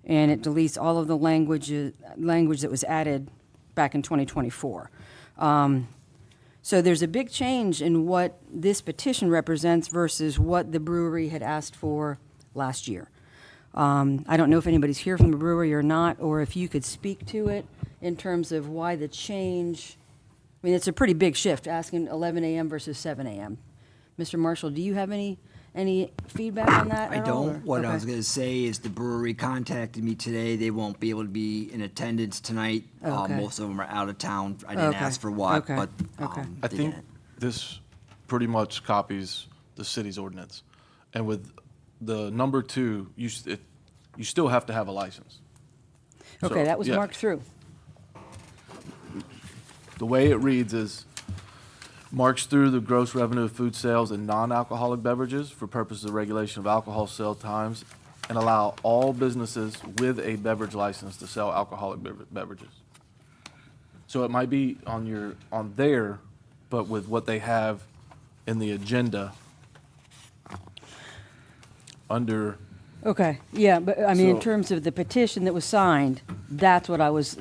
[SPEAKER 5] And it deletes all of the language that was added back in 2024. So there's a big change in what this petition represents versus what the brewery had asked for last year. I don't know if anybody's here from the brewery or not, or if you could speak to it in terms of why the change. I mean, it's a pretty big shift, asking 11 a.m. versus 7 a.m. Mr. Marshall, do you have any feedback on that
[SPEAKER 8] I
[SPEAKER 5] at all,
[SPEAKER 8] don't.
[SPEAKER 5] or-
[SPEAKER 8] What I
[SPEAKER 5] okay.
[SPEAKER 8] was going to say is the brewery contacted me today. They won't be able to be in attendance tonight.
[SPEAKER 5] Okay.
[SPEAKER 8] Most of them are out of town. I didn't
[SPEAKER 5] Okay.
[SPEAKER 8] ask for what,
[SPEAKER 5] Okay.
[SPEAKER 8] but
[SPEAKER 5] Okay.
[SPEAKER 4] I
[SPEAKER 8] they
[SPEAKER 4] think
[SPEAKER 8] didn't.
[SPEAKER 4] this pretty much copies the city's ordinance. And with the number 2, you still have to have a license.
[SPEAKER 5] Okay,
[SPEAKER 4] So,
[SPEAKER 5] that was
[SPEAKER 4] yeah.
[SPEAKER 5] marked through.
[SPEAKER 4] The way it reads is, marks through the gross revenue of food sales and non-alcoholic beverages for purposes of regulation of alcohol sale times, and allow all businesses with a beverage license to sell alcoholic beverages. So it might be on there, but with what they have in the agenda under.
[SPEAKER 5] Okay, yeah, but I mean, in
[SPEAKER 4] So-
[SPEAKER 5] terms of the petition that was signed, that's what I was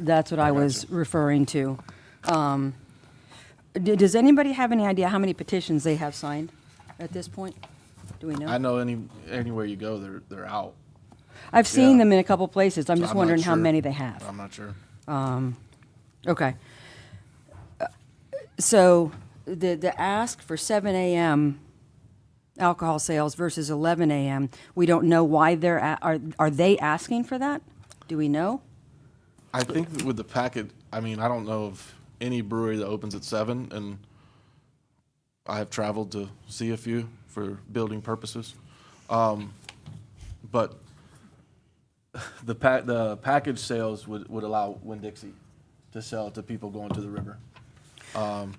[SPEAKER 5] referring to. Does anybody have any idea how many petitions they have signed at this point? Do we know?
[SPEAKER 4] I know anywhere you go, they're out.
[SPEAKER 5] I've seen
[SPEAKER 4] Yeah.
[SPEAKER 5] them in a couple places. I'm
[SPEAKER 4] So
[SPEAKER 5] just
[SPEAKER 4] I'm not
[SPEAKER 5] wondering how
[SPEAKER 4] sure.
[SPEAKER 5] many they have.
[SPEAKER 4] I'm not sure.
[SPEAKER 5] Okay. So the ask for 7 a.m., alcohol sales versus 11 a.m. We don't know why are they asking for that? Do we know?
[SPEAKER 4] I think that with the packet, I mean, I don't know of any brewery that opens at 7, and I have traveled to see a few for building purposes. But the package sales would allow Winn-Dixie to sell to people going to the river,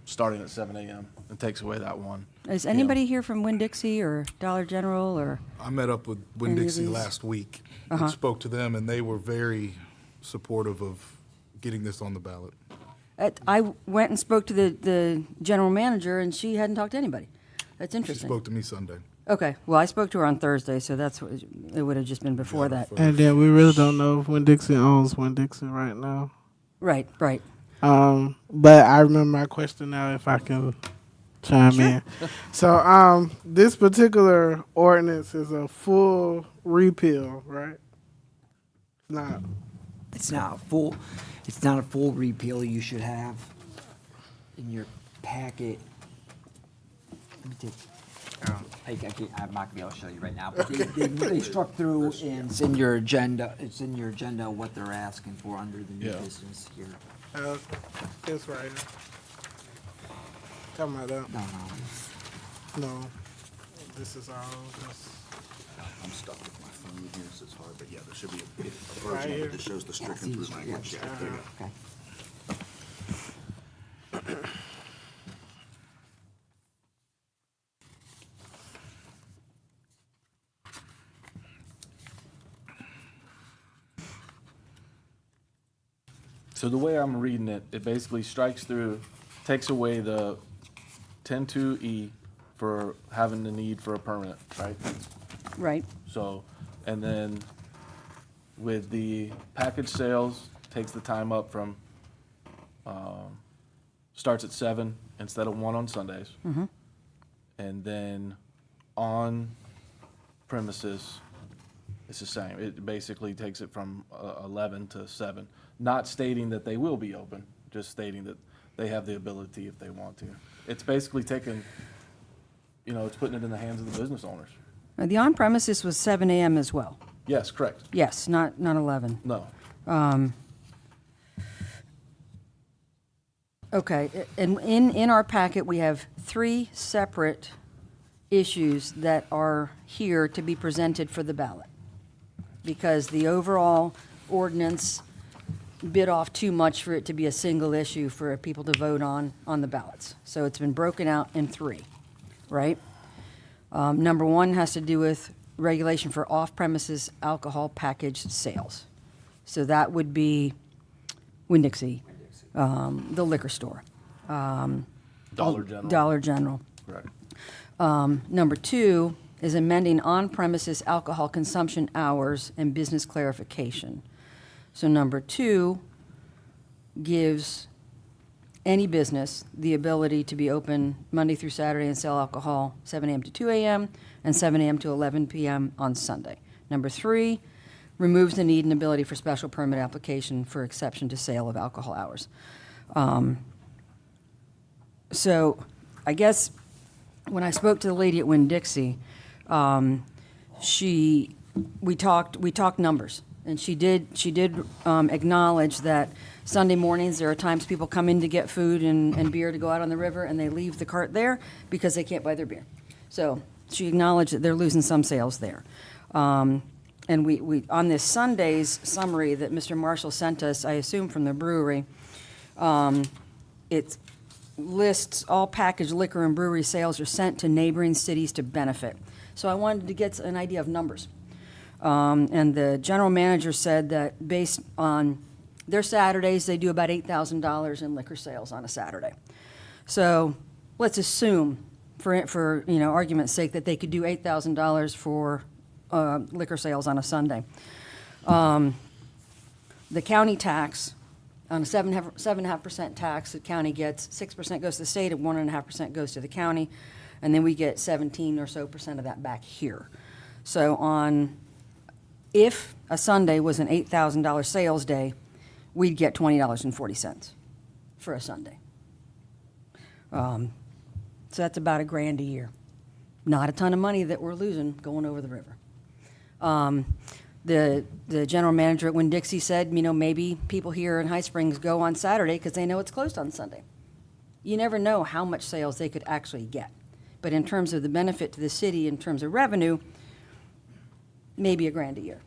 [SPEAKER 4] starting at 7 a.m. It takes away that one.
[SPEAKER 5] Is anybody here from Winn-Dixie or Dollar General or?
[SPEAKER 1] I met up with
[SPEAKER 5] Any of
[SPEAKER 1] Winn-Dixie
[SPEAKER 5] these?
[SPEAKER 1] last week
[SPEAKER 5] Uh-huh.
[SPEAKER 1] and spoke to them, and they were very supportive of getting this on the ballot.
[SPEAKER 5] I went and spoke to the general manager, and she hadn't talked to anybody. That's
[SPEAKER 1] She
[SPEAKER 5] interesting.
[SPEAKER 1] spoke to me Sunday.
[SPEAKER 5] Okay, well, I spoke to her on Thursday, so that's what, it would have just been before that.
[SPEAKER 3] And then we really don't know if Winn-Dixie owns Winn-Dixie right now.
[SPEAKER 5] Right.
[SPEAKER 3] But I remember my question now, if I can chime in. So this particular ordinance is a full repeal, right? Not.
[SPEAKER 8] It's not a full. It's not a full repeal. You should have in your packet. Let me take. I'm not gonna be able to show you right now, but they struck through, and it's in your agenda. It's in your agenda what they're asking for under the new business here.
[SPEAKER 3] It's right here. Talking about that. No. This is all this.
[SPEAKER 7] I'm stuck with my phone here, so it's hard, but yeah, there should be a
[SPEAKER 3] Right
[SPEAKER 7] version of
[SPEAKER 3] here.
[SPEAKER 7] it that shows the stricken through language. Yeah, there you go.
[SPEAKER 8] Okay.
[SPEAKER 4] So the way I'm reading it, it basically strikes through, takes away the 10.2E for having the need for a permit, right?
[SPEAKER 5] Right.
[SPEAKER 4] So, and then with the package sales, takes the time up from, starts at 7 instead of 1 on Sundays.
[SPEAKER 5] Mhm.
[SPEAKER 4] And then on premises, it's the same. It basically takes it from 11 to 7. Not stating that they will be open, just stating that they have the ability if they want to. It's basically taking, it's putting it in the hands of the business owners.
[SPEAKER 5] The on-premises was 7 a.m. as well.
[SPEAKER 4] Yes, correct.
[SPEAKER 5] Yes, not 11.
[SPEAKER 4] No.
[SPEAKER 5] Okay, and in our packet, we have 3 separate issues that are here to be presented for the ballot. Because the overall ordinance bit off too much for it to be a single issue for people to vote on the ballots. So it's been broken out in 3, right? Number 1 has to do with regulation for off-premises alcohol package sales. So that would be Winn-Dixie, the liquor store.
[SPEAKER 4] Dollar General.
[SPEAKER 5] Dollar General.
[SPEAKER 4] Correct.
[SPEAKER 5] Number 2 is amending on-premises alcohol consumption hours and business clarification. So number 2 gives any business the ability to be open Monday through Saturday and sell alcohol 7 a.m. to 2 a.m. and 7 a.m. to 11 p.m. on Sunday. Number 3 removes the need and ability for special permit application for exception to sale of alcohol hours. So I guess when I spoke to the lady at Winn-Dixie, we talked numbers, and she did acknowledge that Sunday mornings there are times people come in to get food and beer to go out on the river, and they leave the cart there because they can't buy their beer. So she acknowledged that they're losing some sales there. And we on this Sunday's summary that Mr. Marshall sent us, I assume from the brewery, it lists all packaged liquor and brewery sales are sent to neighboring cities to benefit. So I wanted to get an idea of numbers. And the general manager said that based on their Saturdays, they do about $8,000 in liquor sales on a Saturday. So let's assume, for argument's sake, that they could do $8,000 for liquor sales on a Sunday. The county tax, on a 7.5% tax, the county gets 6% goes to the state and 1.5% goes to the county, and then we get 17 or so percent of that back here. So if a Sunday was an $8,000 sales day, we'd get $20.40 for a Sunday. So that's about $1,000 a year Not a ton of money that we're losing going over the river. The general manager at Winn-Dixie said, maybe people here in High Springs go on Saturday because they know it's closed on Sunday. You never know how much sales they could actually get. But in terms of the benefit to the city, in terms of revenue, maybe $1,000 a year.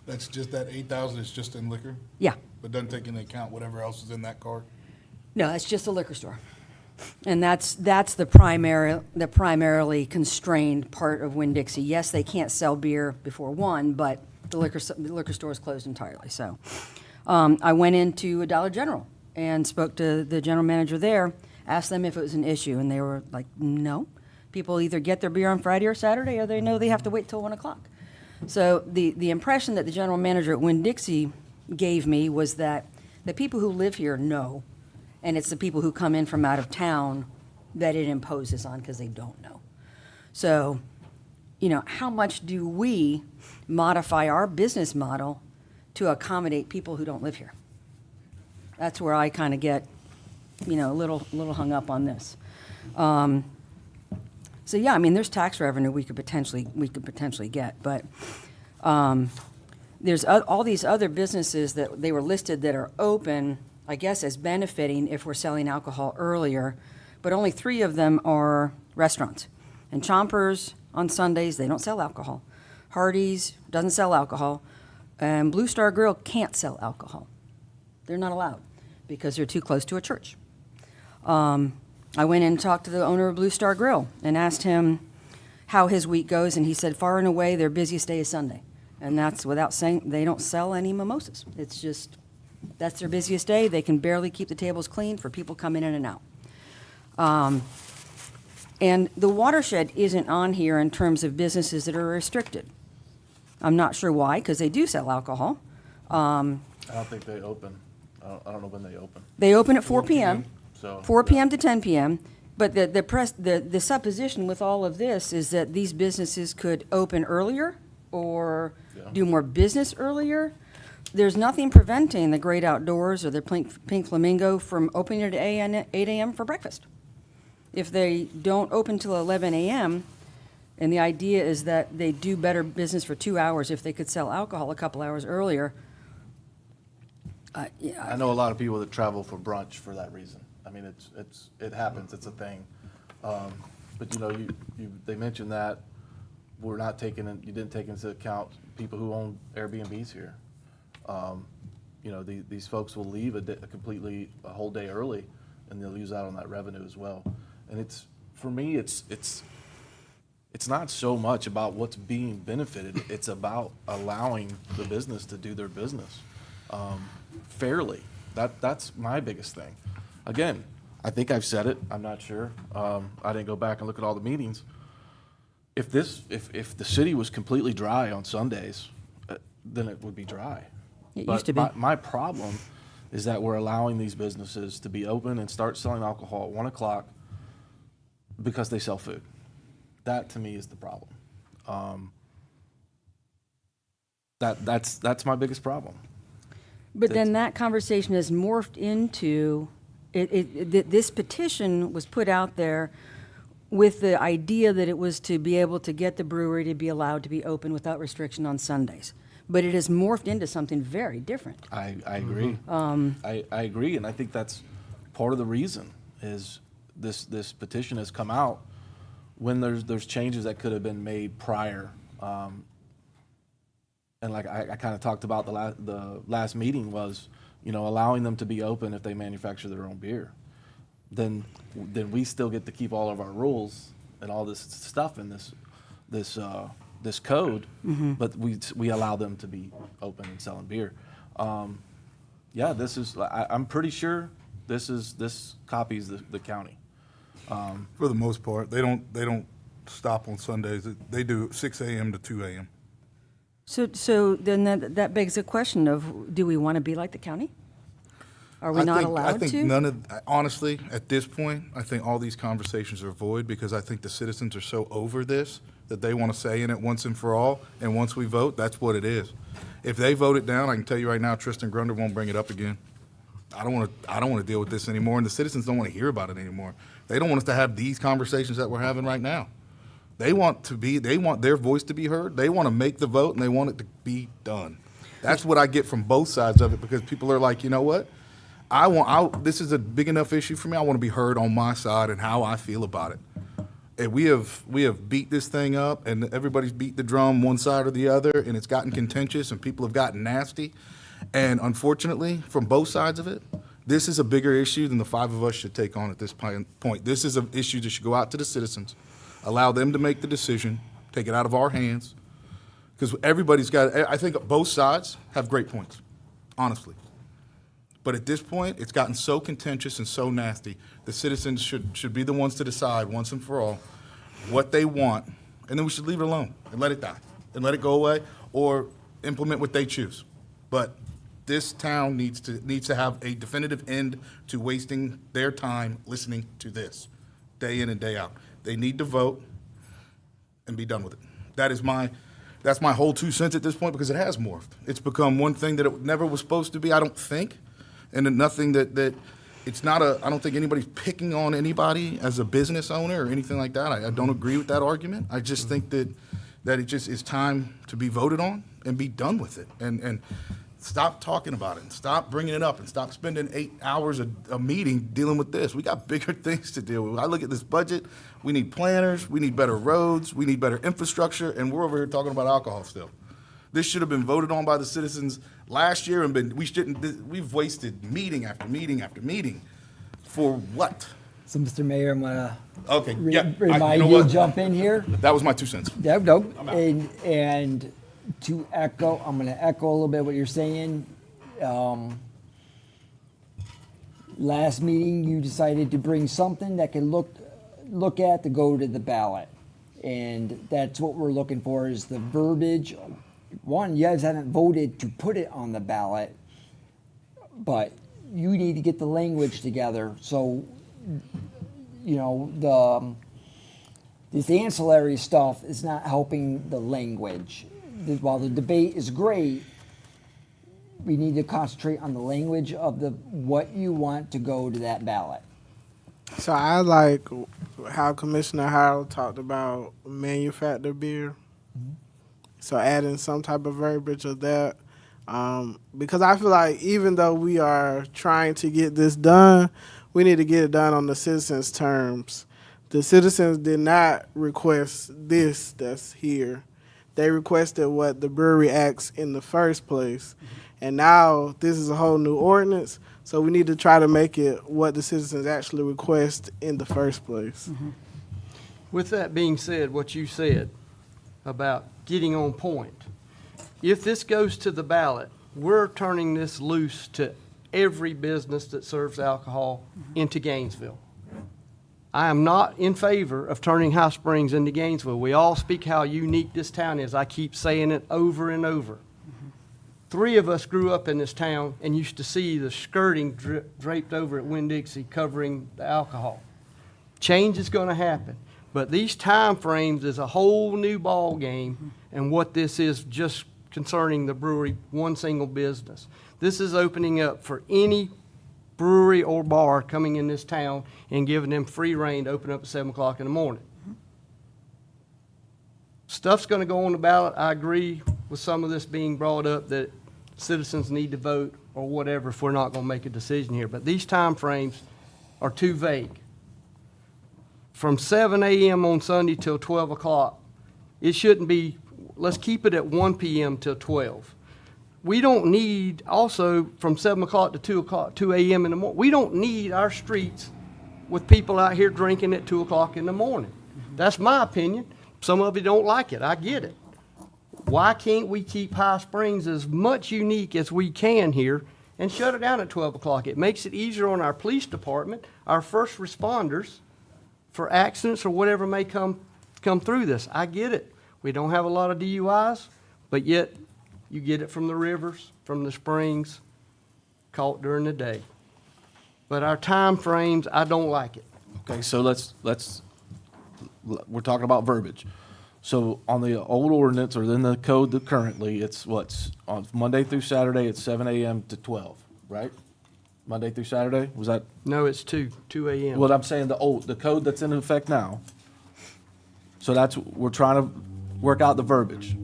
[SPEAKER 1] That's just that 8,000 is just in liquor?
[SPEAKER 5] Yeah.
[SPEAKER 1] But doesn't take into account whatever else is in that cart?
[SPEAKER 5] No, it's just a liquor store. And that's the primarily constrained part of Winn-Dixie. Yes, they can't sell beer before 1, but the liquor store is closed entirely. So I went into a Dollar General and spoke to the general manager there, asked them if it was an issue, and they were like, no. People either get their beer on Friday or Saturday, or they know they have to wait till 1 o'clock. So the impression that the general manager at Winn-Dixie gave me was that the people who live here know, and it's the people who come in from out of town that it imposes on because they don't know. So, how much do we modify our business model to accommodate people who don't live here? That's where I kind of get, a little hung up on this. So yeah, there's tax revenue we could potentially get, but there's all these other businesses that they were listed that are open, I guess, as benefiting if we're selling alcohol earlier, but only 3 of them are restaurants. And Chompers on Sundays, they don't sell alcohol. Hardee's doesn't sell alcohol, and Blue Star Grill can't sell alcohol. They're not allowed because they're too close to a church. I went in and talked to the owner of Blue Star Grill and asked him how his week goes, and he said far and away their busiest day is Sunday. And that's without saying they don't sell any mimosas. It's just, that's their busiest day. They can barely keep the tables clean for people coming in and out. And the watershed isn't on here in terms of businesses that are restricted. I'm not sure why, because they do sell alcohol.
[SPEAKER 4] I don't think they open. I don't know when they open.
[SPEAKER 5] They open at 4 p.m.
[SPEAKER 4] So
[SPEAKER 5] 4 p.m. to 10 p.m. But the supposition with all of this is that these businesses could open earlier or do more business earlier. There's nothing preventing the Great Outdoors or the Pink Flamingo from opening at 8 a.m. for breakfast. If they don't open till 11 a.m., and the idea is that they do better business for 2 hours if they could sell alcohol a couple hours earlier.
[SPEAKER 4] I know a lot of people that travel for brunch for that reason. It happens. It's a thing. But they mentioned that we're not taking you didn't take into account people who own Airbnbs here. These folks will leave a whole day early, and they'll lose out on that revenue as well. And for me, it's not so much about what's being benefited. It's about allowing the business to do their business fairly. That's my biggest thing. Again, I think I've said it. I'm not sure. I didn't go back and look at all the meetings. If the city was completely dry on Sundays, then it would be dry.
[SPEAKER 5] It used to be.
[SPEAKER 4] My problem is that we're allowing these businesses to be open and start selling alcohol at 1 o'clock because they sell food. That to me is the problem. That's my biggest problem.
[SPEAKER 5] But then that conversation has morphed into this petition was put out there with the idea that it was to be able to get the brewery to be allowed to be open without restriction on Sundays. But it has morphed into something very different.
[SPEAKER 4] I agree. I agree, and I think that's part of the reason is this petition has come out when there's changes that could have been made prior. And like I kind of talked about the last meeting was, allowing them to be open if they manufacture their own beer. Then we still get to keep all of our rules and all this stuff in this code, but we allow them to be open and selling beer. This is I'm pretty sure this copies the county.
[SPEAKER 1] For the most part, they don't stop on Sundays. They do 6 a.m. to 2 a.m.
[SPEAKER 5] So then that begs the question of, do we want to be like the county? Are we not allowed to?
[SPEAKER 1] I think honestly, at this point, I think all these conversations are void because I think the citizens are so over this that they want to say in it once and for all, and once we vote, that's what it is. If they vote it down, I can tell you right now, Tristan Grunder won't bring it up again. I don't want to deal with this anymore, and the citizens don't want to hear about it anymore. They don't want us to have these conversations that we're having right now. They want their voice to be heard. They want to make the vote, and they want it to be done. That's what I get from both sides of it, because people are like, you know what? This is a big enough issue for me. I want to be heard on my side and how I feel about it. And we have beat this thing up, and everybody's beat the drum one side or the other, and it's gotten contentious, and people have gotten nasty. And unfortunately, from both sides of it, this is a bigger issue than the five of us should take on at this point. This is an issue that should go out to the citizens, allow them to make the decision, take it out of our hands, because everybody's got, I think both sides have great points, honestly. But at this point, it's gotten so contentious and so nasty, the citizens should be the ones to decide once and for all what they want, and then we should leave it alone and let it die, and let it go away, or implement what they choose. But this town needs to have a definitive end to wasting their time listening to this, day in and day out. They need to vote and be done with it. That's my whole 2 cents at this point, because it has morphed. It's become one thing that it never was supposed to be, I don't think. And nothing that it's not I don't think anybody's picking on anybody as a business owner or anything like that. I don't agree with that argument. I just think that it just is time to be voted on and be done with it. And stop talking about it, and stop bringing it up, and stop spending 8 hours a meeting dealing with this. We got bigger things to deal with. I look at this budget, we need planners, we need better roads, we need better infrastructure, and we're over here talking about alcohol still. This should have been voted on by the citizens last year, and we've wasted meeting after meeting after meeting for what?
[SPEAKER 8] So, Mr. Mayor, I'm gonna
[SPEAKER 1] remind
[SPEAKER 8] you to jump in here.
[SPEAKER 1] That was my 2 cents.
[SPEAKER 8] Yeah, no, and to echo, I'm gonna echo a little bit what you're saying. Last meeting, you decided to bring something that can look at to go to the ballot, and that's what we're looking for, is the verbiage. One, you guys haven't voted to put it on the ballot, but you need to get the language together. So, you know, this ancillary stuff is not helping the language. While the debate is great, we need to concentrate on the language of what you want to go to that ballot.
[SPEAKER 3] So I like how Commissioner Harold talked about manufactured beer. So adding some type of verbiage of that, because I feel like even though we are trying to get this done, we need to get it done on the citizens' terms. The citizens did not request this that's here. They requested what the brewery acts in the first place. And now this is a whole new ordinance, so we need to try to make it what the citizens actually request in the first place.
[SPEAKER 15] With that being said, what you said about getting on point, if this goes to the ballot, we're turning this loose to every business that serves alcohol into Gainesville. I am not in favor of turning High Springs into Gainesville. We all speak how unique this town is. I keep saying it over and over. 3 of us grew up in this town and used to see the skirting draped over at Winn-Dixie covering the alcohol. Change is going to happen. But these time frames is a whole new ball game, and what this is just concerning the brewery, one single business. This is opening up for any brewery or bar coming in this town and giving them free rein to open up at 7 o'clock in the morning. Stuff's going to go on the ballot. I agree with some of this being brought up that citizens need to vote or whatever if we're not going to make a decision here. But these time frames are too vague. From 7 a.m. on Sunday till 12 o'clock, it shouldn't be, let's keep it at 1 p.m. till 12. We don't need, also from 7 o'clock to 2 a.m. in the morning, we don't need our streets with people out here drinking at 2 o'clock in the morning. That's my opinion. Some of you don't like it. I get it. Why can't we keep High Springs as much unique as we can here and shut it down at 12 o'clock? It makes it easier on our police department, our first responders, for accidents or whatever may come through this. I get it. We don't have a lot of DUIs, but yet you get it from the rivers, from the springs, caught during the day. But our time frames, I don't like it.
[SPEAKER 4] Okay, so we're talking about verbiage. So on the old ordinance or in the code that currently, it's on Monday through Saturday at 7 a.m. to 12, right? Monday through Saturday? Was that?
[SPEAKER 15] No, it's 2 a.m.
[SPEAKER 4] What I'm saying, the code that's in effect now. So we're trying to work out the verbiage.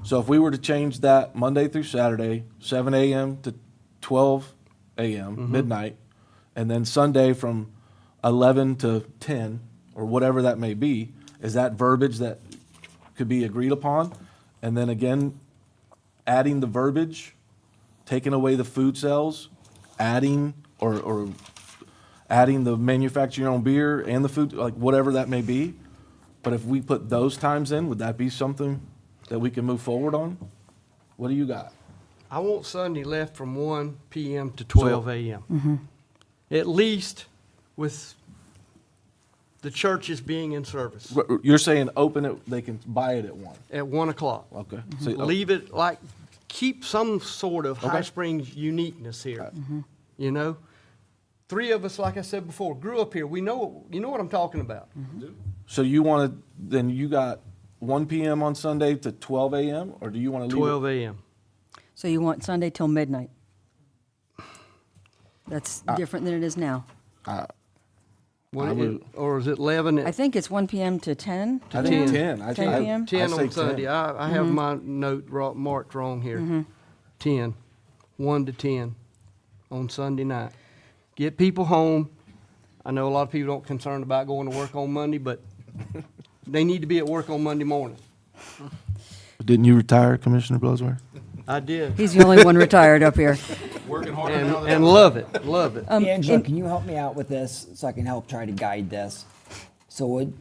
[SPEAKER 4] So if we were to change that Monday through Saturday, 7 a.m. to 12 a.m., midnight, and then Sunday from 11 to 10, or whatever that may be, is that verbiage that could be agreed upon? And then again, adding the verbiage, taking away the food sales, adding or adding the manufacture your own beer and the food, like whatever that may be. But if we put those times in, would that be something that we can move forward on? What do you got?
[SPEAKER 15] I want Sunday left from 1 p.m. to 12 a.m. At least with the churches being in service.
[SPEAKER 4] You're saying open it, they can buy it at 1?
[SPEAKER 15] At 1 o'clock.
[SPEAKER 4] Okay.
[SPEAKER 15] Leave it like, keep some sort of High
[SPEAKER 4] Okay.
[SPEAKER 15] Springs uniqueness here. You know? 3 of us, like I said before, grew up here. We know, you know what I'm talking about.
[SPEAKER 4] So then you got 1 p.m. on Sunday to 12 a.m., or do you want to leave
[SPEAKER 15] 12 a.m.
[SPEAKER 5] So you want Sunday till midnight? That's different than it is now.
[SPEAKER 15] Or is it 11?
[SPEAKER 5] I think it's 1 p.m. to 10?
[SPEAKER 4] I think 10.
[SPEAKER 5] 10 p.m.?
[SPEAKER 15] 10
[SPEAKER 4] say
[SPEAKER 15] on
[SPEAKER 4] 10.
[SPEAKER 15] Sunday. I have my note marked wrong here. 10. 1 to 10 on Sunday night. Get people home. I know a lot of people don't concerned about going to work on Monday, but they need to be at work on Monday morning.
[SPEAKER 4] Didn't you retire, Commissioner Blowsworth?
[SPEAKER 15] I did.
[SPEAKER 5] He's the only one retired up here.
[SPEAKER 1] Working harder
[SPEAKER 15] And,
[SPEAKER 1] now than
[SPEAKER 15] and
[SPEAKER 1] ever.
[SPEAKER 15] love it, love it.
[SPEAKER 8] Angela, can you help me out with this so I can help try to guide this? So,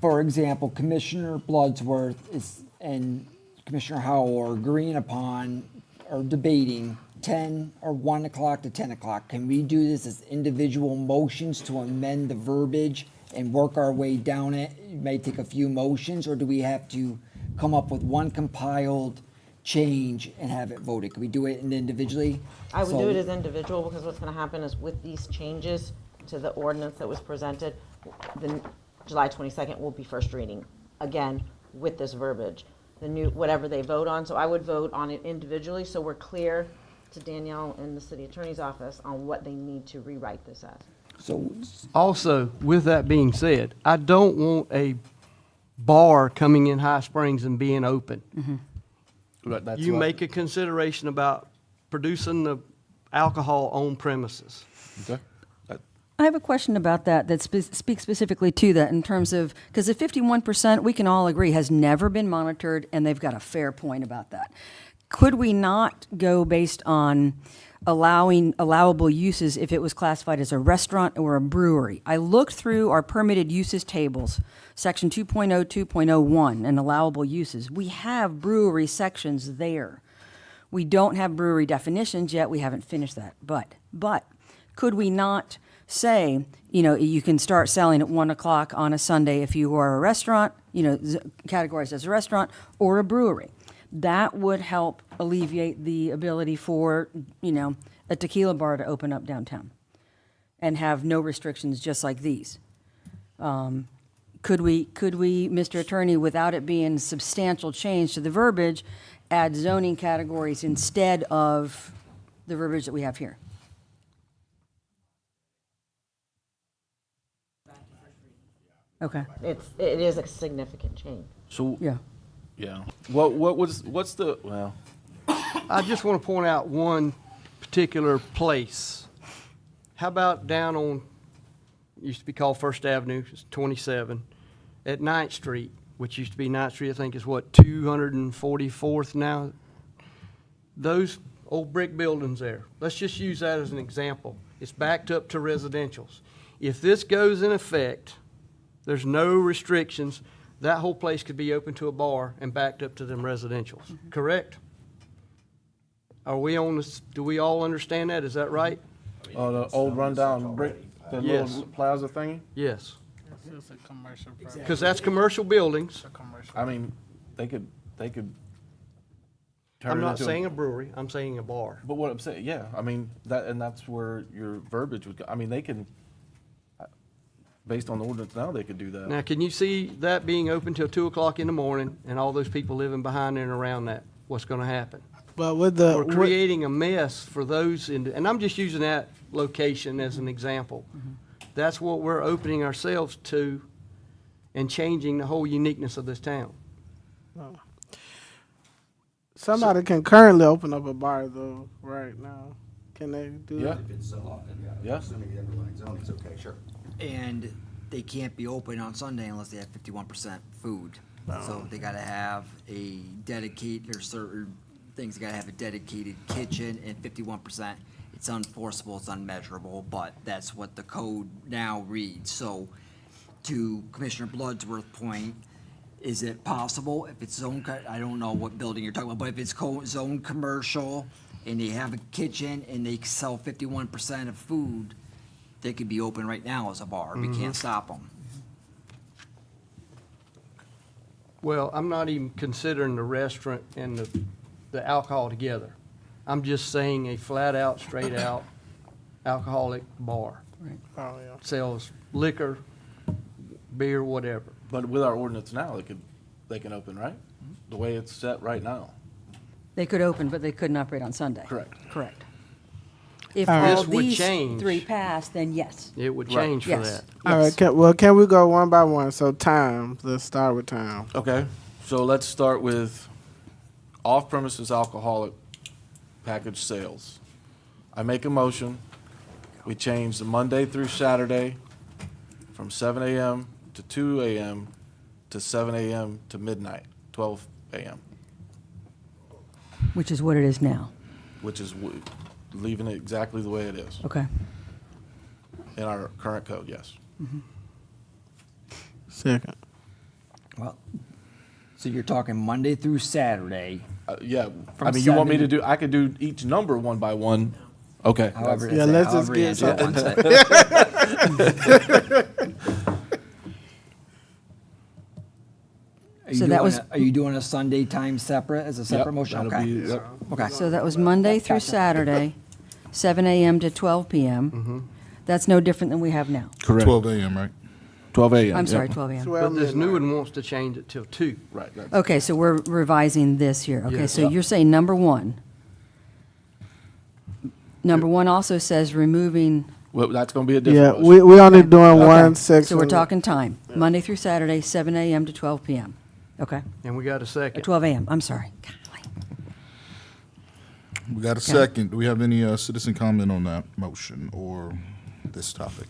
[SPEAKER 8] for example, Commissioner Bloodsworth and Commissioner Howell are agreeing upon or debating 10 or 1 o'clock to 10 o'clock. Can we do this as individual motions to amend the verbiage and work our way down it? It may take a few motions, or do we have to come up with one compiled change and have it voted? Can we do it individually?
[SPEAKER 11] I would
[SPEAKER 8] So-
[SPEAKER 11] do it as individual, because what's gonna happen is with these changes to the ordinance that was presented, the July 22nd will be first reading, again, with this verbiage. The new, whatever they vote on, so I would vote on it individually, so we're clear to Danielle and the city attorney's office on what they need to rewrite this as.
[SPEAKER 8] So,
[SPEAKER 15] Also, with that being said, I don't want a bar coming in High Springs and being open.
[SPEAKER 4] That's
[SPEAKER 15] You
[SPEAKER 4] what-
[SPEAKER 15] make a consideration about producing the alcohol on premises.
[SPEAKER 4] Okay.
[SPEAKER 5] I have a question about that speaks specifically to that in terms of, because the 51%, we can all agree, has never been monitored, and they've got a fair point about that. Could we not go based on allowable uses if it was classified as a restaurant or a brewery? I looked through our permitted uses tables, section 2.0, 2.01, and allowable uses. We have brewery sections there. We don't have brewery definitions yet. We haven't finished that. But could we not say, you can start selling at 1 o'clock on a Sunday if you are a restaurant, categorized as a restaurant or a brewery? That would help alleviate the ability for, a tequila bar to open up downtown and have no restrictions just like these. Could we, Mr. Attorney, without it being substantial change to the verbiage, add zoning categories instead of the verbiage that we have here? Okay.
[SPEAKER 11] It is a significant change.
[SPEAKER 4] So,
[SPEAKER 5] Yeah.
[SPEAKER 4] yeah. What's the, well,
[SPEAKER 15] I just want to point out one particular place. How about down on, used to be called First Avenue, it's 27, at 9th Street, which used to be 9th Street, I think is what, 244th now? Those old brick buildings there, let's just use that as an example. It's backed up to residentials. If this goes in effect, there's no restrictions, that whole place could be open to a bar and backed up to them residentials, correct? Are we on this, do we all understand that? Is that right?
[SPEAKER 4] oh, the old rundown brick, the
[SPEAKER 15] Yes.
[SPEAKER 4] little plaza thingy?
[SPEAKER 15] Yes.
[SPEAKER 3] It's a commercial property.
[SPEAKER 15] Because that's commercial buildings.
[SPEAKER 4] I mean, they could turn
[SPEAKER 15] I'm
[SPEAKER 4] it
[SPEAKER 15] not
[SPEAKER 4] into
[SPEAKER 15] saying a brewery, I'm saying a bar.
[SPEAKER 4] But what I'm saying, yeah, I mean, that's where your verbiage would go. I mean, they can, based on the ordinance now, they could do that.
[SPEAKER 15] Now, can you see that being open till 2 o'clock in the morning and all those people living behind and around that? What's going to happen?
[SPEAKER 3] But with the
[SPEAKER 15] we're creating a mess for those, and I'm just using that location as an example. That's what we're opening ourselves to and changing the whole uniqueness of this town.
[SPEAKER 3] somebody can currently open up a bar though right now. Can they do
[SPEAKER 4] Yeah.
[SPEAKER 3] that?
[SPEAKER 7] If it's,
[SPEAKER 4] Yeah.
[SPEAKER 7] assuming the underlying zoning is okay, sure.
[SPEAKER 8] And they can't be open on Sunday unless they have 51% food. So they gotta have a dedicated, there's certain things, they gotta have a dedicated kitchen and 51%. It's unenforceable, it's unmeasurable, but that's what the code now reads. So to Commissioner Bloodsworth's point, is it possible if it's zone, I don't know what building you're talking about, but if it's zone commercial and they have a kitchen and they sell 51% of food, they could be open right now as a bar. We can't stop them.
[SPEAKER 15] Well, I'm not even considering the restaurant and the alcohol together. I'm just saying a flat-out, straight-out alcoholic bar.
[SPEAKER 3] Oh, yeah.
[SPEAKER 15] Sells liquor, beer, whatever.
[SPEAKER 4] But with our ordinance now, they can open, right? The way it's set right now.
[SPEAKER 5] They could open, but they couldn't operate on Sunday.
[SPEAKER 4] Correct.
[SPEAKER 5] Correct. If
[SPEAKER 3] All right.
[SPEAKER 5] all
[SPEAKER 15] This would
[SPEAKER 5] these
[SPEAKER 15] change.
[SPEAKER 5] three pass, then yes.
[SPEAKER 15] It would
[SPEAKER 4] Right.
[SPEAKER 15] change for
[SPEAKER 5] Yes.
[SPEAKER 15] that.
[SPEAKER 3] All right. Can we go one by one? So time. Let's start with time.
[SPEAKER 4] Okay, so let's start with off-premises alcoholic package sales. I make a motion, we change the Monday through Saturday from 7 a.m. to 2 a.m. to 7 a.m. to midnight, 12 a.m.,
[SPEAKER 5] Which is what it is now.
[SPEAKER 4] which is leaving it exactly the way it is
[SPEAKER 5] Okay.
[SPEAKER 4] in our current code, yes.
[SPEAKER 3] Second.
[SPEAKER 8] Well, so you're talking Monday through Saturday,
[SPEAKER 4] Yeah,
[SPEAKER 8] From
[SPEAKER 4] I mean, you want me
[SPEAKER 8] 7
[SPEAKER 4] to I could do each number one by one. Okay.
[SPEAKER 8] however.
[SPEAKER 3] Yeah, let's just
[SPEAKER 8] however
[SPEAKER 3] get
[SPEAKER 8] you answer
[SPEAKER 3] something.
[SPEAKER 8] one.
[SPEAKER 5] So that was-
[SPEAKER 8] Are you doing a Sunday time separate as a separate motion?
[SPEAKER 4] that'll
[SPEAKER 8] Okay.
[SPEAKER 4] be- yep.
[SPEAKER 8] Okay.
[SPEAKER 5] So that was Monday through Saturday, 7 a.m. to 12 p.m. That's no different than we have now.
[SPEAKER 4] Correct.
[SPEAKER 1] 12 a.m., right?
[SPEAKER 4] 12 a.m.
[SPEAKER 5] I'm
[SPEAKER 4] yep.
[SPEAKER 5] sorry, 12 a.m.
[SPEAKER 15] But this new one wants to change it till 2.
[SPEAKER 4] Right. that's-
[SPEAKER 5] Okay, so we're revising this here. Okay,
[SPEAKER 15] Yes.
[SPEAKER 5] so you're saying number one. Number one also says removing,
[SPEAKER 4] Well, that's going to be a
[SPEAKER 3] Yeah,
[SPEAKER 4] different motion.
[SPEAKER 3] we only doing
[SPEAKER 5] Okay,
[SPEAKER 3] one section.
[SPEAKER 5] so we're talking time, Monday through Saturday, 7 a.m. to 12 p.m. Okay,
[SPEAKER 15] And we got a
[SPEAKER 5] or
[SPEAKER 15] second.
[SPEAKER 5] 12 a.m., I'm sorry.
[SPEAKER 1] We got a second. Do we have any citizen comment on that motion or this topic?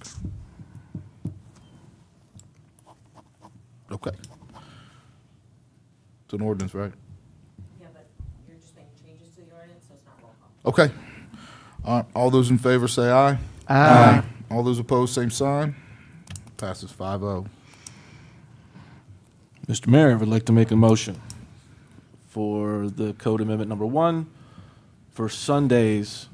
[SPEAKER 1] Okay. It's an ordinance, right?
[SPEAKER 2] Yeah, but you're just making changes to the ordinance, so it's not roll call.
[SPEAKER 1] Okay. All those in favor say aye. Aye. All those opposed, same sign. Passes 5-0.
[SPEAKER 4] Mr. Mayor, I would like to make a motion for the code amendment number 1 for Sundays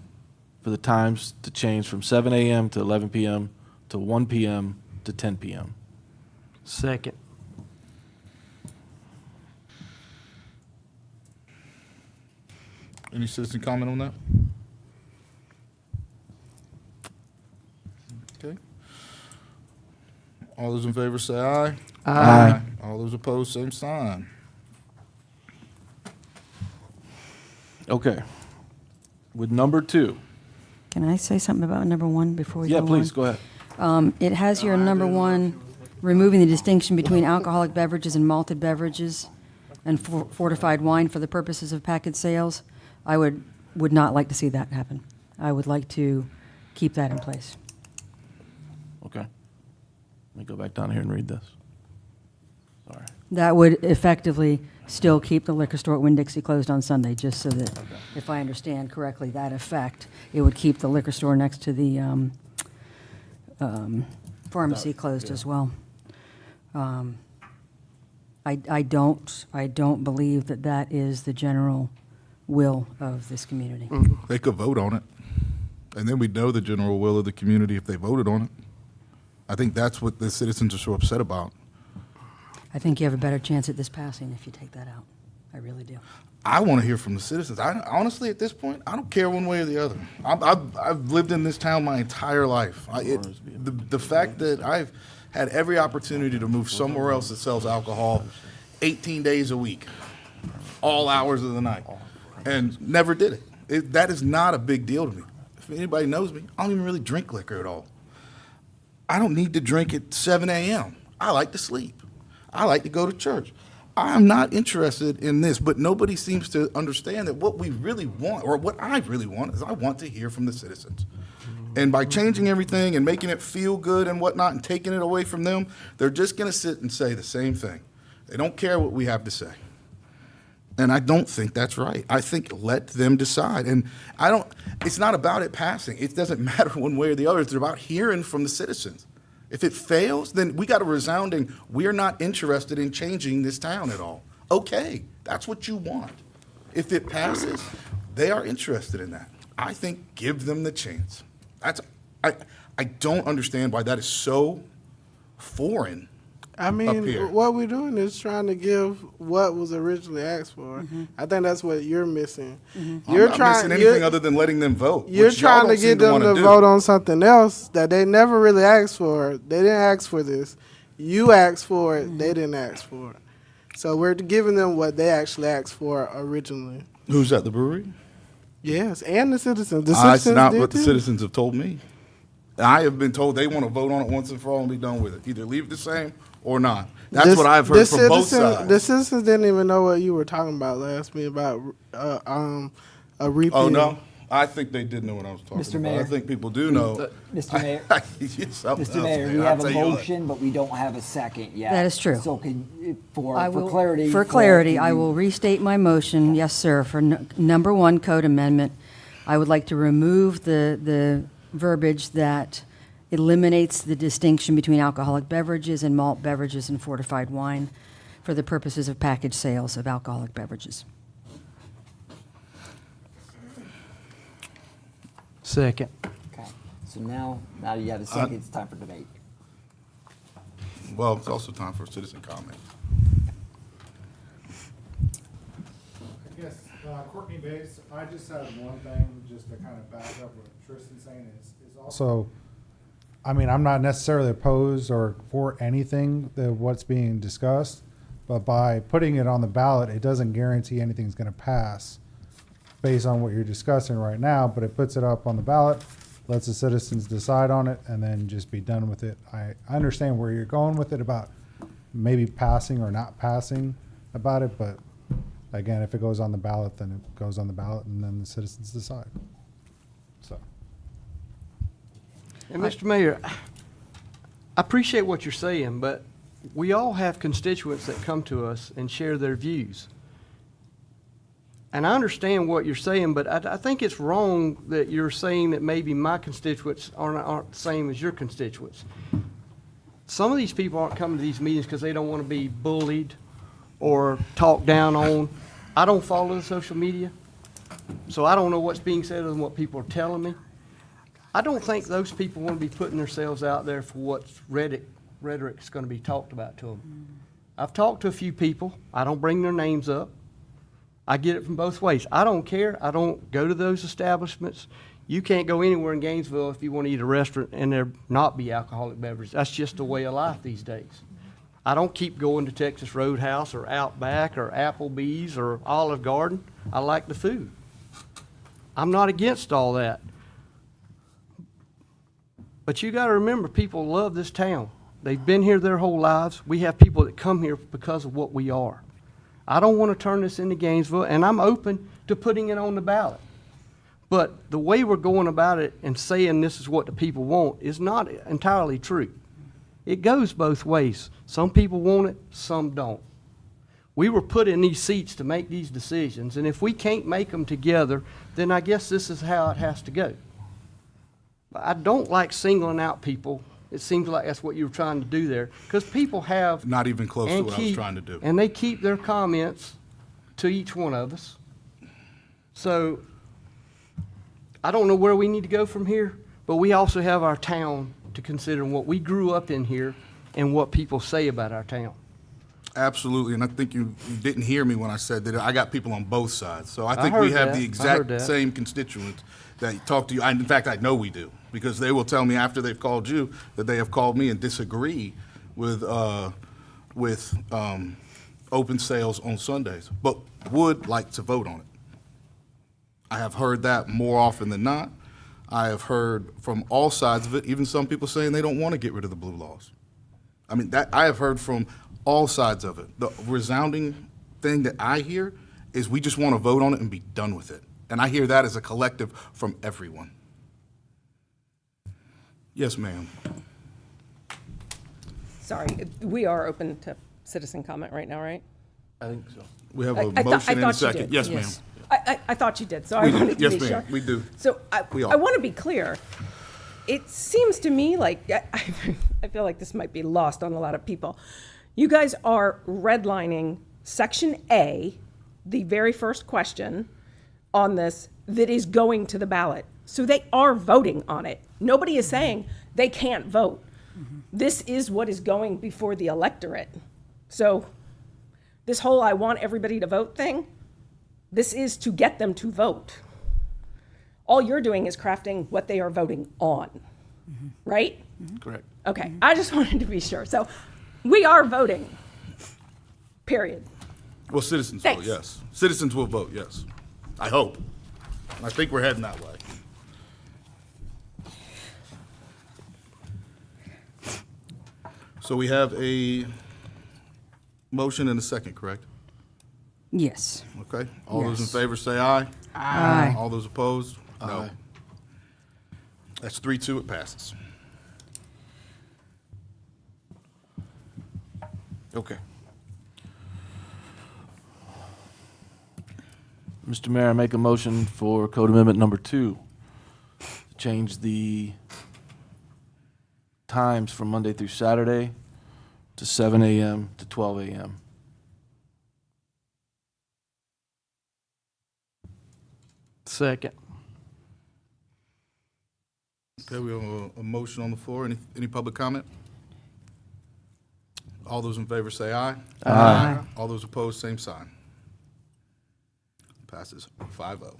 [SPEAKER 4] for the times to change from 7 a.m. to 11 p.m. to 1 p.m. to 10 p.m.
[SPEAKER 15] Second.
[SPEAKER 1] Any citizen comment on that? Okay. All those in favor say aye.
[SPEAKER 3] Aye.
[SPEAKER 1] All those opposed, same sign.
[SPEAKER 4] Okay. With number 2.
[SPEAKER 5] Can I say something about number one before we go
[SPEAKER 4] Yeah,
[SPEAKER 5] on?
[SPEAKER 4] please, go ahead.
[SPEAKER 5] It has here number one, removing the distinction between alcoholic beverages and malted beverages and fortified wine for the purposes of package sales. I would not like to see that happen. I would like to keep that in place.
[SPEAKER 4] Okay. Let me go back down here and read this. Sorry.
[SPEAKER 5] That would effectively still keep the liquor store at Winn-Dixie closed on Sunday, just so that, if I understand correctly, that effect, it would keep the liquor store next to the pharmacy closed as well. I don't believe that that is the general will of this community.
[SPEAKER 1] They could vote on it, and then we'd know the general will of the community if they voted on it. I think that's what the citizens are so upset about.
[SPEAKER 5] I think you have a better chance at this passing if you take that out. I really do.
[SPEAKER 1] I want to hear from the citizens. Honestly, at this point, I don't care one way or the other. I've lived in this town my entire life. The fact that I've had every opportunity to move somewhere else that sells alcohol 18 days a week, all hours of the night. and never did it. That is not a big deal to me. If anybody knows me, I don't even really drink liquor at all. I don't need to drink at 7 a.m. I like to sleep. I like to go to church. I'm not interested in this, but nobody seems to understand that what we really want, or what I really want, is I want to hear from the citizens. And by changing everything and making it feel good and whatnot and taking it away from them, they're just going to sit and say the same thing. They don't care what we have to say. And I don't think that's right. I think let them decide. And it's not about it passing. It doesn't matter one way or the other. It's about hearing from the citizens. If it fails, then we got a resounding, we're not interested in changing this town at all. Okay, that's what you want. If it passes, they are interested in that. I think give them the chance. I don't understand why that is so foreign.
[SPEAKER 3] I
[SPEAKER 1] up
[SPEAKER 3] mean,
[SPEAKER 1] here.
[SPEAKER 3] what we're doing is trying to give what was originally asked for. I think that's what you're missing.
[SPEAKER 1] I'm not missing anything other than letting them vote.
[SPEAKER 3] You're
[SPEAKER 1] which y'all
[SPEAKER 3] trying
[SPEAKER 1] don't
[SPEAKER 3] to
[SPEAKER 1] seem
[SPEAKER 3] get them
[SPEAKER 1] wanna
[SPEAKER 3] to
[SPEAKER 1] do.
[SPEAKER 3] vote on something else that they never really asked for. They didn't ask for this. You asked for it. They didn't ask for it. So we're giving them what they actually asked for originally.
[SPEAKER 1] Who's at the brewery?
[SPEAKER 3] Yes, and the citizens. The
[SPEAKER 1] That's
[SPEAKER 3] citizens
[SPEAKER 1] not
[SPEAKER 3] did
[SPEAKER 1] what the
[SPEAKER 3] too.
[SPEAKER 1] citizens have told me. I have been told they want to vote on it once and for all and be done with it. Either leave it the same or not. That's
[SPEAKER 3] This-
[SPEAKER 1] what I've
[SPEAKER 3] the
[SPEAKER 1] heard from both
[SPEAKER 3] citizen-
[SPEAKER 1] sides.
[SPEAKER 3] The citizens didn't even know what you were talking about last me about a repeal.
[SPEAKER 1] Oh, no? I think they did know what I was talking
[SPEAKER 8] Mr.
[SPEAKER 1] about.
[SPEAKER 8] Mayor.
[SPEAKER 1] I think people do know.
[SPEAKER 8] Mr. Mayor.
[SPEAKER 1] Something
[SPEAKER 8] Mr.
[SPEAKER 1] else,
[SPEAKER 8] Mayor,
[SPEAKER 1] man.
[SPEAKER 8] we
[SPEAKER 1] I'll
[SPEAKER 8] have
[SPEAKER 1] tell
[SPEAKER 8] a
[SPEAKER 1] you what.
[SPEAKER 8] motion, but we don't have a second yet.
[SPEAKER 5] That is true.
[SPEAKER 8] So can,
[SPEAKER 5] I
[SPEAKER 8] for
[SPEAKER 5] will-
[SPEAKER 8] clarity.
[SPEAKER 5] For clarity,
[SPEAKER 8] can
[SPEAKER 5] I
[SPEAKER 8] you-
[SPEAKER 5] will restate my motion, yes, sir, for number one code amendment. I would like to remove the verbiage that eliminates the distinction between alcoholic beverages and malt beverages and fortified wine for the purposes of package sales of alcoholic beverages.
[SPEAKER 15] Second.
[SPEAKER 8] Okay, so now you have a second, it's time for debate.
[SPEAKER 1] Well, it's also time for citizen comment.
[SPEAKER 12] I guess, Courtney Bates, I just have one thing, just to kind of back up what Tristan's saying is also, I mean, I'm not necessarily opposed or for anything that what's being discussed, but by putting it on the ballot, it doesn't guarantee anything's gonna pass based on what you're discussing right now, but it puts it up on the ballot, lets the citizens decide on it, and then just be done with it. I understand where you're going with it about maybe passing or not passing about it, but again, if it goes on the ballot, then it goes on the ballot, and then the citizens decide. So.
[SPEAKER 15] And Mr. Mayor, I appreciate what you're saying, but we all have constituents that come to us and share their views. And I understand what you're saying, but I think it's wrong that you're saying that maybe my constituents aren't the same as your constituents. Some of these people aren't coming to these meetings because they don't want to be bullied or talked down on. I don't follow the social media, so I don't know what's being said other than what people are telling me. I don't think those people want to be putting themselves out there for what rhetoric's going to be talked about to them. I've talked to a few people. I don't bring their names up. I get it from both ways. I don't care. I don't go to those establishments. You can't go anywhere in Gainesville if you want to eat at a restaurant and there not be alcoholic beverages. That's just the way of life these days. I don't keep going to Texas Roadhouse or Outback or Applebee's or Olive Garden. I like the food. I'm not against all that. But you got to remember, people love this town. They've been here their whole lives. We have people that come here because of what we are. I don't want to turn this into Gainesville, and I'm open to putting it on the ballot. But the way we're going about it and saying this is what the people want is not entirely true. It goes both ways. Some people want it, some don't. We were put in these seats to make these decisions, and if we can't make them together, then I guess this is how it has to go. I don't like singling out people. It seems like that's what you were trying to do there, because people have
[SPEAKER 1] Not even close to
[SPEAKER 15] and
[SPEAKER 1] what I was
[SPEAKER 15] keep-
[SPEAKER 1] trying to do.
[SPEAKER 15] And they keep their comments to each one of us. So I don't know where we need to go from here, but we also have our town to consider, and what we grew up in here and what people say about our town.
[SPEAKER 1] Absolutely, and I think you didn't hear me when I said that I got people on both sides. So I
[SPEAKER 15] I
[SPEAKER 1] think
[SPEAKER 15] heard
[SPEAKER 1] we have
[SPEAKER 15] that.
[SPEAKER 1] the
[SPEAKER 15] I heard
[SPEAKER 1] exact
[SPEAKER 15] that.
[SPEAKER 1] same constituents that talk to you. In fact, I know we do, because they will tell me after they've called you that they have called me and disagree with open sales on Sundays, but would like to vote on it. I have heard that more often than not. I have heard from all sides of it, even some people saying they don't want to get rid of the blue laws. I mean, that I have heard from all sides of it. The resounding thing that I hear is we just want to vote on it and be done with it. And I hear that as a collective from everyone. Yes, ma'am.
[SPEAKER 13] Sorry, we are open to citizen comment right now, right?
[SPEAKER 4] I think so.
[SPEAKER 1] We have a
[SPEAKER 13] I
[SPEAKER 1] motion and a
[SPEAKER 13] thought you
[SPEAKER 1] second.
[SPEAKER 13] did.
[SPEAKER 1] Yes, ma'am.
[SPEAKER 13] I thought you did, so I
[SPEAKER 1] We do.
[SPEAKER 13] wanted to
[SPEAKER 1] Yes,
[SPEAKER 13] be
[SPEAKER 1] ma'am.
[SPEAKER 13] sure.
[SPEAKER 1] We do.
[SPEAKER 13] So
[SPEAKER 1] We all.
[SPEAKER 13] I want to be clear. It seems to me like, I feel like this might be lost on a lot of people. You guys are redlining Section A, the very first question on this, that is going to the ballot. So they are voting on it. Nobody is saying they can't vote. This is what is going before the electorate. So this whole I want everybody to vote thing, this is to get them to vote. All you're doing is crafting what they are voting on, right?
[SPEAKER 4] Correct.
[SPEAKER 13] Okay, I just wanted to be sure. So we are voting, period.
[SPEAKER 1] Well, citizens
[SPEAKER 13] Thanks.
[SPEAKER 1] vote, yes. Citizens will vote, yes. I hope. I think we're heading that way. So we have a motion and a second, correct?
[SPEAKER 5] Yes.
[SPEAKER 1] Okay. All those in
[SPEAKER 5] Yes.
[SPEAKER 1] favor say aye.
[SPEAKER 5] Aye.
[SPEAKER 1] All those opposed? No.
[SPEAKER 4] Aye.
[SPEAKER 1] That's 3-2, it passes. Okay.
[SPEAKER 4] Mr. Mayor, I make a motion for Code Amendment number 2, to change the times from Monday through Saturday to 7 a.m. to 12 a.m.
[SPEAKER 15] Second.
[SPEAKER 1] Okay, we have a motion on the floor. Any public comment? All those in favor say aye.
[SPEAKER 4] Aye.
[SPEAKER 1] All those opposed, same sign. Passes 5-0.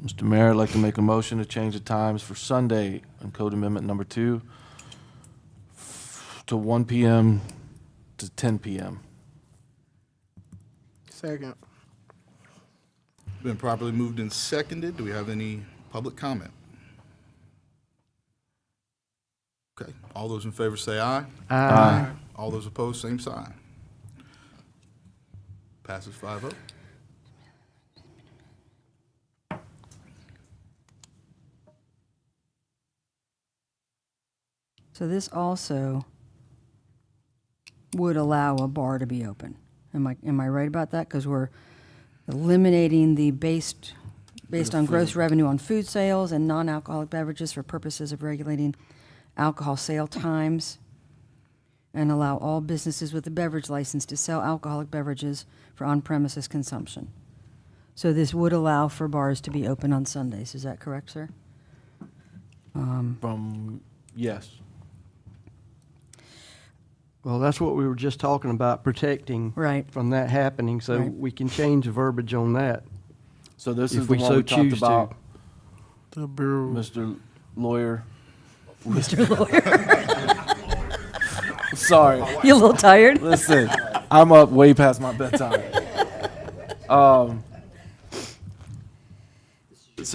[SPEAKER 4] Mr. Mayor, I'd like to make a motion to change the times for Sunday on Code Amendment number 2 to 1 p.m. to 10 p.m.
[SPEAKER 3] Second.
[SPEAKER 1] Been properly moved and seconded. Do we have any public comment? Okay, all those in favor say aye.
[SPEAKER 15] Aye.
[SPEAKER 1] All those opposed, same sign. Passes 5-0.
[SPEAKER 5] So this also would allow a bar to be open. Am I right about that? Because we're eliminating the based on gross revenue on food sales and non-alcoholic beverages for purposes of regulating alcohol sale times, and allow all businesses with a beverage license to sell alcoholic beverages for on-premises consumption. So this would allow for bars to be open on Sundays. Is that correct, sir?
[SPEAKER 4] Yes.
[SPEAKER 15] Well, that's what we were just talking about, protecting
[SPEAKER 5] Right.
[SPEAKER 15] from that happening, so
[SPEAKER 5] Right.
[SPEAKER 15] we can change the verbiage on that.
[SPEAKER 4] So this
[SPEAKER 15] If
[SPEAKER 4] is the
[SPEAKER 15] we
[SPEAKER 4] one
[SPEAKER 15] so
[SPEAKER 4] we talked
[SPEAKER 15] choose to.
[SPEAKER 4] about,
[SPEAKER 3] The brewery.
[SPEAKER 4] Mr. Lawyer.
[SPEAKER 5] Mr. Lawyer.
[SPEAKER 4] Sorry.
[SPEAKER 5] You a little tired?
[SPEAKER 4] Listen, I'm up way past my bedtime. So,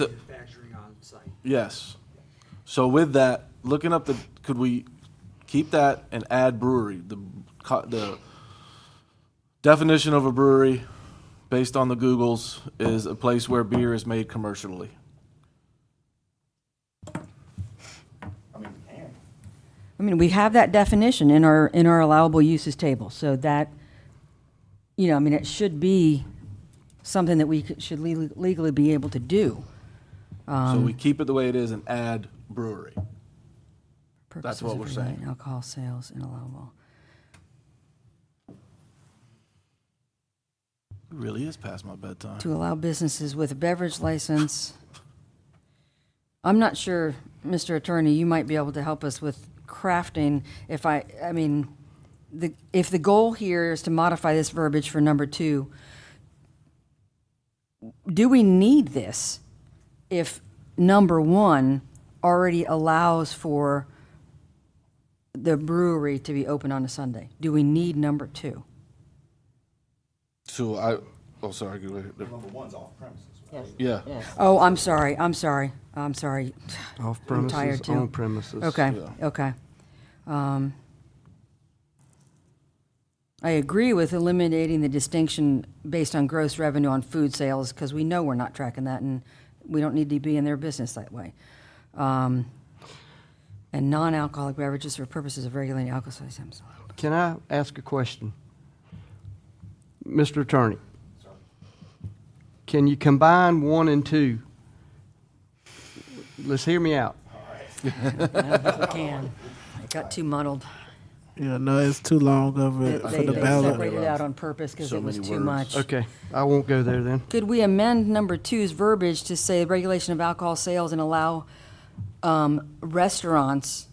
[SPEAKER 22] Manufacturing on site.
[SPEAKER 4] yes. So with that, looking up could we keep that and add brewery? The definition of a brewery, based on the Googles, is a place where beer is made commercially.
[SPEAKER 5] I mean, we have that definition in our allowable uses table, so that, I mean, it should be something that we should legally be able to do.
[SPEAKER 4] So we keep it the way it is and add brewery. That's
[SPEAKER 5] Purposes
[SPEAKER 4] what
[SPEAKER 5] of
[SPEAKER 4] we're
[SPEAKER 5] regulating
[SPEAKER 4] saying.
[SPEAKER 5] Alcohol sales and allowable.
[SPEAKER 4] It really is past my bedtime.
[SPEAKER 5] To allow businesses with a beverage license. I'm not sure, Mr. Attorney, you might be able to help us with crafting. If the goal here is to modify this verbiage for number 2, do we need this if number 1 already allows for the brewery to be open on a Sunday? Do we need number 2?
[SPEAKER 4] So sorry. Go ahead.
[SPEAKER 7] Number one's off premises.
[SPEAKER 11] Yes.
[SPEAKER 4] Yeah.
[SPEAKER 11] Yes.
[SPEAKER 5] Oh, I'm sorry. I'm sorry.
[SPEAKER 15] Off
[SPEAKER 5] I'm tired
[SPEAKER 15] premises,
[SPEAKER 5] too.
[SPEAKER 15] on premises.
[SPEAKER 5] Okay,
[SPEAKER 4] Yeah.
[SPEAKER 5] okay. I agree with eliminating the distinction based on gross revenue on food sales, because we know we're not tracking that, and we don't need to be in their business that way. And non-alcoholic beverages for purposes of regulating alcohol sales.
[SPEAKER 15] Can I ask a question? Mr. Attorney? Can you combine 1 and 2? Let's hear me out.
[SPEAKER 5] I don't think we can. It got too muddled.
[SPEAKER 3] Yeah, no, it's too long of it for
[SPEAKER 5] They
[SPEAKER 3] the ballot.
[SPEAKER 5] separated out on purpose because
[SPEAKER 4] So
[SPEAKER 5] it was
[SPEAKER 4] many
[SPEAKER 5] too
[SPEAKER 4] words.
[SPEAKER 5] much.
[SPEAKER 15] Okay, I won't go there then.
[SPEAKER 5] Could we amend number 2's verbiage to say regulation of alcohol sales and allow restaurants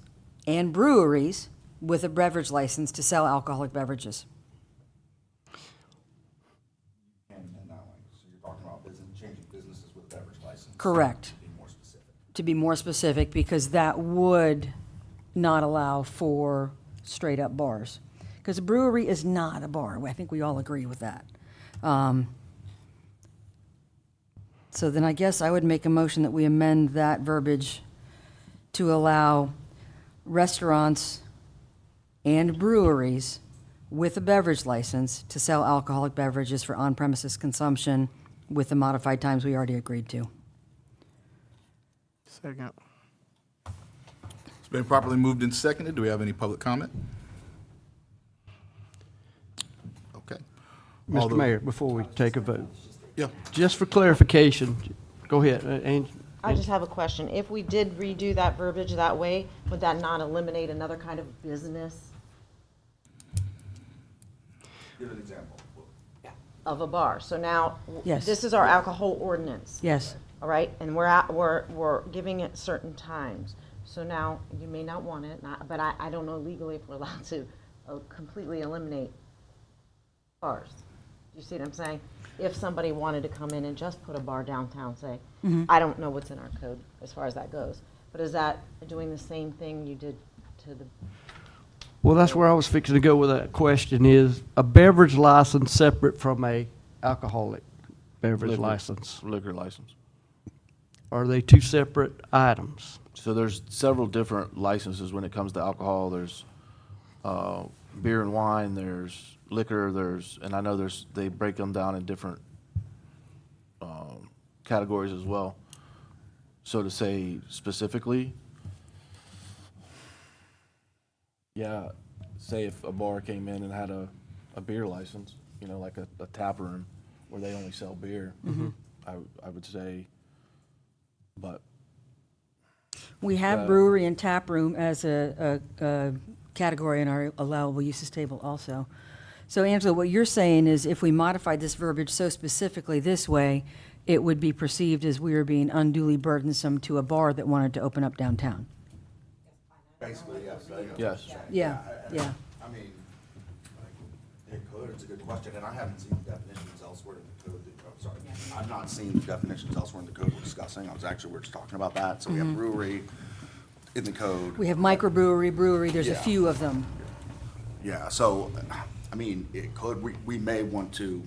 [SPEAKER 5] and breweries with a beverage license to sell alcoholic beverages?
[SPEAKER 7] And that way, so you're talking about changing businesses with beverage license.
[SPEAKER 5] Correct.
[SPEAKER 7] To be more specific.
[SPEAKER 5] To be more specific, because that would not allow for straight-up bars. Because a brewery is not a bar. I think we all agree with that. So then I guess I would make a motion that we amend that verbiage to allow restaurants and breweries with a beverage license to sell alcoholic beverages for on-premises consumption with the modified times we already agreed to.
[SPEAKER 3] Second.
[SPEAKER 1] It's been properly moved and seconded. Do we have any public comment? Okay. All
[SPEAKER 15] Mr.
[SPEAKER 1] the-
[SPEAKER 15] Mayor, before we take a vote,
[SPEAKER 1] Yeah.
[SPEAKER 15] just for clarification, go ahead, Angie.
[SPEAKER 11] I just have a question. If we did redo that verbiage that way, would that not eliminate another kind of business
[SPEAKER 7] Give an example.
[SPEAKER 11] of a bar? So now,
[SPEAKER 5] Yes.
[SPEAKER 11] this is our alcohol ordinance.
[SPEAKER 5] Yes.
[SPEAKER 11] All right, and we're giving it certain times. So now, you may not want it, but I don't know legally if we're allowed to completely eliminate bars. Do you see what I'm saying? If somebody wanted to come in and just put a bar downtown, say, I don't know what's in our code as far as that goes, but is that doing the same thing you did to the,
[SPEAKER 15] Well, that's where I was fixing to go with that question, is a beverage license separate from a alcoholic beverage license?
[SPEAKER 4] Liquor license.
[SPEAKER 15] Are they two separate items?
[SPEAKER 4] So there's several different licenses when it comes to alcohol. There's beer and wine, there's liquor, and I know they break them down in different categories as well. So to say specifically, yeah, say if a bar came in and had a beer license, like a tap room where they only sell beer, I would say, but
[SPEAKER 5] We have brewery and tap room as a category in our allowable uses table also. So Angela, what you're saying is if we modified this verbiage so specifically this way, it would be perceived as we were being unduly burdensome to a bar that wanted to open up downtown.
[SPEAKER 7] Basically, yes.
[SPEAKER 4] yes.
[SPEAKER 5] Yeah, yeah.
[SPEAKER 7] I mean, it could, it's a good question, and I haven't seen the definitions elsewhere in the code. Sorry, I've not seen the definitions elsewhere in the code we're discussing. We're just talking about that. So we have brewery in the code.
[SPEAKER 5] We have microbrewery, brewery, there's a
[SPEAKER 7] Yeah.
[SPEAKER 5] few of them.
[SPEAKER 7] Yeah, so, I mean, it could, we may want to,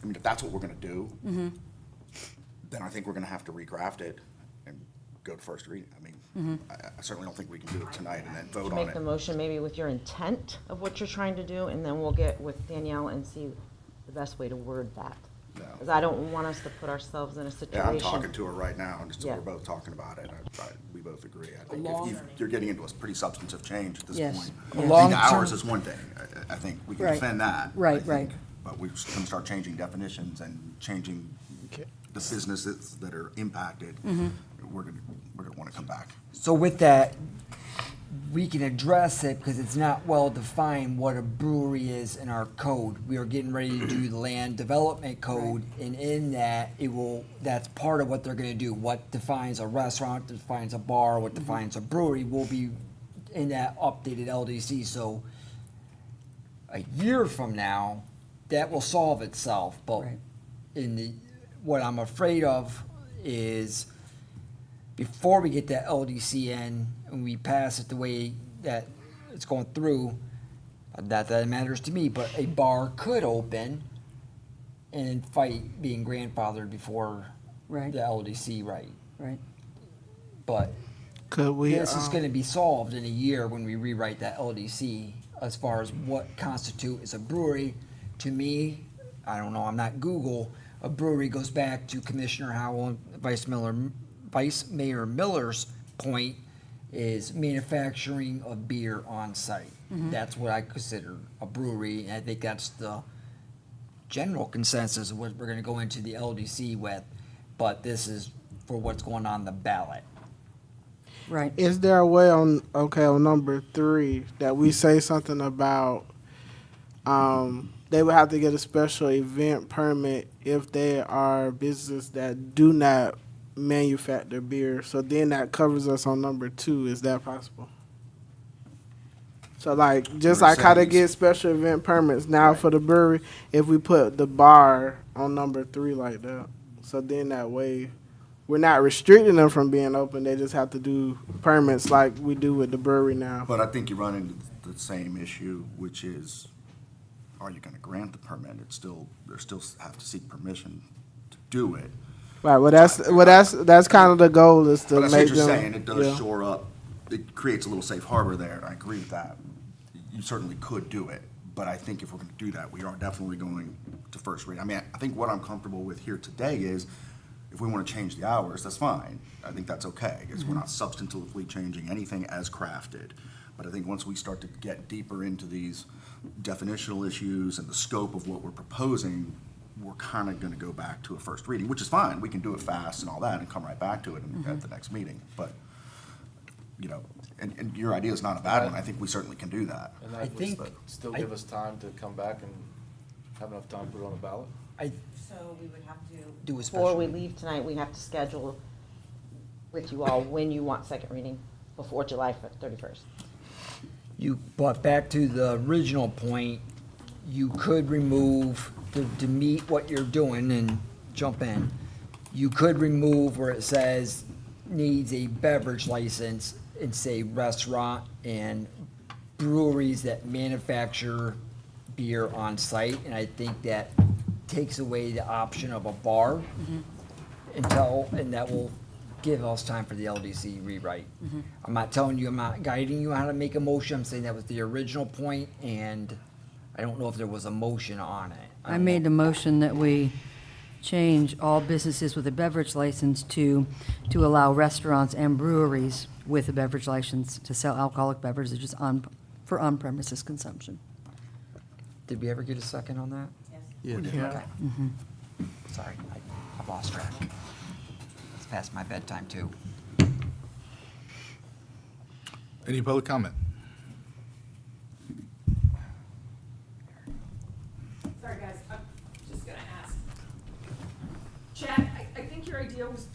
[SPEAKER 7] I mean, if that's what we're gonna do, then I think we're gonna have to redraft it and go to first reading. I mean, I certainly don't think we can do it tonight and then vote on
[SPEAKER 11] make the
[SPEAKER 7] it.
[SPEAKER 11] motion maybe with your intent of what you're trying to do, and then we'll get with Danielle and see the best way to word that.
[SPEAKER 7] No.
[SPEAKER 11] Because I don't want us to put ourselves in a situation.
[SPEAKER 7] Yeah, I'm talking to her right now, and just so
[SPEAKER 11] Yeah.
[SPEAKER 7] we're both talking about it. We both agree. I think if you're getting into a pretty substantive change at this
[SPEAKER 5] Yes.
[SPEAKER 7] point.
[SPEAKER 5] Yeah.
[SPEAKER 7] Being
[SPEAKER 8] Long
[SPEAKER 7] hours
[SPEAKER 8] term-
[SPEAKER 7] is one thing. I think we can
[SPEAKER 5] Right.
[SPEAKER 7] defend that.
[SPEAKER 5] Right,
[SPEAKER 7] I think,
[SPEAKER 5] right.
[SPEAKER 7] But we're just gonna start changing definitions and changing the businesses that are impacted. We're gonna wanna come back.
[SPEAKER 8] So with that, we can address it because it's not well defined what a brewery is in our code. We are getting ready to do the land development code, and in that, that's part of what they're gonna do. What defines a restaurant, defines a bar, what defines a brewery will be in that updated LDC. So a year from now, that will solve itself, but
[SPEAKER 5] Right.
[SPEAKER 8] what I'm afraid of is before we get that LDC in and we pass it the way that it's going through, not that it matters to me, but a bar could open and fight being grandfathered before
[SPEAKER 5] Right.
[SPEAKER 8] the LDC right.
[SPEAKER 5] Right.
[SPEAKER 8] But
[SPEAKER 3] Could we?
[SPEAKER 8] this is going to be solved in a year when we rewrite that LDC as far as what constitutes as a brewery. To me, I don't know, I'm not Google. A brewery goes back to Commissioner Howell and Vice Mayor Miller's point is manufacturing of beer on site. That's what I consider a brewery, and I think that's the general consensus of what we're going to go into the LDC with. But this is for what's going on the ballot.
[SPEAKER 5] Right.
[SPEAKER 3] Is there a way on number 3 that we say something about they would have to get a special event permit if they are businesses that do not manufacture beer? So then that covers us on number 2. Is that possible? So like just like how they get special event permits now for the brewery, if we put the bar on number 3 like that, so then that way we're not restricting them from being open. They just have to do permits like we do with the brewery now.
[SPEAKER 7] But I think you run into the same issue, which is, are you gonna grant the permit? They still have to seek permission to do it.
[SPEAKER 3] Right. Well, that's kind of the goal is to
[SPEAKER 7] But I see
[SPEAKER 3] make
[SPEAKER 7] what you're
[SPEAKER 3] them.
[SPEAKER 7] saying, it does
[SPEAKER 3] yeah.
[SPEAKER 7] shore up, it creates a little safe harbor there, and I agree with that. You certainly could do it, but I think if we're gonna do that, we are definitely going to first read. I mean, I think what I'm comfortable with here today is, if we wanna change the hours, that's fine. I think that's okay, because we're not substantively changing anything as crafted. But I think once we start to get deeper into these definitional issues and the scope of what we're proposing, we're kind of going to go back to a first reading, which is fine. We can do it fast and all that and come right back to it at the next meeting. But, you know, and your idea is not a bad one. I think we certainly can do that.
[SPEAKER 4] And that would still give us time to come back and have enough time to put it on the ballot?
[SPEAKER 11] So we would have to,
[SPEAKER 8] Do a
[SPEAKER 11] before
[SPEAKER 8] special-
[SPEAKER 11] we leave tonight, we have to schedule with you all when you want second reading before July 31st.
[SPEAKER 8] But back to the original point, you could remove, to meet what you're doing and jump in, you could remove where it says needs a beverage license and say restaurant and breweries that manufacture beer on site. And I think that takes away the option of a bar and that will give us time for the LDC rewrite. I'm not telling you, I'm not guiding you how to make a motion. I'm saying that was the original point, and I don't know if there was a motion on it.
[SPEAKER 5] I made the motion that we change all businesses with a beverage license to allow restaurants and breweries with a beverage license to sell alcoholic beverages for on-premises consumption.
[SPEAKER 8] Did we ever get a second on that?
[SPEAKER 3] Yeah.
[SPEAKER 8] Okay. Sorry, I lost track. It's past my bedtime, too.
[SPEAKER 1] Any public comment?
[SPEAKER 13] Sorry, guys, I'm just gonna ask. Chad, I think your idea was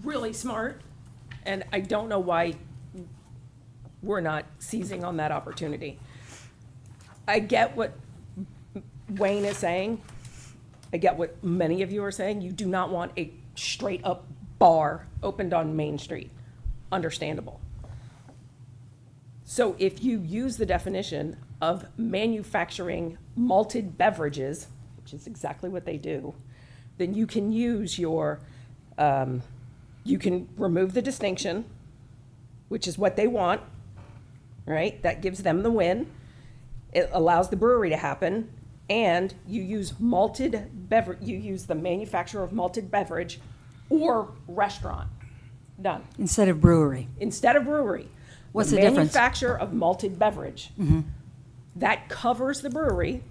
[SPEAKER 13] really smart, and I don't know why we're not seizing on that opportunity. I get what Wayne is saying. I get what many of you are saying. You do not want a straight-up bar opened on Main Street. Understandable. So if you use the definition of manufacturing malted beverages, which is exactly what they do, then you can use your, you can remove the distinction, which is what they want, right? That gives them the win. It allows the brewery to happen, and you use malted beverage, you use the manufacturer of malted beverage or restaurant. Done.
[SPEAKER 5] Instead of brewery.
[SPEAKER 13] Instead of brewery.
[SPEAKER 5] What's the difference?
[SPEAKER 13] Manufacturer of malted beverage. That covers the brewery.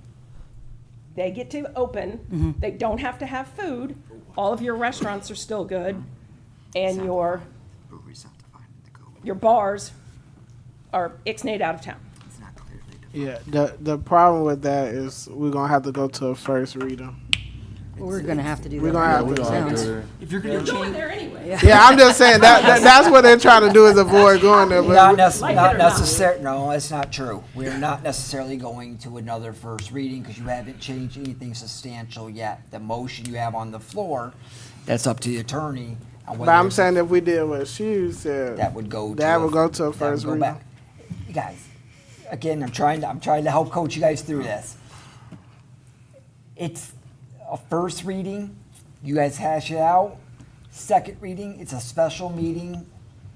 [SPEAKER 13] They get to open. They don't have to have food. All of your restaurants are still good. And your bars are ixnayed out of town.
[SPEAKER 3] Yeah, the problem with that is we're gonna have to go to a first reader.
[SPEAKER 5] Well, we're gonna have to do that.
[SPEAKER 3] We're gonna have
[SPEAKER 5] It
[SPEAKER 3] to.
[SPEAKER 5] sounds-
[SPEAKER 8] If you're gonna
[SPEAKER 13] You're going
[SPEAKER 8] change,
[SPEAKER 13] there anyway.
[SPEAKER 3] Yeah, I'm just saying that's what they're trying to do is avoid going there.
[SPEAKER 8] not
[SPEAKER 3] But
[SPEAKER 8] necessarily, no, that's not true. We're not necessarily going to another first reading because you haven't changed anything substantial yet. The motion you have on the floor, that's up to the attorney. on
[SPEAKER 3] but
[SPEAKER 8] whether
[SPEAKER 3] I'm
[SPEAKER 8] it's-
[SPEAKER 3] saying if we did what she said,
[SPEAKER 8] That would go to.
[SPEAKER 3] that would go to a
[SPEAKER 8] that would
[SPEAKER 3] first
[SPEAKER 8] go
[SPEAKER 3] reading.
[SPEAKER 8] back. You guys, again, I'm trying to help coach you guys through this. It's a first reading. You guys hash it out. second reading, it's a special meeting.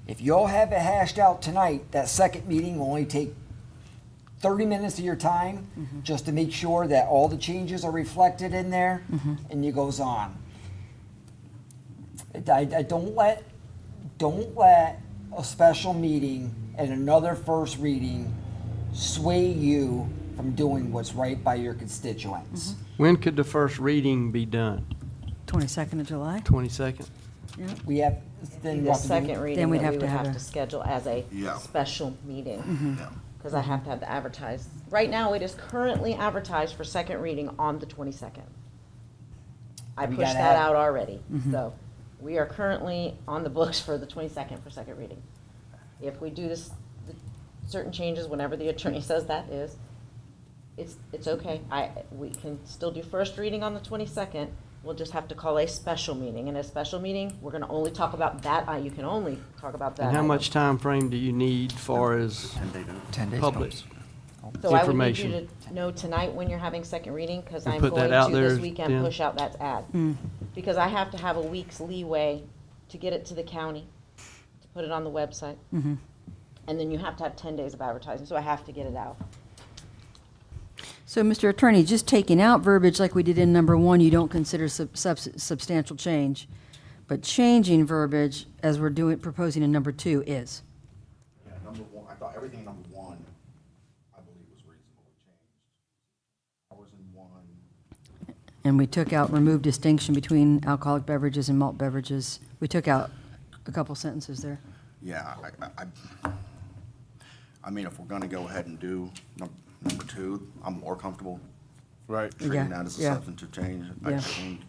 [SPEAKER 8] If you all have it hashed out tonight, that second meeting will only take 30 minutes of your time just to make sure that all the changes are reflected in there, and it goes on. I don't let a special meeting and another first reading sway you from doing what's right by your constituents.
[SPEAKER 15] When could the first reading be done?
[SPEAKER 5] 22nd of July?
[SPEAKER 15] 22nd?
[SPEAKER 8] We have, then
[SPEAKER 11] The second reading
[SPEAKER 5] Then we'd
[SPEAKER 11] that
[SPEAKER 5] have
[SPEAKER 11] we
[SPEAKER 5] to
[SPEAKER 11] would
[SPEAKER 5] have
[SPEAKER 11] have
[SPEAKER 5] a-
[SPEAKER 11] to schedule as a
[SPEAKER 1] Yeah.
[SPEAKER 11] special meeting.
[SPEAKER 1] Yeah.
[SPEAKER 11] Because I have to have the advertised. Right now, it is currently advertised for second reading on the 22nd. I
[SPEAKER 8] We
[SPEAKER 11] pushed
[SPEAKER 8] gotta
[SPEAKER 11] that
[SPEAKER 8] have-
[SPEAKER 11] out already. So we are currently on the books for the 22nd for second reading. If we do this, the certain changes, whenever the attorney says that is, it's okay. We can still do first reading on the 22nd. We'll just have to call a special meeting. And a special meeting, we're going to only talk about that. You can only talk about that.
[SPEAKER 15] And how
[SPEAKER 11] item.
[SPEAKER 15] much time frame do you need for as
[SPEAKER 8] 10 days
[SPEAKER 15] public
[SPEAKER 11] So I would need you
[SPEAKER 15] information?
[SPEAKER 11] to know tonight when you're having second reading, because
[SPEAKER 15] And
[SPEAKER 11] I'm
[SPEAKER 15] put that
[SPEAKER 11] going
[SPEAKER 15] out
[SPEAKER 11] to this
[SPEAKER 15] there,
[SPEAKER 11] weekend
[SPEAKER 15] Dan?
[SPEAKER 11] push out that ad. Because I have to have a week's leeway to get it to the county, to put it on the website. And then you have to have 10 days of advertising, so I have to get it out.
[SPEAKER 5] So, Mr. Attorney, just taking out verbiage like we did in number 1, you don't consider substantial change. But changing verbiage, as we're proposing in number 2, is.
[SPEAKER 7] Yeah, number one, I thought everything in number one, I believe was reasonably changed. Hours in one.
[SPEAKER 5] And we took out, remove distinction between alcoholic beverages and malt beverages. We took out a couple sentences there.
[SPEAKER 7] Yeah, I mean, if we're gonna go ahead and do number two, I'm more comfortable
[SPEAKER 4] Right.
[SPEAKER 5] Yeah,
[SPEAKER 7] treating that as a
[SPEAKER 5] yeah.
[SPEAKER 7] substantive change.
[SPEAKER 5] Yeah.
[SPEAKER 7] I think,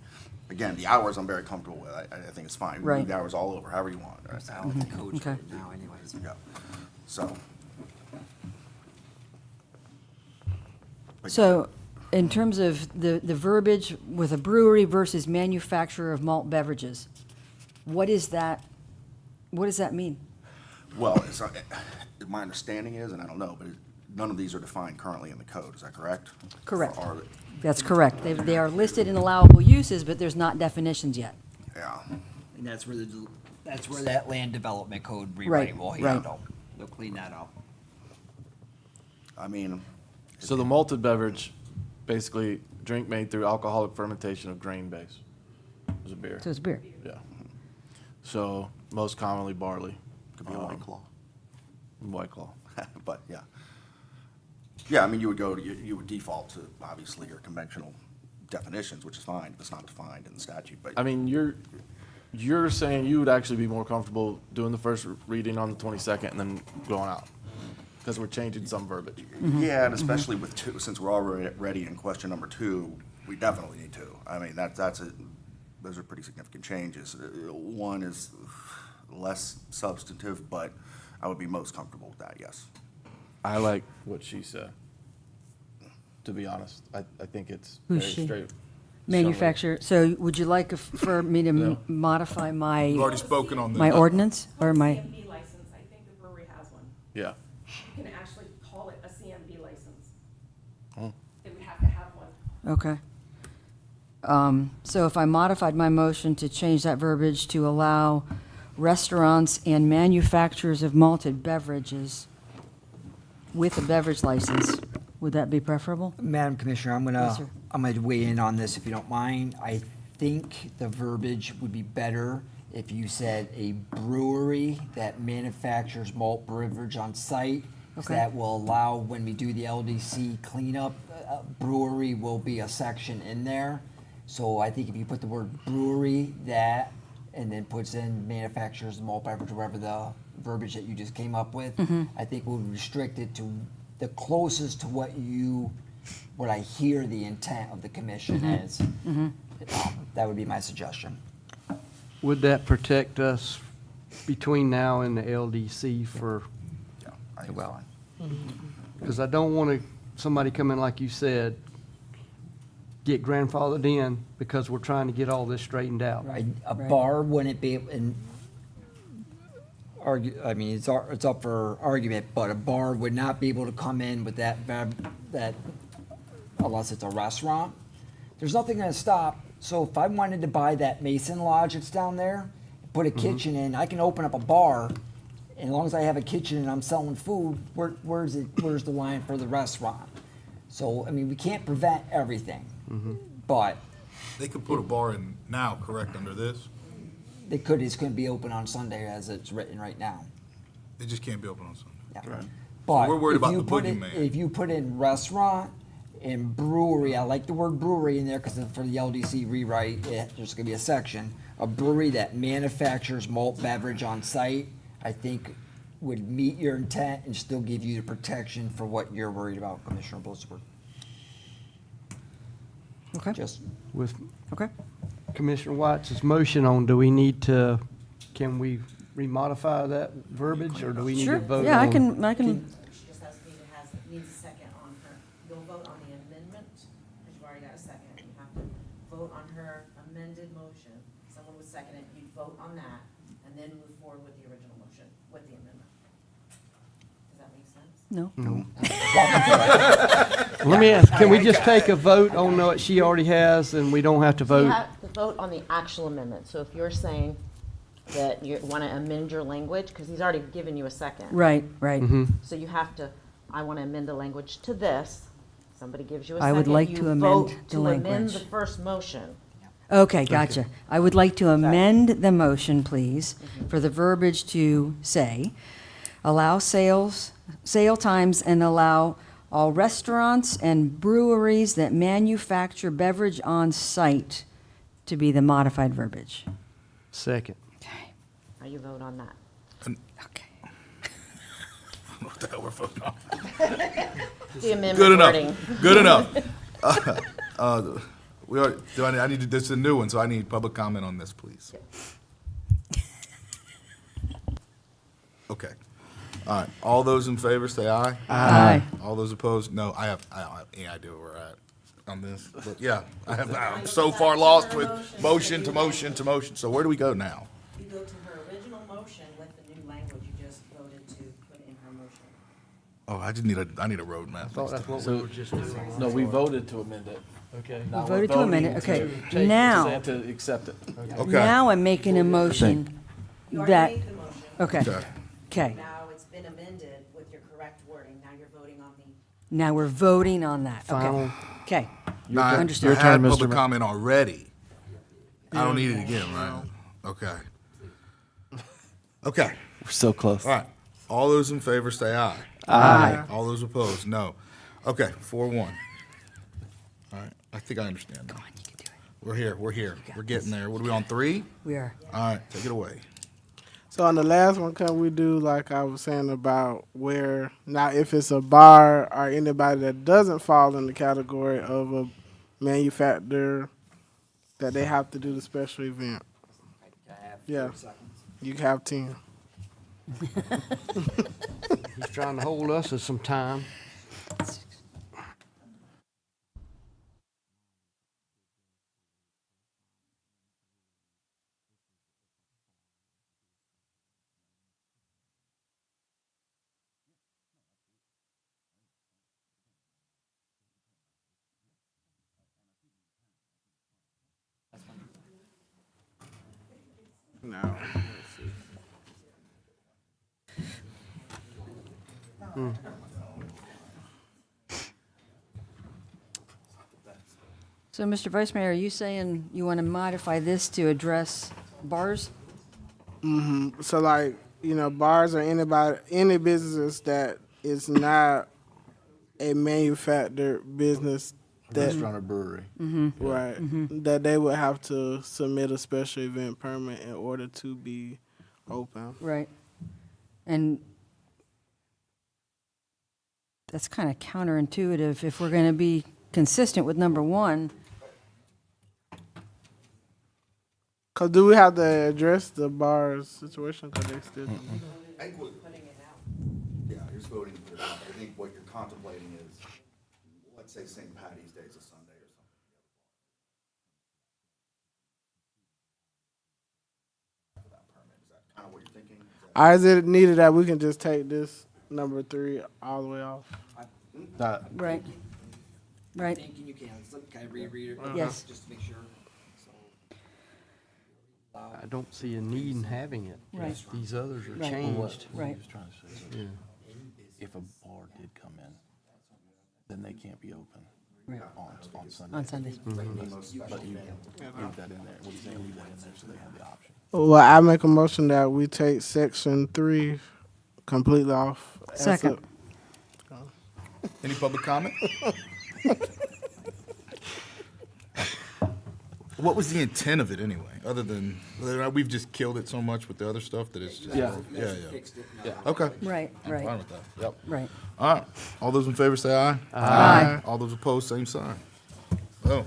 [SPEAKER 7] again, the hours I'm very comfortable with. I think it's fine. We
[SPEAKER 5] Right.
[SPEAKER 7] move the hours all over, however you want.
[SPEAKER 8] That's how the code's
[SPEAKER 5] Okay.
[SPEAKER 8] written now anyways.
[SPEAKER 7] Yeah, so.
[SPEAKER 5] So, in terms of the verbiage with a brewery versus manufacturer of malt beverages, what is that, what does that mean?
[SPEAKER 7] Well, my understanding is, and I don't know, but none of these are defined currently in the code, is that correct?
[SPEAKER 5] Correct.
[SPEAKER 7] Or
[SPEAKER 5] That's correct. They are listed in allowable uses, but there's not definitions yet.
[SPEAKER 7] yeah,
[SPEAKER 8] And that's where that land development code
[SPEAKER 5] Right,
[SPEAKER 8] rewriting will
[SPEAKER 5] right.
[SPEAKER 8] handle. They'll clean that up.
[SPEAKER 7] I mean,
[SPEAKER 4] So the malted beverage, basically drink made through alcoholic fermentation of grain base. Is a beer.
[SPEAKER 5] So it's beer.
[SPEAKER 4] Yeah. So most commonly barley.
[SPEAKER 7] could be a White Claw,
[SPEAKER 4] White Claw.
[SPEAKER 7] but yeah. Yeah, I mean, you would default to, obviously, your conventional definitions, which is fine, if it's not defined in the statute, but.
[SPEAKER 4] I mean, you're saying you would actually be more comfortable doing the first reading on the 22nd and then going out? Because we're changing some verbiage.
[SPEAKER 7] Yeah, and especially with two, since we're already in question number two, we definitely need two. I mean, those are pretty significant changes. One is less substantive, but I would be most comfortable with that, yes.
[SPEAKER 4] I like what she said, to be honest. I think it's
[SPEAKER 5] Who's
[SPEAKER 4] very
[SPEAKER 5] she?
[SPEAKER 4] straight.
[SPEAKER 5] Manufacturer, so would you like for me to
[SPEAKER 4] Yeah.
[SPEAKER 5] modify my?
[SPEAKER 1] We've already spoken on this.
[SPEAKER 5] My ordinance, or my,
[SPEAKER 13] CMB license, I think the brewery has one.
[SPEAKER 4] Yeah.
[SPEAKER 13] You can actually call it a CMB license.
[SPEAKER 4] Oh.
[SPEAKER 13] They would have to have one.
[SPEAKER 5] okay. So if I modified my motion to change that verbiage to allow restaurants and manufacturers of malted beverages with a beverage license, would that be preferable?
[SPEAKER 8] Madam Commissioner,
[SPEAKER 5] Yes, sir.
[SPEAKER 8] I'm gonna weigh in on this if you don't mind. I think the verbiage would be better if you said a brewery that manufactures malt beverage on site. 'Cause
[SPEAKER 5] Okay.
[SPEAKER 8] that will allow, when we do the LDC cleanup, brewery will be a section in there. So I think if you put the word brewery, that, and then puts in manufacturers of malt beverage, whatever the verbiage that you just came up with, I think we'll restrict it to the closest to what I hear the intent of the commission is. That would be my suggestion.
[SPEAKER 15] Would that protect us between now and the LDC for,
[SPEAKER 7] Yeah, I think it's fine.
[SPEAKER 15] because I don't want somebody come in, like you said, get grandfathered in because we're trying to get all this straightened out.
[SPEAKER 8] A bar wouldn't be, and I mean, it's up for argument, but a bar would not be able to come in with that unless it's a restaurant. There's nothing gonna stop. So if I wanted to buy that Mason Lodge that's down there, put a kitchen in, I can open up a bar, and as long as I have a kitchen and I'm selling food, where's the line for the restaurant? So, I mean, we can't prevent everything, but
[SPEAKER 1] They could put a bar in now, correct, under this?
[SPEAKER 8] they could, it's gonna be open on Sunday as it's written right now.
[SPEAKER 1] They just can't be open on Sunday.
[SPEAKER 8] Yeah.
[SPEAKER 1] Right.
[SPEAKER 8] But
[SPEAKER 1] we're worried
[SPEAKER 8] if
[SPEAKER 1] about
[SPEAKER 8] you
[SPEAKER 1] the
[SPEAKER 8] put in-
[SPEAKER 1] boogeyman.
[SPEAKER 8] If you put in restaurant and brewery, I like the word brewery in there because for the LDC rewrite, there's gonna be a section. A brewery that manufactures malt beverage on site, I think would meet your intent and still give you the protection for what you're worried about, Commissioner Blitzberg.
[SPEAKER 5] Okay.
[SPEAKER 8] Just,
[SPEAKER 15] With
[SPEAKER 5] Okay.
[SPEAKER 15] Commissioner Watts' motion on, do we need to, can we remodify that verbiage, or do we need to
[SPEAKER 5] Sure.
[SPEAKER 15] vote on?
[SPEAKER 5] Yeah, I can.
[SPEAKER 11] She just needs a second on her, you'll vote on the amendment, because you've already got a second. You have to vote on her amended motion. Someone would second it, you'd vote on that, and then move forward with the original motion, with the amendment. Does that make sense?
[SPEAKER 5] No.
[SPEAKER 15] Let me ask, can we just take a vote on what she already has, and we don't have to
[SPEAKER 11] You
[SPEAKER 15] vote?
[SPEAKER 11] have to vote on the actual amendment. So if you're saying that you want to amend your language, because he's already given you a second.
[SPEAKER 5] Right, right.
[SPEAKER 11] So you have to, I want to amend the language to this. Somebody gives you a
[SPEAKER 5] I
[SPEAKER 11] second.
[SPEAKER 5] would like
[SPEAKER 11] you
[SPEAKER 5] to amend
[SPEAKER 11] vote
[SPEAKER 5] the
[SPEAKER 11] to amend
[SPEAKER 5] language.
[SPEAKER 11] the first motion.
[SPEAKER 5] Okay, gotcha. I would like to amend the motion, please, for the verbiage to say, allow sale times and allow all restaurants and breweries that manufacture beverage on site to be the modified verbiage.
[SPEAKER 15] Second.
[SPEAKER 11] How you vote on that?
[SPEAKER 5] Okay.
[SPEAKER 1] I don't know what the hell we're voting on.
[SPEAKER 11] The amendment
[SPEAKER 1] Good enough.
[SPEAKER 11] wording.
[SPEAKER 1] Good enough. We are, I need to, this is a new one, so I need public comment on this, please. Okay. All right. All those in favor say aye.
[SPEAKER 5] Aye.
[SPEAKER 1] All those opposed, no. I don't have any idea where we're at on this, but yeah, I'm so far lost with motion to motion to motion. So where do we go now?
[SPEAKER 11] You go to her original motion with the new language you just voted to put in her motion.
[SPEAKER 1] Oh, I need a roadmap.
[SPEAKER 15] I thought that's what we
[SPEAKER 4] So,
[SPEAKER 15] were just doing.
[SPEAKER 4] no, we voted to amend it.
[SPEAKER 15] Okay.
[SPEAKER 4] Now
[SPEAKER 5] We
[SPEAKER 4] we're
[SPEAKER 5] voted to amend it,
[SPEAKER 4] voting
[SPEAKER 5] okay.
[SPEAKER 4] to take-
[SPEAKER 5] Now-
[SPEAKER 4] To accept it.
[SPEAKER 1] Okay.
[SPEAKER 5] Now I'm making a motion
[SPEAKER 11] You already
[SPEAKER 5] that,
[SPEAKER 11] made the motion.
[SPEAKER 5] okay,
[SPEAKER 1] Okay.
[SPEAKER 5] okay.
[SPEAKER 11] Now it's been amended with your correct wording. Now you're voting on the.
[SPEAKER 5] Now we're voting on that.
[SPEAKER 15] Final.
[SPEAKER 5] Okay.
[SPEAKER 1] Now, I
[SPEAKER 5] Understood.
[SPEAKER 1] had public comment already. I don't need it again, right? Okay. Okay.
[SPEAKER 4] We're so close.
[SPEAKER 1] All right. All those in favor say aye.
[SPEAKER 5] Aye.
[SPEAKER 1] All those opposed, no. Okay, 4-1. All right, I think I understand now. We're here, we're getting there. What are we on, 3?
[SPEAKER 5] We are.
[SPEAKER 1] All right, take it away.
[SPEAKER 3] So on the last one, can we do like I was saying about where now if it's a bar or anybody that doesn't fall in the category of a manufacturer that they have to do the special event? Yeah, you have 10.
[SPEAKER 15] He's trying to hold us to some time.
[SPEAKER 3] No.
[SPEAKER 5] So, Mr. Vice Mayor, are you saying you want to modify this to address bars?
[SPEAKER 3] So like, bars or any businesses that is not a manufactured business that
[SPEAKER 4] Restaurant or brewery.
[SPEAKER 3] right that they would have to submit a special event permit in order to be open.
[SPEAKER 5] Right. And that's kind of counterintuitive if we're going to be consistent with number 1.
[SPEAKER 3] Cause do we have to address the bars situation? Cause they still.
[SPEAKER 7] I think yeah, you're just voting to put it out. I think what you're contemplating is, let's say St. Patty's Day is a Sunday or something. For that permit, is that kind of what you're thinking?
[SPEAKER 3] Is it needed that we can just take this number 3 all the way off?
[SPEAKER 5] Right. Right.
[SPEAKER 8] Thinking you can. Can I reread it?
[SPEAKER 5] Yes.
[SPEAKER 8] Just to make sure.
[SPEAKER 15] I don't see a need in having it.
[SPEAKER 5] Right.
[SPEAKER 15] These others are
[SPEAKER 5] Right.
[SPEAKER 15] changed.
[SPEAKER 4] What he
[SPEAKER 5] Right.
[SPEAKER 4] was trying to say is,
[SPEAKER 15] Yeah.
[SPEAKER 4] if a bar did come in, then they can't be open
[SPEAKER 5] Right.
[SPEAKER 4] on Sunday.
[SPEAKER 5] On Sundays.
[SPEAKER 4] But you leave that in there, what he's saying, leave that in there so they have the option.
[SPEAKER 3] Well, I make a motion that we take section 3 completely off.
[SPEAKER 5] Second.
[SPEAKER 1] Any public comment? What was the intent of it anyway, other than, we've just killed it so much with the other stuff that it's just.
[SPEAKER 4] Yeah.
[SPEAKER 1] Yeah. Okay.
[SPEAKER 5] Right,
[SPEAKER 1] I'm
[SPEAKER 5] right.
[SPEAKER 1] fine with that, yep.
[SPEAKER 5] Right.
[SPEAKER 1] All right, all those in favor say aye.
[SPEAKER 5] Aye.
[SPEAKER 1] All those opposed, same sign. Oh.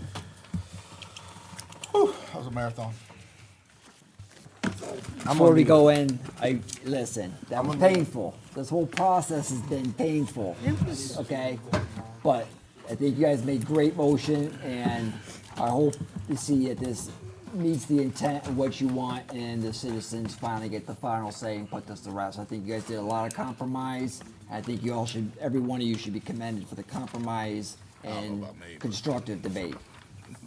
[SPEAKER 1] Whew, that was a marathon.
[SPEAKER 8] Before we go in, listen, that was painful. This whole process has been painful. Okay? But I think you guys made great motion, and I hope to see that this meets the intent of what you want, and the citizens finally get the final say and put this to rest. I think you guys did a lot of compromise. I think you all should, every one of you should be commended for the compromise and constructive debate.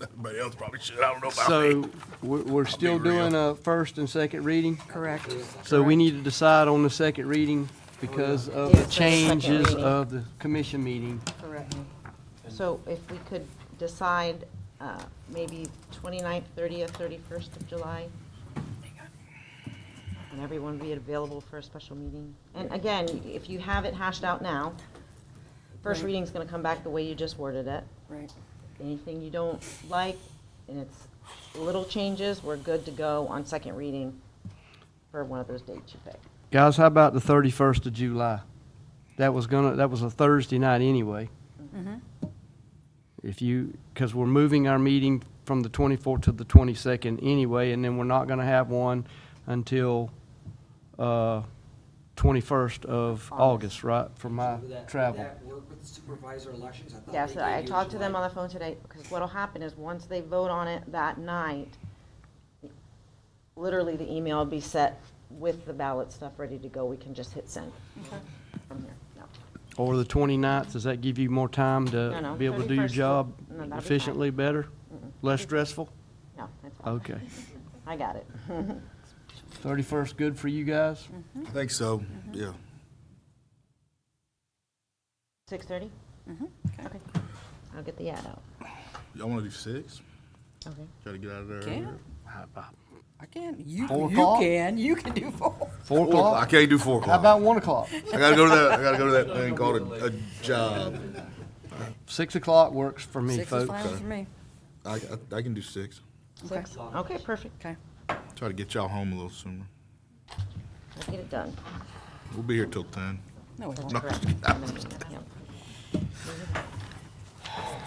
[SPEAKER 1] Everybody else probably should, I don't know about
[SPEAKER 15] So
[SPEAKER 1] me.
[SPEAKER 15] we're still doing a first and second reading?
[SPEAKER 5] Correct.
[SPEAKER 15] So we need to decide on the second reading because of
[SPEAKER 11] Yes,
[SPEAKER 15] the
[SPEAKER 11] the second
[SPEAKER 15] changes
[SPEAKER 11] reading.
[SPEAKER 15] of the commission meeting.
[SPEAKER 5] Correct.
[SPEAKER 11] So if we could decide, maybe 29th, 30th, 31st of July? And everyone be available for a special meeting? And again, if you have it hashed out now, first
[SPEAKER 5] Right.
[SPEAKER 11] reading's gonna come back the way you just worded it.
[SPEAKER 5] Right.
[SPEAKER 11] Anything you don't like, and it's little changes, we're good to go on second reading for one of those dates you pick.
[SPEAKER 15] Guys, how about the 31st of July? That was a Thursday night anyway. If you, because we're moving our meeting from the 24th to the 22nd anyway, and then we're not going to have one until 21st of August, right, for my travel.
[SPEAKER 8] work with the supervisor elections?
[SPEAKER 11] Yes, I talked to them on the phone today, because what'll happen is, once they vote on it that night, literally the email will be set with the ballot stuff ready to go. We can just hit send from here. No.
[SPEAKER 15] Or the 29th, does that give you more time to
[SPEAKER 11] No,
[SPEAKER 15] be able to do your
[SPEAKER 11] 31st,
[SPEAKER 15] job
[SPEAKER 11] no, that'll be fine.
[SPEAKER 15] efficiently better? Less stressful?
[SPEAKER 11] No, that's fine.
[SPEAKER 15] Okay.
[SPEAKER 11] I got it.
[SPEAKER 15] 31st good for you guys?
[SPEAKER 1] I think so, yeah.
[SPEAKER 11] 6:30? Okay. I'll get the ad out.
[SPEAKER 1] Y'all wanna do 6?
[SPEAKER 11] Okay.
[SPEAKER 1] Try to get out of there
[SPEAKER 5] Can.
[SPEAKER 1] earlier?
[SPEAKER 5] I can. You
[SPEAKER 15] 4 o'clock?
[SPEAKER 5] You can do 4.
[SPEAKER 15] 4 o'clock?
[SPEAKER 1] I can't do 4
[SPEAKER 15] How
[SPEAKER 1] o'clock.
[SPEAKER 15] about 1 o'clock?
[SPEAKER 1] I gotta go to that thing called a job.
[SPEAKER 15] 6 o'clock works for me,
[SPEAKER 5] 6 is
[SPEAKER 15] folks.
[SPEAKER 5] fine with me.
[SPEAKER 1] I can do 6.
[SPEAKER 11] 6? Okay, perfect.
[SPEAKER 5] Okay.
[SPEAKER 1] Try to get y'all home a little sooner.
[SPEAKER 11] Let's get it done.
[SPEAKER 1] We'll be here till 10.
[SPEAKER 5] No, we won't.
[SPEAKER 1] No.
[SPEAKER 11] Correct. Yep.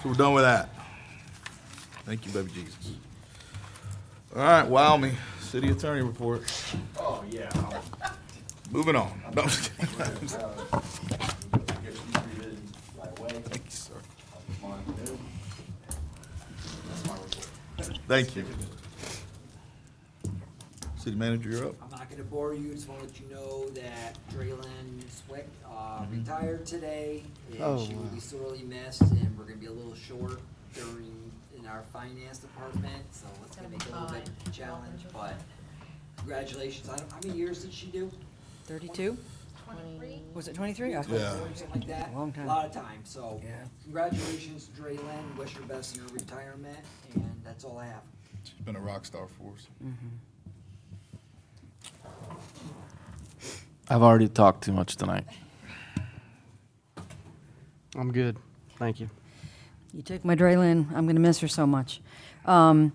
[SPEAKER 1] So we're done with that. Thank you, baby Jesus. All right, wow me, city attorney report.
[SPEAKER 7] Oh, yeah.
[SPEAKER 1] Moving on. No, I'm just kidding. Thank you, sir. Thank you. City manager, you're up.
[SPEAKER 8] I'm not gonna bore you, just wanna let you know that Draylyn Swick, retired today,
[SPEAKER 15] Oh,
[SPEAKER 8] and she will
[SPEAKER 15] wow.
[SPEAKER 8] be sorely missed, and we're gonna be a little short in our finance department, so it's gonna make it a little bit of a challenge, but congratulations. How many years did she do?
[SPEAKER 5] 32? Was it 23? Okay.
[SPEAKER 1] Yeah.
[SPEAKER 8] Something like that.
[SPEAKER 5] Long time.
[SPEAKER 8] A lot of time, so
[SPEAKER 5] Yeah.
[SPEAKER 8] congratulations, Draylyn, wish her best in her retirement, and that's all I have.
[SPEAKER 1] She's been a rock star for us.
[SPEAKER 4] I've already talked too much tonight.
[SPEAKER 15] I'm good. Thank you.
[SPEAKER 5] You took my Draylyn. I'm going to miss her so much. When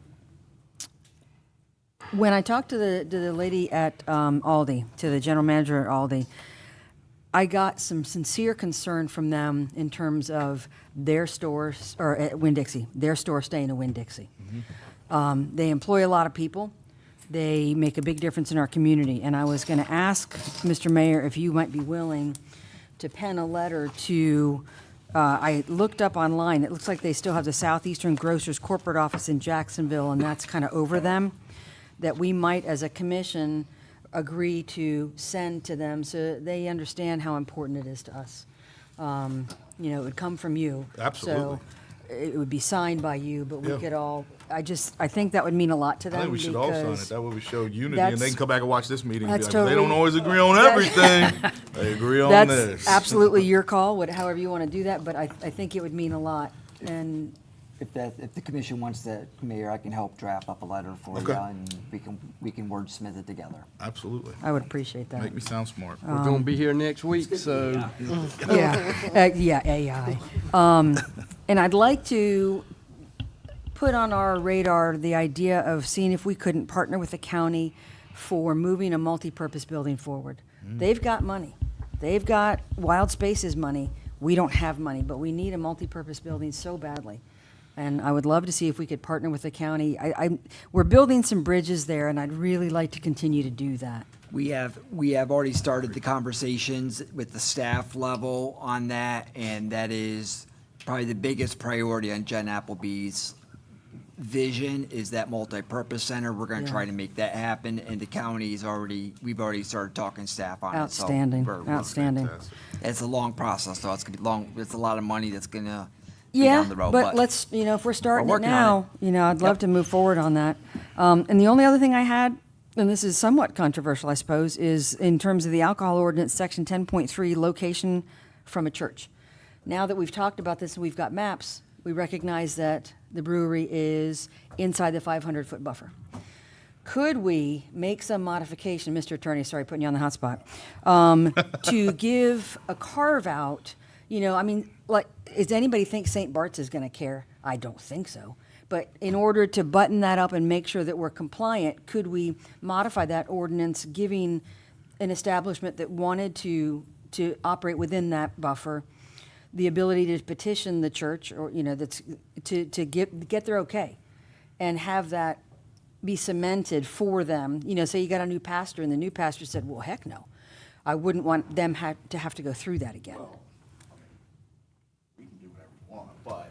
[SPEAKER 5] I talked to the lady at Aldi, to the general manager at Aldi, I got some sincere concern from them in terms of their stores, or at Winn-Dixie, their store staying at Winn-Dixie. They employ a lot of people. They make a big difference in our community. And I was going to ask Mr. Mayor if you might be willing to pen a letter to, I looked up online, it looks like they still have the Southeastern Grocers corporate office in Jacksonville, and that's kind of over them, that we might, as a commission, agree to send to them so they understand how important it is to us. You know, it would come from you.
[SPEAKER 1] Absolutely.
[SPEAKER 5] it would be signed by you, but we
[SPEAKER 1] Yeah.
[SPEAKER 5] could all, I think that would mean a lot to
[SPEAKER 1] I
[SPEAKER 5] them.
[SPEAKER 1] think we should all sign it.
[SPEAKER 5] because
[SPEAKER 1] That way we show unity, and they
[SPEAKER 5] that's-
[SPEAKER 1] can come back and watch this meeting and be
[SPEAKER 5] that's
[SPEAKER 1] like, they don't
[SPEAKER 5] totally-
[SPEAKER 1] always agree on everything. They agree on
[SPEAKER 5] That's
[SPEAKER 1] this.
[SPEAKER 5] absolutely your call, however you want to do that, but I think it would mean a lot. And
[SPEAKER 8] If the commission wants that, Mayor, I can help draft up a letter for you,
[SPEAKER 1] Okay.
[SPEAKER 8] and we can wordsmith it together.
[SPEAKER 1] Absolutely.
[SPEAKER 5] I would appreciate that.
[SPEAKER 1] Make me sound smart.
[SPEAKER 15] We're gonna be here next week, so.
[SPEAKER 5] Yeah, AI. And I'd like to put on our radar the idea of seeing if we couldn't partner with the county for moving a multipurpose building forward. They've got money. They've got Wild Spaces money. We don't have money, but we need a multipurpose building so badly. And I would love to see if we could partner with the county. We're building some bridges there, and I'd really like to continue to do that.
[SPEAKER 8] We have already started the conversations with the staff level on that, and that is probably the biggest priority on Jen Appleby's vision is that multipurpose center. We're gonna
[SPEAKER 5] Yeah.
[SPEAKER 8] try to make that happen, and the county's we've already started talking staff on it. So
[SPEAKER 5] Outstanding,
[SPEAKER 8] we're-
[SPEAKER 5] outstanding.
[SPEAKER 8] It's a long process, so it's gonna be long, it's a lot of money that's gonna be
[SPEAKER 5] Yeah,
[SPEAKER 8] down the road.
[SPEAKER 5] but let's, if we're starting it
[SPEAKER 8] working on
[SPEAKER 5] now, I'd love
[SPEAKER 8] Yep.
[SPEAKER 5] to move forward on that. And the only other thing I had, and this is somewhat controversial, I suppose, is in terms of the alcohol ordinance, section 10.3, location from a church. Now that we've talked about this and we've got maps, we recognize that the brewery is inside the 500-foot buffer. Could we make some modification, Mr. Attorney, sorry, putting you on the hot spot, to give a carve-out, does anybody think St. Bart's is going to care? I don't think so. But in order to button that up and make sure that we're compliant, could we modify that ordinance, giving an establishment that wanted to operate within that buffer the ability to petition the church, or that's to get their okay, and have that be cemented for them? Say you got a new pastor, and the new pastor said, "Well, heck no, I wouldn't want them to have to go through that again."
[SPEAKER 7] We can do whatever we want, but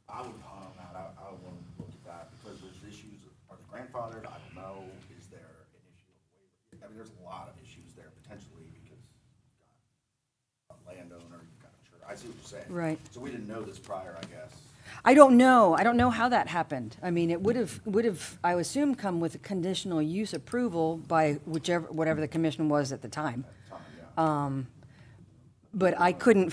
[SPEAKER 7] I would, I would want to look at that because there's issues, are they grandfathered? I don't know. Is there an issue of waiver? I mean, there's a lot of issues there potentially because you've got a landowner, you've got a church. I see what you're saying.
[SPEAKER 5] Right.
[SPEAKER 7] So we didn't know this prior, I guess.
[SPEAKER 5] I don't know how that happened. I mean, it would have, I assume, come with a conditional use approval by whatever the commission was at the time. But we couldn't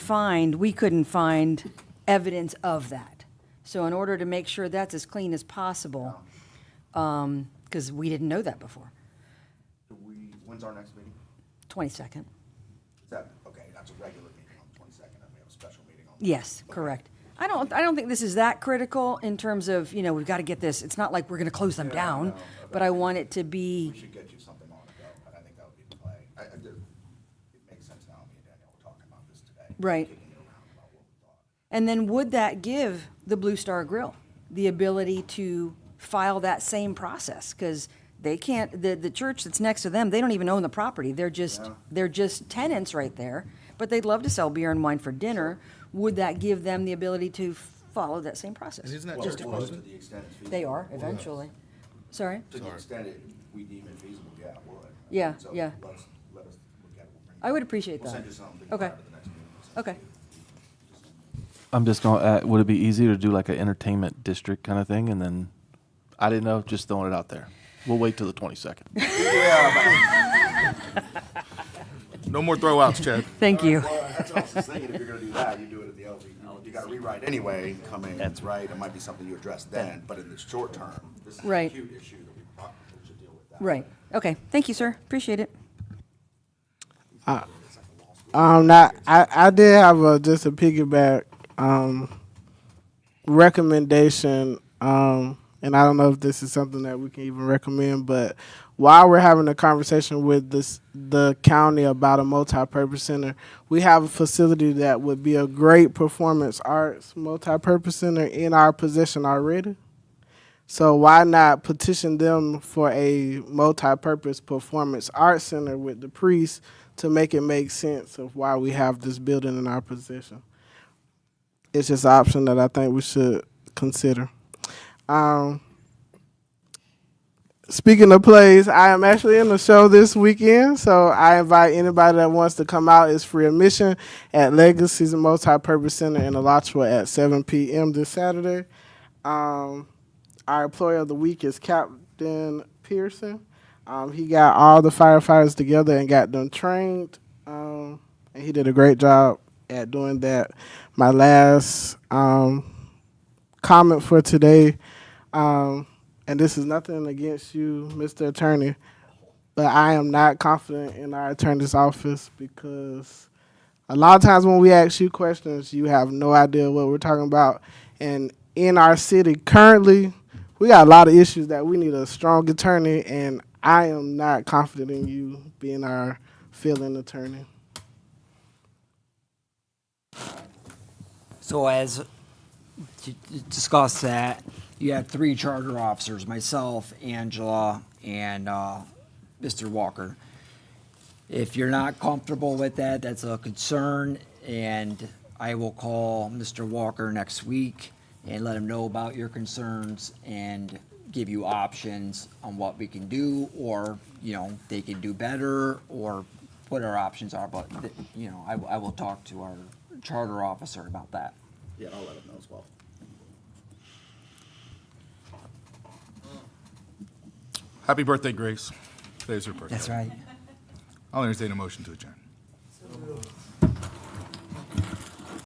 [SPEAKER 5] find evidence of that. So in order to make sure that's as clean as possible, because we didn't know that before.
[SPEAKER 7] When's our next meeting?
[SPEAKER 5] 22nd.
[SPEAKER 7] Is that, okay, that's a regular meeting on the 22nd, and we have a special meeting on.
[SPEAKER 5] Yes, correct. I don't think this is that critical in terms of, we've got to get this. It's not like we're going to close them down, but I want it to be.
[SPEAKER 7] We should get you something on it though, and I think that would be the play. It makes sense now, me and Danielle were talking about this today.
[SPEAKER 5] Right.
[SPEAKER 7] Kicking it around about what we thought.
[SPEAKER 5] And then would that give the Blue Star Grill the ability to file that same process? Because they can't, the church that's next to them, they don't even own the property. They're just tenants right there, but they'd love to sell beer and wine for dinner. Would that give them the ability to follow that same process?
[SPEAKER 1] And isn't that
[SPEAKER 7] Well,
[SPEAKER 1] just
[SPEAKER 7] it was to the extent it's feasible.
[SPEAKER 5] They are, eventually. Sorry?
[SPEAKER 7] To the extent we deem it feasible, yeah, it would.
[SPEAKER 5] Yeah,
[SPEAKER 7] So
[SPEAKER 5] yeah.
[SPEAKER 7] let us look at it. We'll bring it
[SPEAKER 5] I would appreciate
[SPEAKER 7] We'll
[SPEAKER 5] that.
[SPEAKER 7] send you something
[SPEAKER 5] Okay.
[SPEAKER 7] prior to the next meeting.
[SPEAKER 5] Okay.
[SPEAKER 4] I'm just going to add, would it be easier to do like an entertainment district kind of thing? And then, I didn't know, just throwing it out there. We'll wait till the 22nd.
[SPEAKER 1] No more throwouts, Chad.
[SPEAKER 5] Thank you.
[SPEAKER 7] Well, that's what I was thinking, if you're gonna do that, you do it at the LV. You gotta rewrite anyway, coming, that's right, it might be something you address then, but in the short term, this is a
[SPEAKER 5] Right.
[SPEAKER 7] acute issue that we probably should deal with that.
[SPEAKER 5] Right. Okay. Thank you, sir. Appreciate it.
[SPEAKER 3] I did have just a piggyback recommendation, and I don't know if this is something that we can even recommend, but while we're having a conversation with the county about a multi-purpose center, we have a facility that would be a great performance arts multi-purpose center in our possession already. So why not petition them for a multi-purpose performance arts center with the priests to make it make sense of why we have this building in our possession? It's just an option that I think we should consider. speaking of plays, I am actually in the show this weekend, so I invite anybody that wants to come out. It's free admission at Legacy's Multi-Purpose Center in Alachua at 7 p.m. this Saturday. Our employee of the week is Captain Pearson. He got all the firefighters together and got them trained, and he did a great job at doing that. My last comment for today, and this is nothing against you, Mr. Attorney, but I am not confident in our attorney's office because a lot of times when we ask you questions, you have no idea what we're talking about. And in our city currently, we got a lot of issues that we need a strong attorney, and I am not confident in you being our fill-in attorney.
[SPEAKER 8] So as to discuss that, you have 3 charter officers, myself, Angela, and Mr. Walker. If you're not comfortable with that, that's a concern, and I will call Mr. Walker next week and let him know about your concerns and give you options on what we can do, or, you know, they can do better, or what our options are. But, you know, I will talk to our charter officer about that.
[SPEAKER 7] Yeah, I'll let him know as well.
[SPEAKER 1] Happy birthday, Grace. Today's her birthday.
[SPEAKER 8] That's right.
[SPEAKER 1] I'll entertain a motion to adjourn.